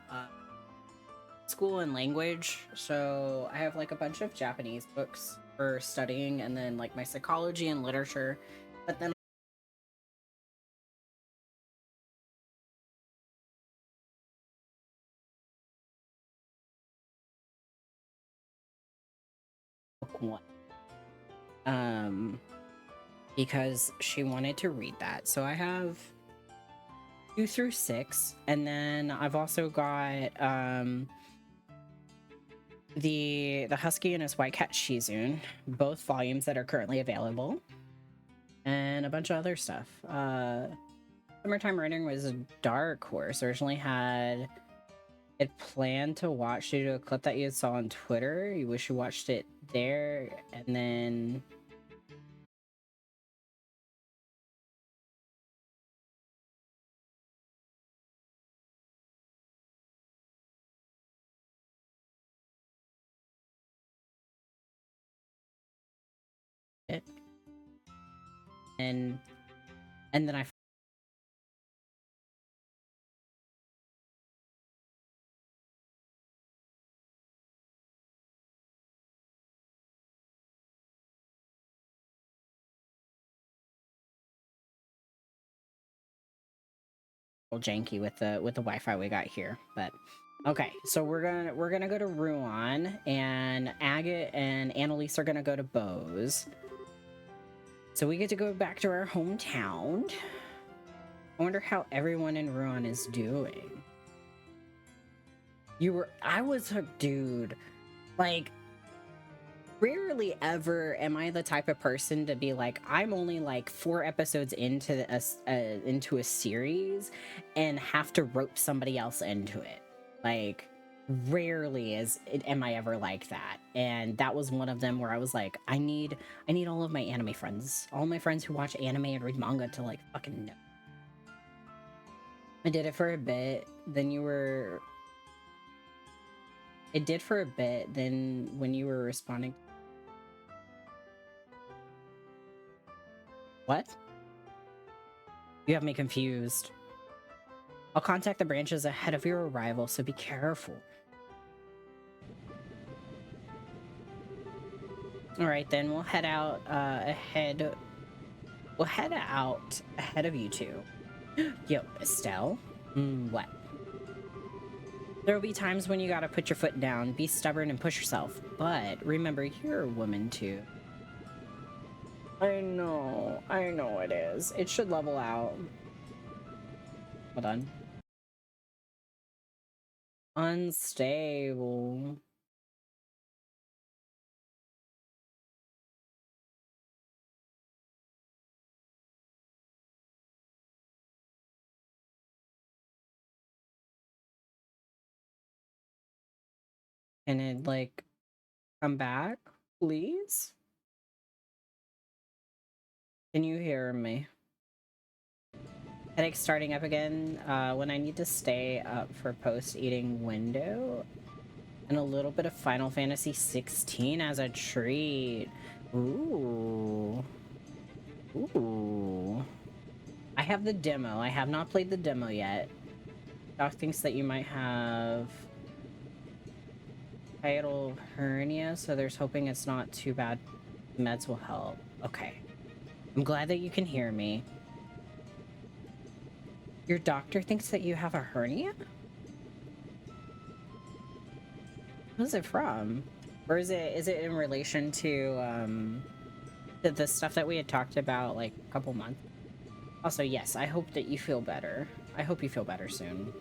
school and language. So I have like a bunch of Japanese books for studying, and then like my psychology and literature. But then book one. Because she wanted to read that. So I have 2 through 6, and then I've also got the Husky and his White Cat Shizun, both volumes that are currently available, and a bunch of other stuff. Summertime Reading was a dark horse. Originally had it planned to watch due to a clip that you saw on Twitter. You wish you watched it there, and then it, and then I janky with the Wi-Fi we got here, but okay. So we're gonna go to Ruan, and Agate and Annalise are gonna go to Bose. So we get to go back to our hometown. I wonder how everyone in Ruan is doing. I was a dude, like, rarely ever am I the type of person to be like, I'm only like 4 episodes into a series and have to rope somebody else into it. Like, rarely am I ever like that. And that was one of them where I was like, I need all of my anime friends, all my friends who watch anime and read manga to like fucking know. I did it for a bit, then it did for a bit, then when you were responding. What? You have me confused. I'll contact the branches ahead of your arrival, so be careful. Alright, then we'll head out ahead. We'll head out ahead of you two. Yo, Estelle? What? There will be times when you gotta put your foot down, be stubborn, and push yourself. But remember, you're a woman too. I know it is. It should level out. Hold on. Unstable. Can it, like, come back, please? Can you hear me? Headache starting up again when I need to stay up for post-eating window. And a little bit of Final Fantasy 16 as a treat. Ooh. Ooh. I have the demo. I have not played the demo yet. Doc thinks that you might have hiatal hernia, so there's hoping it's not too bad. Meds will help. Okay. I'm glad that you can hear me. Your doctor thinks that you have a hernia? Who's it from? Or is it in relation to the stuff that we had talked about like a couple months? Also, yes, I hope that you feel better. I hope you feel better soon.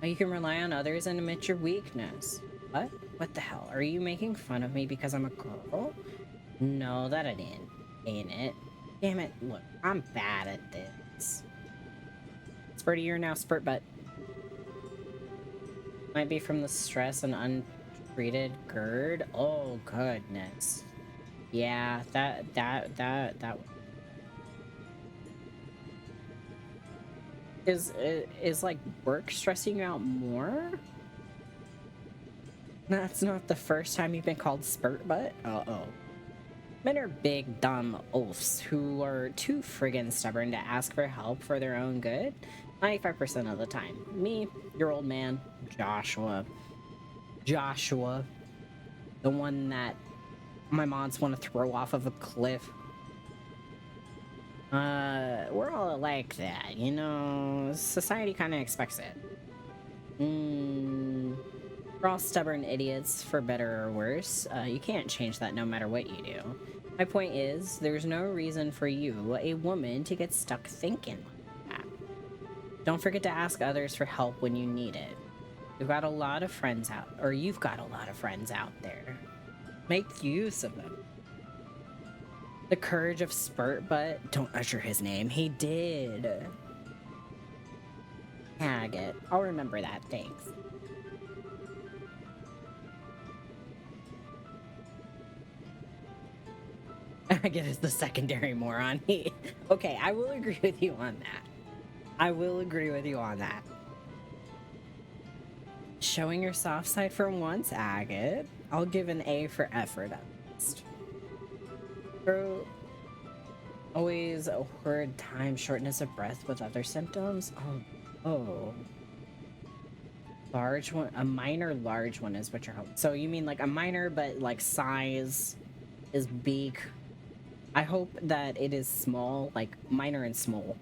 You can rely on others and admit your weakness. What? What the hell? Are you making fun of me because I'm a girl? No, that I didn't. Ain't it? Damn it. Look, I'm bad at this. Spurt a year now, spurt butt. Might be from the stress and untreated GERD. Oh, goodness. Yeah, that. Is like work stressing you out more? That's not the first time you've been called spurt butt. Uh-oh. Men are big, dumb oafs who are too friggin' stubborn to ask for help for their own good 95% of the time. Me, your old man, Joshua. Joshua. The one that my moms want to throw off of a cliff. We're all like that, you know? Society kind of expects it. We're all stubborn idiots, for better or worse. You can't change that no matter what you do. My point is, there's no reason for you, a woman, to get stuck thinking like that. Don't forget to ask others for help when you need it. You've got a lot of friends out there. Make use of them. The courage of Spurt Butt. Don't usher his name. He did. Agate. I'll remember that. Thanks. Agate is the secondary moron. Okay, I will agree with you on that. Showing your soft side for once, Agate. I'll give an A for effort at least. Bro, always a horrid time, shortness of breath with other symptoms? Oh. Large one, a minor large one is what you're hoping. So you mean like a minor, but like size is big. I hope that it is small, like minor and small.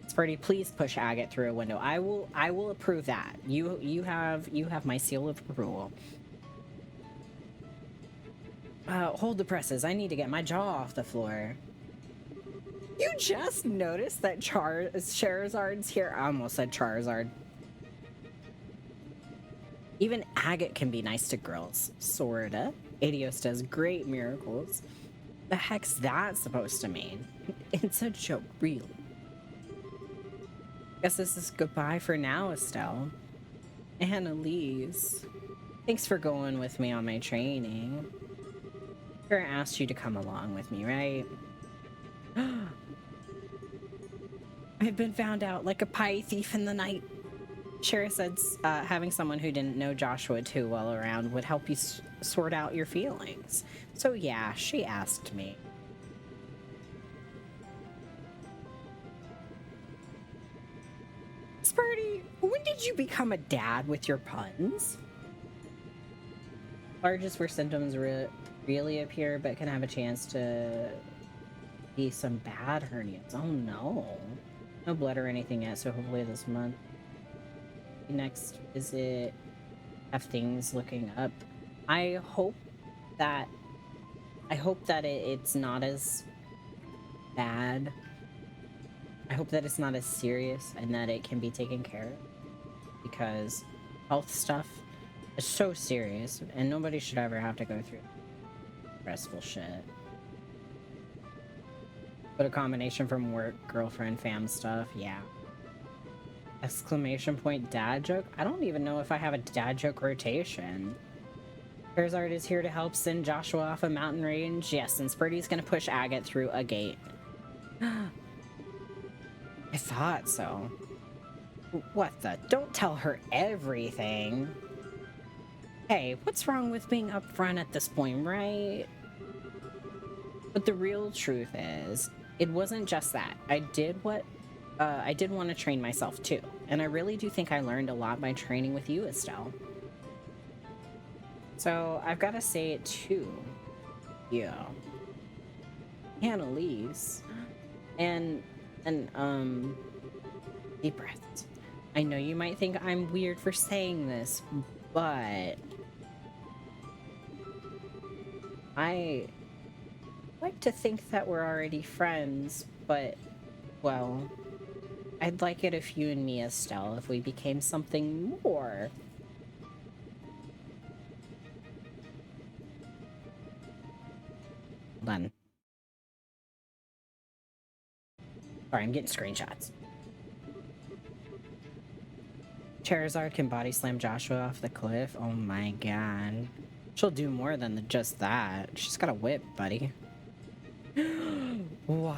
Sparty, please push Agate through a window. I will approve that. You have my seal of approval. Hold the presses. I need to get my jaw off the floor. You just noticed that Charizard's here. I almost said Charizard. Even Agate can be nice to girls. Sorta. Adios does great miracles. The heck's that supposed to mean? It's a joke, really. Guess this is goodbye for now, Estelle. Anelace. Thanks for going with me on my training. Sure asked you to come along with me, right? I've been found out like a pie thief in the night. Schera said having someone who didn't know Joshua too well around would help you sort out your feelings. So yeah, she asked me. Sparty, when did you become a dad with your puns? Largest where symptoms really appear, but can have a chance to be some bad hernias. Oh no. No blood or anything yet, so hopefully this month. Next visit, have things looking up. I hope that it's not as bad. I hope that it's not as serious and that it can be taken care of, because health stuff is so serious and nobody should ever have to go through stressful shit. But a combination from work, girlfriend, fam stuff, yeah. Exclamation point dad joke? I don't even know if I have a dad joke rotation. Charizard is here to help send Joshua off a mountain range. Yes, and Spurdy's gonna push Agate through a gate. I thought so. What the? Don't tell her everything. Hey, what's wrong with being upfront at this point, right? But the real truth is, it wasn't just that. I did want to train myself too. And I really do think I learned a lot by training with you, Estelle. So I've got to say it too. Yeah. Anelace. And deep breaths. I know you might think I'm weird for saying this, but I like to think that we're already friends, but, well, I'd like it if you and me, Estelle, if we became something more. Hold on. Sorry, I'm getting screenshots. Charizard can body slam Joshua off the cliff. Oh my god. She'll do more than just that. She's got a whip, buddy. What?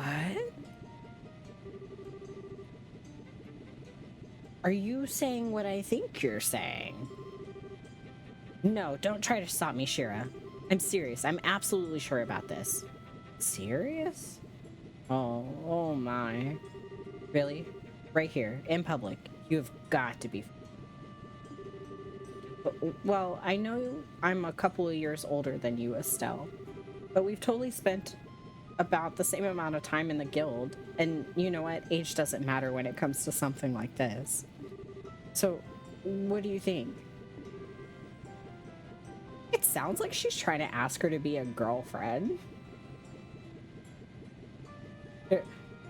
Are you saying what I think you're saying? No, don't try to stop me, Schera. I'm serious. I'm absolutely sure about this. Serious? Oh my. Really? Right here, in public. You have got to be. Well, I know I'm a couple of years older than you, Estelle, but we've totally spent about the same amount of time in the guild. And you know what? Age doesn't matter when it comes to something like this. So, what do you think? It sounds like she's trying to ask her to be a girlfriend.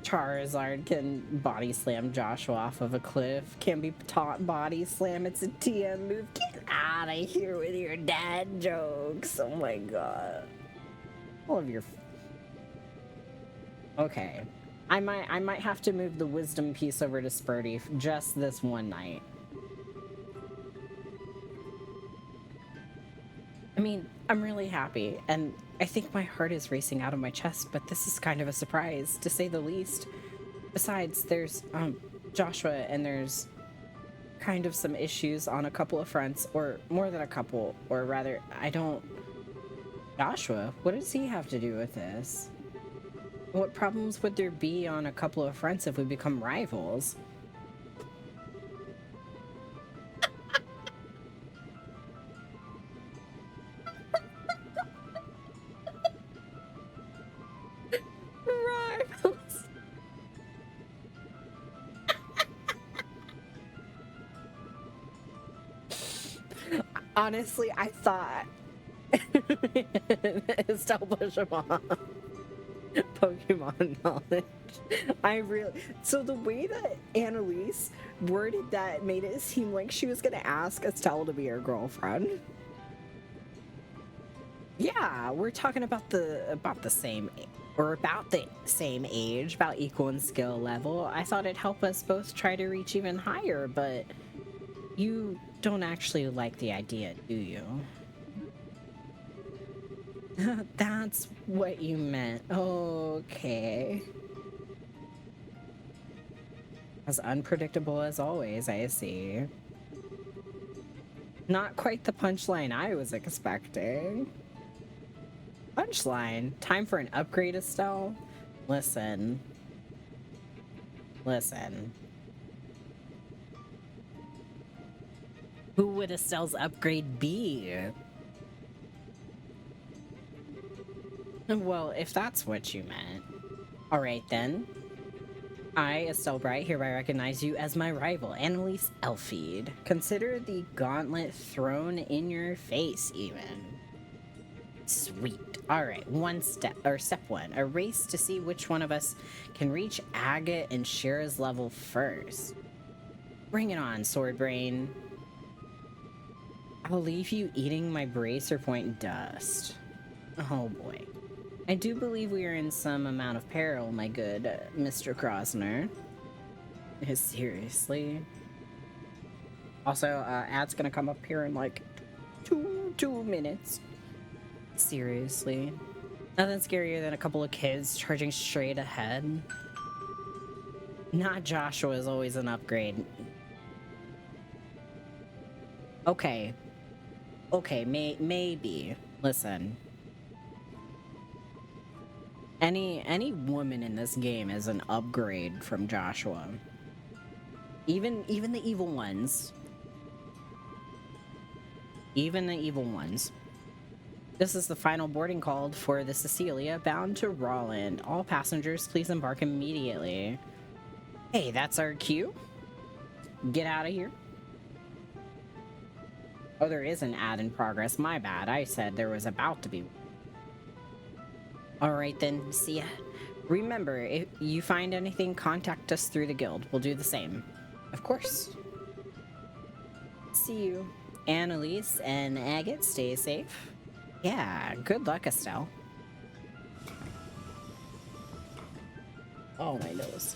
Charizard can body slam Joshua off of a cliff. Can be taught body slam. It's a TM move. Get out of here with your dad jokes. Oh my god. All of your... Okay. I might have to move the wisdom piece over to Spurty just this one night. I mean, I'm really happy, and I think my heart is racing out of my chest, but this is kind of a surprise, to say the least. Besides, there's, Joshua, and there's kind of some issues on a couple of fronts, or more than a couple, or rather, I don't... Joshua? What does he have to do with this? What problems would there be on a couple of fronts if we become rivals? Rivals. Honestly, I thought Estelle Bushimon Pokemon knowledge. I really... So the way that Annalise worded that made it seem like she was gonna ask Estelle to be her girlfriend. Yeah, we're talking about the same, or about the same age, about equal in skill level. I thought it'd help us both try to reach even higher, but you don't actually like the idea, do you? That's what you meant. Okay. As unpredictable as always, I see. Not quite the punchline I was expecting. Punchline? Time for an upgrade, Estelle? Listen. Listen. Who would Estelle's upgrade be? Well, if that's what you meant. Alright then. I, Estelle Bright, hereby recognize you as my rival, Annalise Elfeed. Consider the gauntlet thrown in your face, even. Sweet. Alright, step one. A race to see which one of us can reach Agate and Schera's level first. Bring it on, Sword Brain. I'll leave you eating my bracer point dust. Oh boy. I do believe we are in some amount of peril, my good Mr. Krosner. Seriously? Also, ad's gonna come up here in like two minutes. Seriously? Nothing scarier than a couple of kids charging straight ahead. Not Joshua is always an upgrade. Okay. Okay, maybe. Listen. Any woman in this game is an upgrade from Joshua. Even the evil ones. Even the evil ones. This is the final boarding call for the Cecilia bound to Ruan. All passengers, please embark immediately. Hey, that's our cue. Get out of here. Oh, there is an ad in progress. My bad. I said there was about to be. Alright then, see ya. Remember, if you find anything, contact us through the guild. We'll do the same. Of course. See you. Annalise and Agate, stay safe. Yeah, good luck, Estelle. Oh, my nose.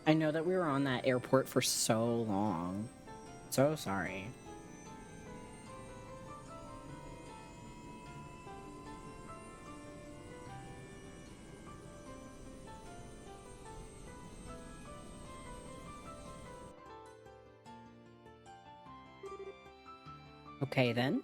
I know that we were on that airport for so long. So sorry. Okay, then.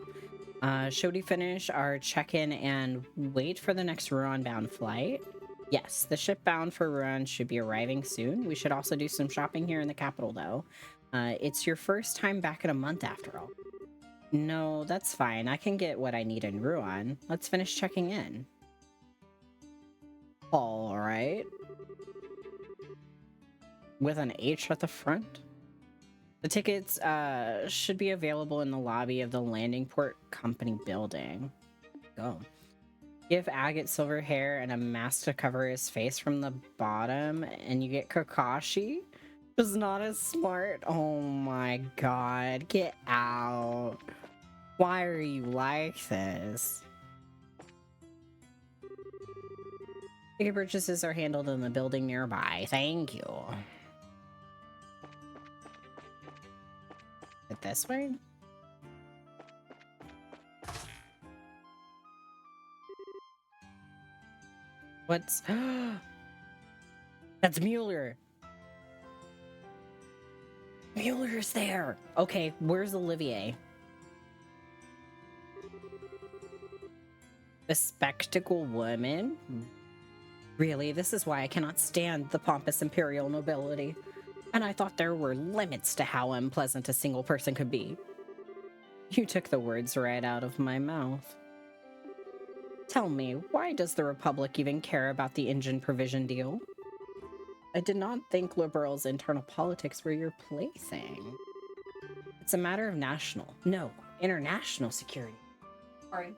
Should we finish our check-in and wait for the next Ruan-bound flight? Yes, the ship bound for Ruan should be arriving soon. We should also do some shopping here in the capital, though. It's your first time back in a month, after all. No, that's fine. I can get what I need in Ruan. Let's finish checking in. All right. With an H at the front. The tickets should be available in the lobby of the landing port company building. Go. Give Agate silver hair and a mask to cover his face from the bottom, and you get Kakashi. Just not as smart. Oh my god. Get out. Why are you like this? Ticket purchases are handled in the building nearby. Thank you. It this way? What's... That's Mueller! Mueller's there! Okay, where's Olivier? The spectacle woman? Really, this is why I cannot stand the pompous imperial nobility. And I thought there were limits to how unpleasant a single person could be. You took the words right out of my mouth. Tell me, why does the Republic even care about the engine provision deal? I did not think Liberals' internal politics were your plaything. It's a matter of national, no, international security. Sorry.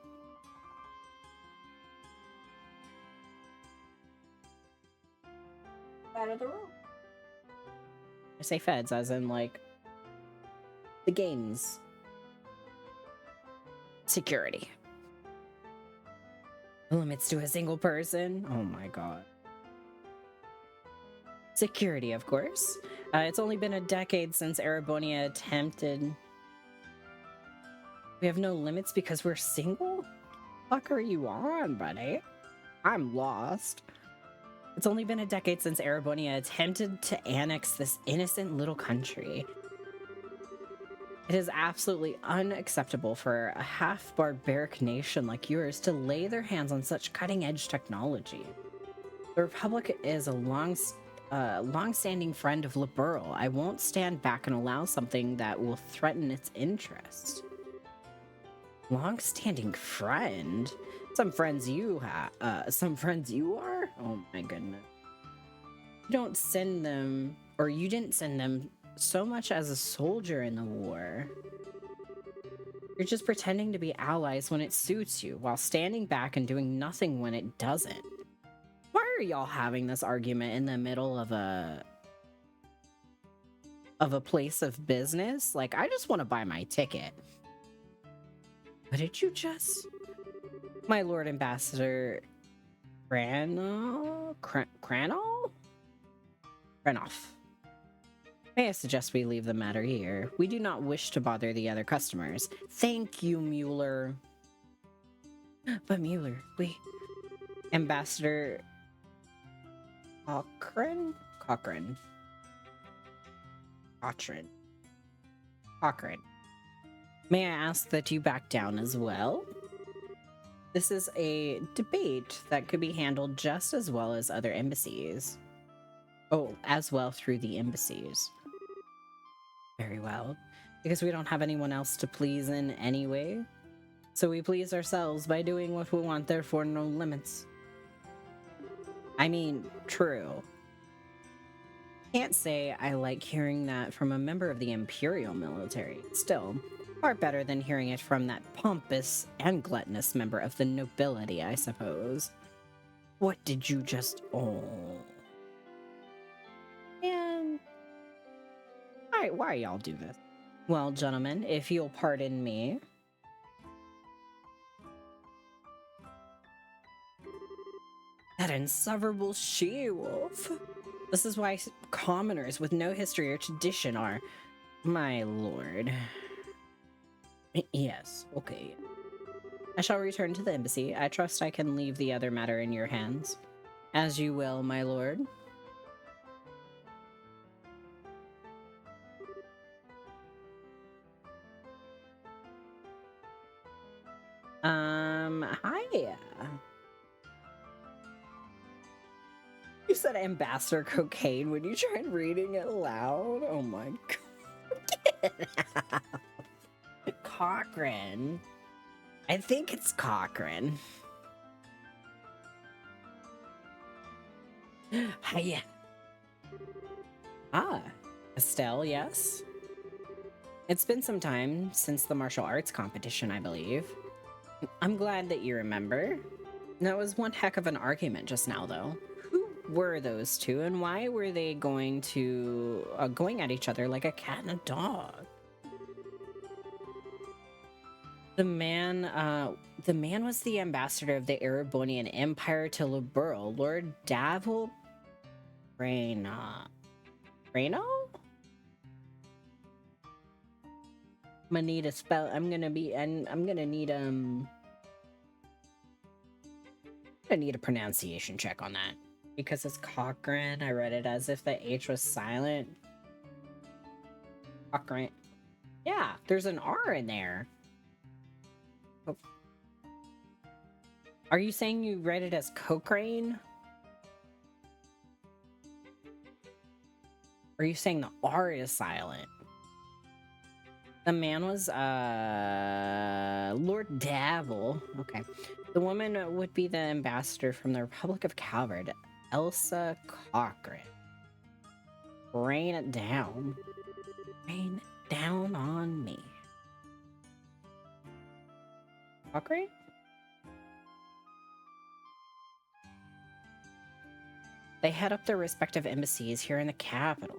Out of the room. I say feds as in, like, the game's security. Limits to a single person? Oh my god. Security, of course. It's only been a decade since Erebonia attempted... We have no limits because we're single? Fuck are you on, buddy? I'm lost. It's only been a decade since Erebonia attempted to annex this innocent little country. It is absolutely unacceptable for a half-barbaric nation like yours to lay their hands on such cutting-edge technology. The Republic is a long-standing friend of Liberal. I won't stand back and allow something that will threaten its interests. Long-standing friend? Some friends you have, some friends you are? Oh my goodness. You don't send them, or you didn't send them so much as a soldier in the war. You're just pretending to be allies when it suits you, while standing back and doing nothing when it doesn't. Why are y'all having this argument in the middle of a place of business? Like, I just want to buy my ticket. What did you just... My Lord Ambassador Cranoff? May I suggest we leave the matter here? We do not wish to bother the other customers. Thank you, Mueller. But Mueller, Ambassador Cochrane. May I ask that you back down as well? This is a debate that could be handled just as well as other embassies. Oh, as well through the embassies. Very well. Because we don't have anyone else to please in anyway. So we please ourselves by doing what we want, therefore no limits. I mean, true. Can't say I like hearing that from a member of the Imperial military. Still, far better than hearing it from that pompous and gluttonous member of the nobility, I suppose. What did you just... Oh... And... Why y'all do this? Well, gentlemen, if you'll pardon me... That insufferable she-wolf! This is why commoners with no history or tradition are... My lord... Yes, okay. I shall return to the embassy. I trust I can leave the other matter in your hands. As you will, my lord. You said ambassador cocaine when you tried reading it loud. Oh my god. Cochrane. I think it's Cochrane. Hiya. Ah, Estelle, yes? It's been some time since the martial arts competition, I believe. I'm glad that you remember. That was one heck of an argument just now, though. Who were those two, and why were they going at each other like a cat and a dog? The man was the ambassador of the Erebonian Empire to Liberal, Lord Davil Reyno? I'm gonna need a spell. I'm gonna need a pronunciation check on that because it's Cochrane. I read it as if the H was silent. Cochrane. Yeah, there's an R in there. Oh. Are you saying you read it as Cochrane? Are you saying the R is silent? The man was Lord Davil. Okay. The woman would be the ambassador from the Republic of Calvard, Elsa Cochrane. Rain it down. Rain down on me. Cochrane? They head up their respective embassies here in the capital.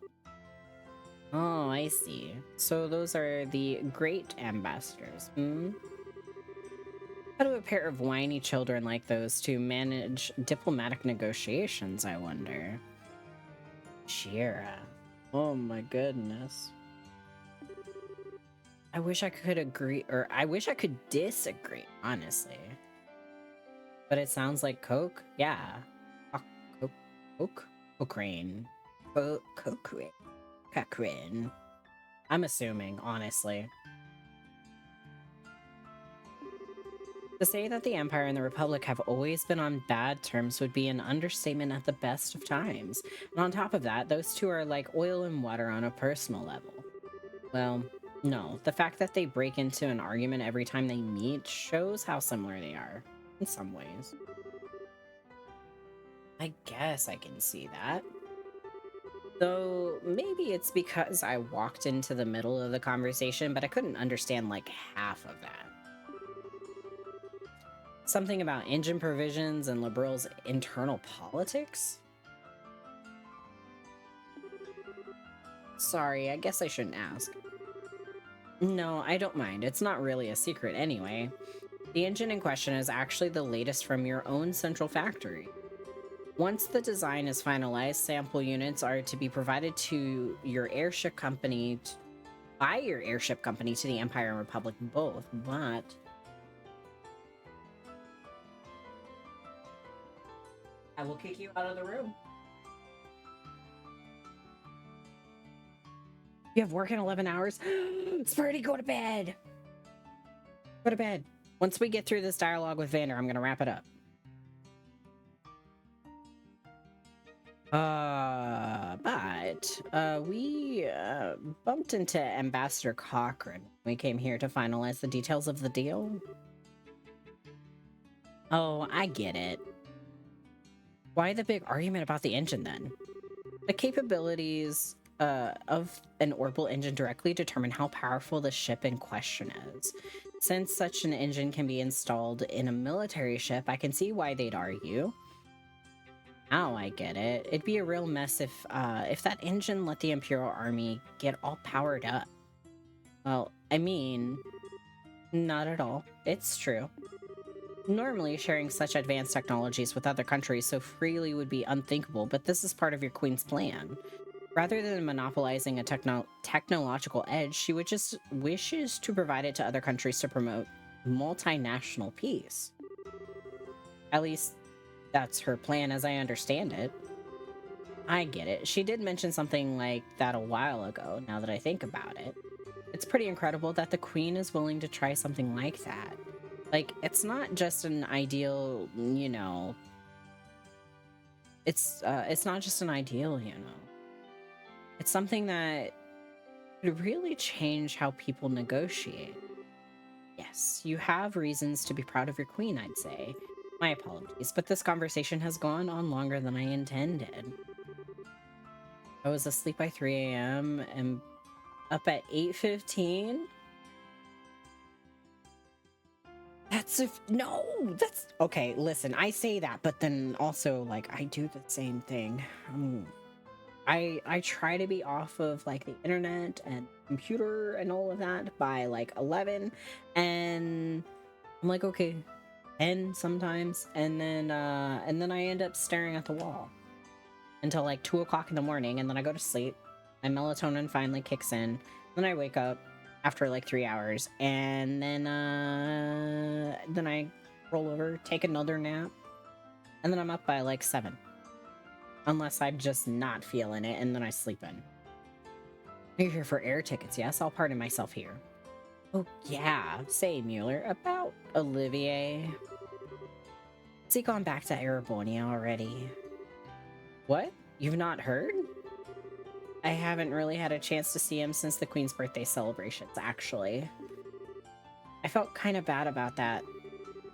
Oh, I see. So those are the great ambassadors, hmm? How do a pair of whiny children like those two manage diplomatic negotiations, I wonder? Schera. Oh my goodness. I wish I could agree, or I wish I could disagree, honestly. But it sounds like Coke? Yeah. Coke? Cochrane. Cochrane. I'm assuming, honestly. To say that the Empire and the Republic have always been on bad terms would be an understatement at the best of times. And on top of that, those two are like oil and water on a personal level. Well, no. The fact that they break into an argument every time they meet shows how similar they are, in some ways. I guess I can see that. Though, maybe it's because I walked into the middle of the conversation, but I couldn't understand like half of that. Something about engine provisions and Liberal's internal politics? Sorry, I guess I shouldn't ask. No, I don't mind. It's not really a secret anyway. The engine in question is actually the latest from your own central factory. Once the design is finalized, sample units are to be provided to your airship company, by your airship company to the Empire and Republic both, but... I will kick you out of the room. You have work in 11 hours? Spurdy, go to bed! Go to bed. Once we get through this dialogue with Vander, I'm gonna wrap it up. We bumped into Ambassador Cochrane. We came here to finalize the details of the deal. Oh, I get it. Why the big argument about the engine then? The capabilities of an orbital engine directly determine how powerful the ship in question is. Since such an engine can be installed in a military ship, I can see why they'd argue. Now I get it. It'd be a real mess if that engine let the Imperial Army get all powered up. Well, I mean, not at all. It's true. Normally, sharing such advanced technologies with other countries so freely would be unthinkable, but this is part of your queen's plan. Rather than monopolizing a technological edge, she would just wishes to provide it to other countries to promote multinational peace. At least, that's her plan as I understand it. I get it. She did mention something like that a while ago, now that I think about it. It's pretty incredible that the queen is willing to try something like that. Like, it's not just an ideal, you know, It's not just an ideal, you know. It's something that could really change how people negotiate. Yes, you have reasons to be proud of your queen, I'd say. My apologies, but this conversation has gone on longer than I intended. I was asleep by 3 a.m. and up at 8:15. That's okay. Listen, I say that, but then also like I do the same thing. I try to be off of like the internet and computer and all of that by like 11, and I'm like, okay, 10 sometimes, and then I end up staring at the wall until like 2 o'clock in the morning, and then I go to sleep. My melatonin finally kicks in. Then I wake up after like 3 hours, and then I roll over, take another nap, and then I'm up by like 7. Unless I'm just not feeling it, and then I sleep in. You're here for air tickets, yes? I'll pardon myself here. Oh, yeah. Say, Mueller, about Olivier. Has he gone back to Arabonia already? What? You've not heard? I haven't really had a chance to see him since the Queen's birthday celebrations, actually. I felt kind of bad about that.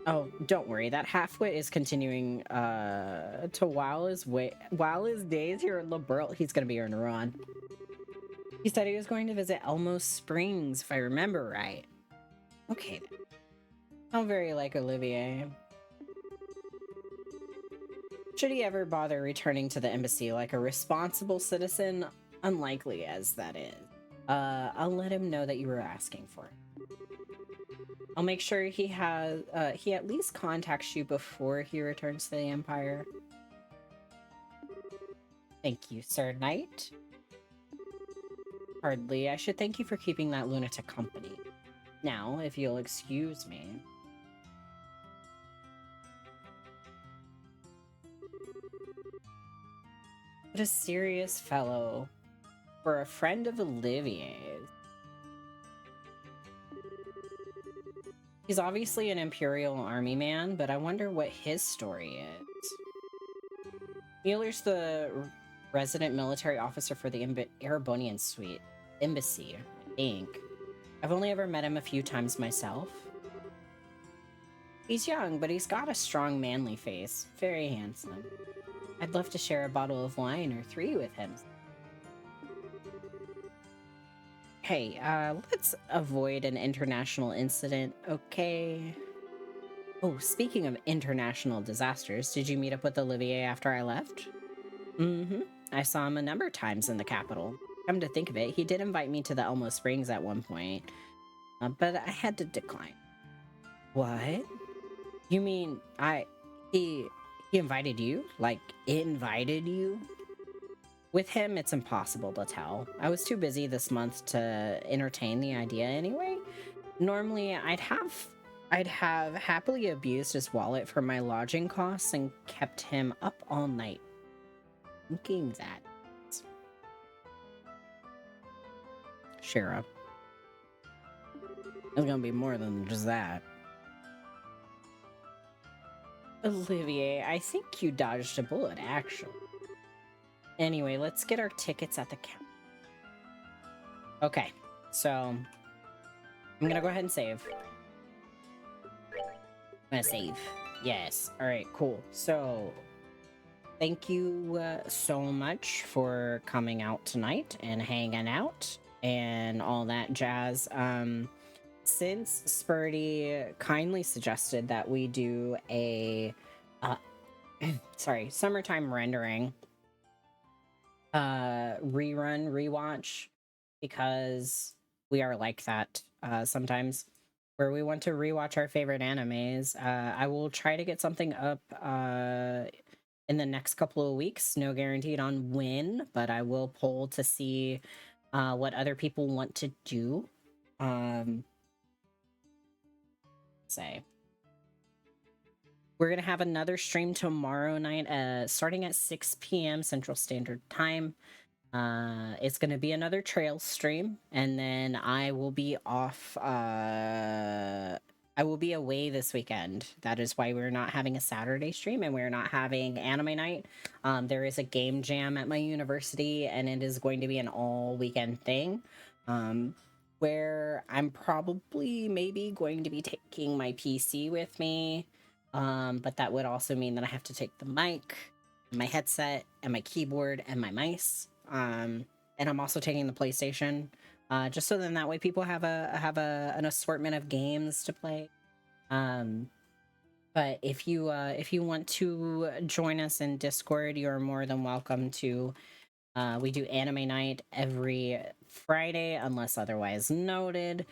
Oh, don't worry. That halfwit is continuing to while his days here in Liberal. He's going to be here in Ruan. He said he was going to visit Elmo Springs, if I remember right. Okay, then. Sound very like Olivier. Should he ever bother returning to the embassy like a responsible citizen, unlikely as that is, I'll let him know that you were asking for it. I'll make sure he at least contacts you before he returns to the Empire. Thank you, Sir Knight. Hardly. I should thank you for keeping that lunatic company. Now, if you'll excuse me. What a serious fellow for a friend of Olivier's. He's obviously an Imperial Army man, but I wonder what his story is. Mueller's the resident military officer for the Erebonian suite. Embassy, I think. I've only ever met him a few times myself. He's young, but he's got a strong, manly face. Very handsome. I'd love to share a bottle of wine or 3 with him. Hey, let's avoid an international incident, okay? Oh, speaking of international disasters, did you meet up with Olivier after I left? Mm-hmm. I saw him a number of times in the capital. Come to think of it, he did invite me to the Elmo Springs at one point, but I had to decline. What? You mean he invited you? Like, invited you? With him, it's impossible to tell. I was too busy this month to entertain the idea anyway. Normally, I'd have happily abused his wallet for my lodging costs and kept him up all night. Thinking that. Schera. It's gonna be more than just that. Olivier, I think you dodged a bullet, actually. Anyway, let's get our tickets at the counter. Okay, so I'm gonna go ahead and save. I'm gonna save. Yes. All right, cool. So thank you so much for coming out tonight and hanging out and all that jazz. Since Spurdy kindly suggested that we do a summertime rendering rewatch, because we are like that sometimes, where we want to rewatch our favorite animes. I will try to get something up in the next couple of weeks. No guaranteed on when, but I will poll to see what other people want to do. We're gonna have another stream tomorrow night, starting at 6 p.m. Central Standard Time. It's gonna be another trail stream, and then I will be off I will be away this weekend. That is why we're not having a Saturday stream and we're not having anime night. There is a game jam at my university, and it is going to be an all weekend thing. Where I'm probably maybe going to be taking my PC with me. But that would also mean that I have to take the mic, my headset, and my keyboard and my mice. And I'm also taking the PlayStation. Just so then that way people have an assortment of games to play. But if you want to join us in Discord, you're more than welcome to. We do anime night every Friday unless otherwise noted.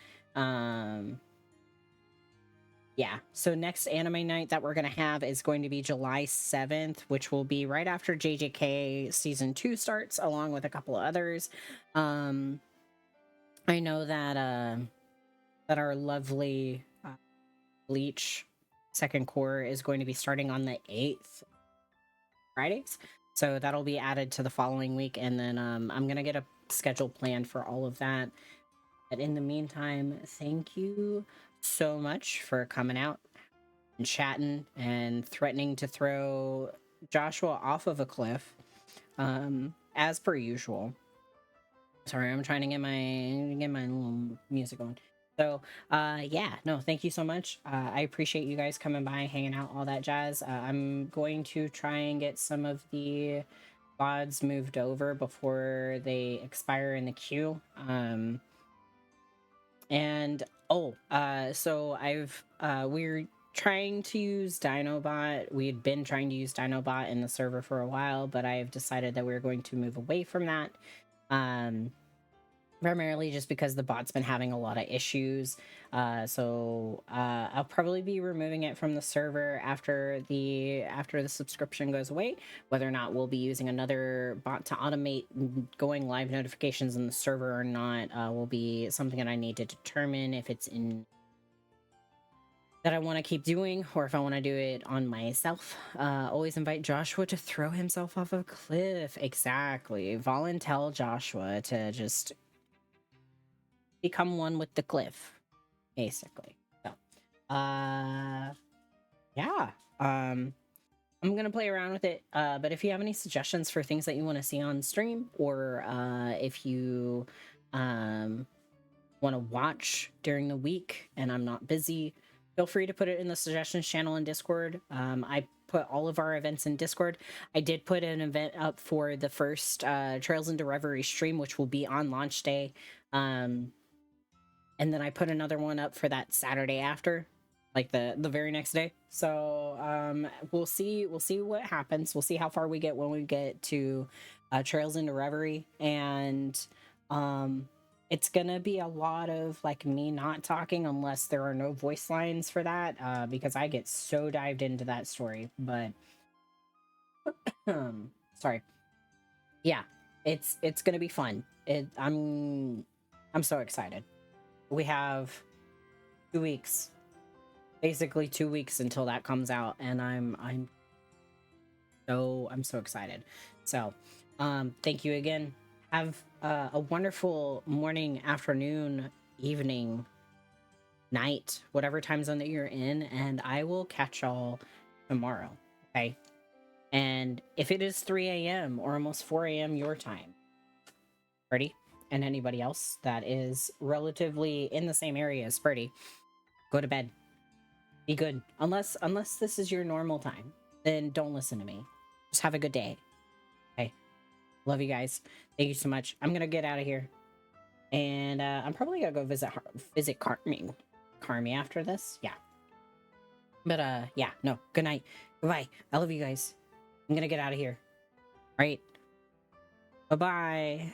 Yeah, so next anime night that we're going to have is going to be July 7th, which will be right after JJK season 2 starts, along with a couple of others. I know that that our lovely Bleach second core is going to be starting on the 8th Fridays. So that'll be added to the following week, and then I'm going to get a schedule planned for all of that. But in the meantime, thank you so much for coming out and chatting and threatening to throw Joshua off of a cliff, as per usual. Sorry, I'm trying to get my little music going. So, yeah, no, thank you so much. I appreciate you guys coming by, hanging out, all that jazz. I'm going to try and get some of the VODs moved over before they expire in the queue. So we're trying to use Dinobot. We had been trying to use Dinobot in the server for a while, but I have decided that we're going to move away from that. Primarily just because the bot's been having a lot of issues. I'll probably be removing it from the server after the subscription goes away. Whether or not we'll be using another bot to automate going live notifications in the server or not will be something that I need to determine if it's in that I want to keep doing or if I want to do it on myself. Always invite Joshua to throw himself off a cliff. Exactly. Volunteer Joshua to just become one with the cliff, basically. So, yeah. I'm gonna play around with it. But if you have any suggestions for things that you want to see on stream, or if you want to watch during the week and I'm not busy, feel free to put it in the suggestions channel in Discord. I put all of our events in Discord. I did put an event up for the first Trails into Reverie stream, which will be on launch day. And then I put another one up for that Saturday after, like the very next day. So we'll see what happens. We'll see how far we get when we get to Trails into Reverie, and it's gonna be a lot of like me not talking unless there are no voice lines for that, because I get so dived into that story. But sorry, yeah, it's gonna be fun. I'm so excited. We have 2 weeks, basically 2 weeks until that comes out, and I'm so excited. So thank you again. Have a wonderful morning, afternoon, evening, night, whatever time zone that you're in, and I will catch y'all tomorrow. Okay, and if it is 3 a.m. or almost 4 a.m. your time, ready? And anybody else that is relatively in the same area as Birdie, go to bed. Be good. Unless this is your normal time, then don't listen to me. Just have a good day. Okay. Love you guys. Thank you so much. I'm gonna get out of here, and I'm probably gonna go visit Carmi after this. Yeah. But yeah. No. Good night. Goodbye. I love you guys. I'm gonna get out of here. All right. Bye bye.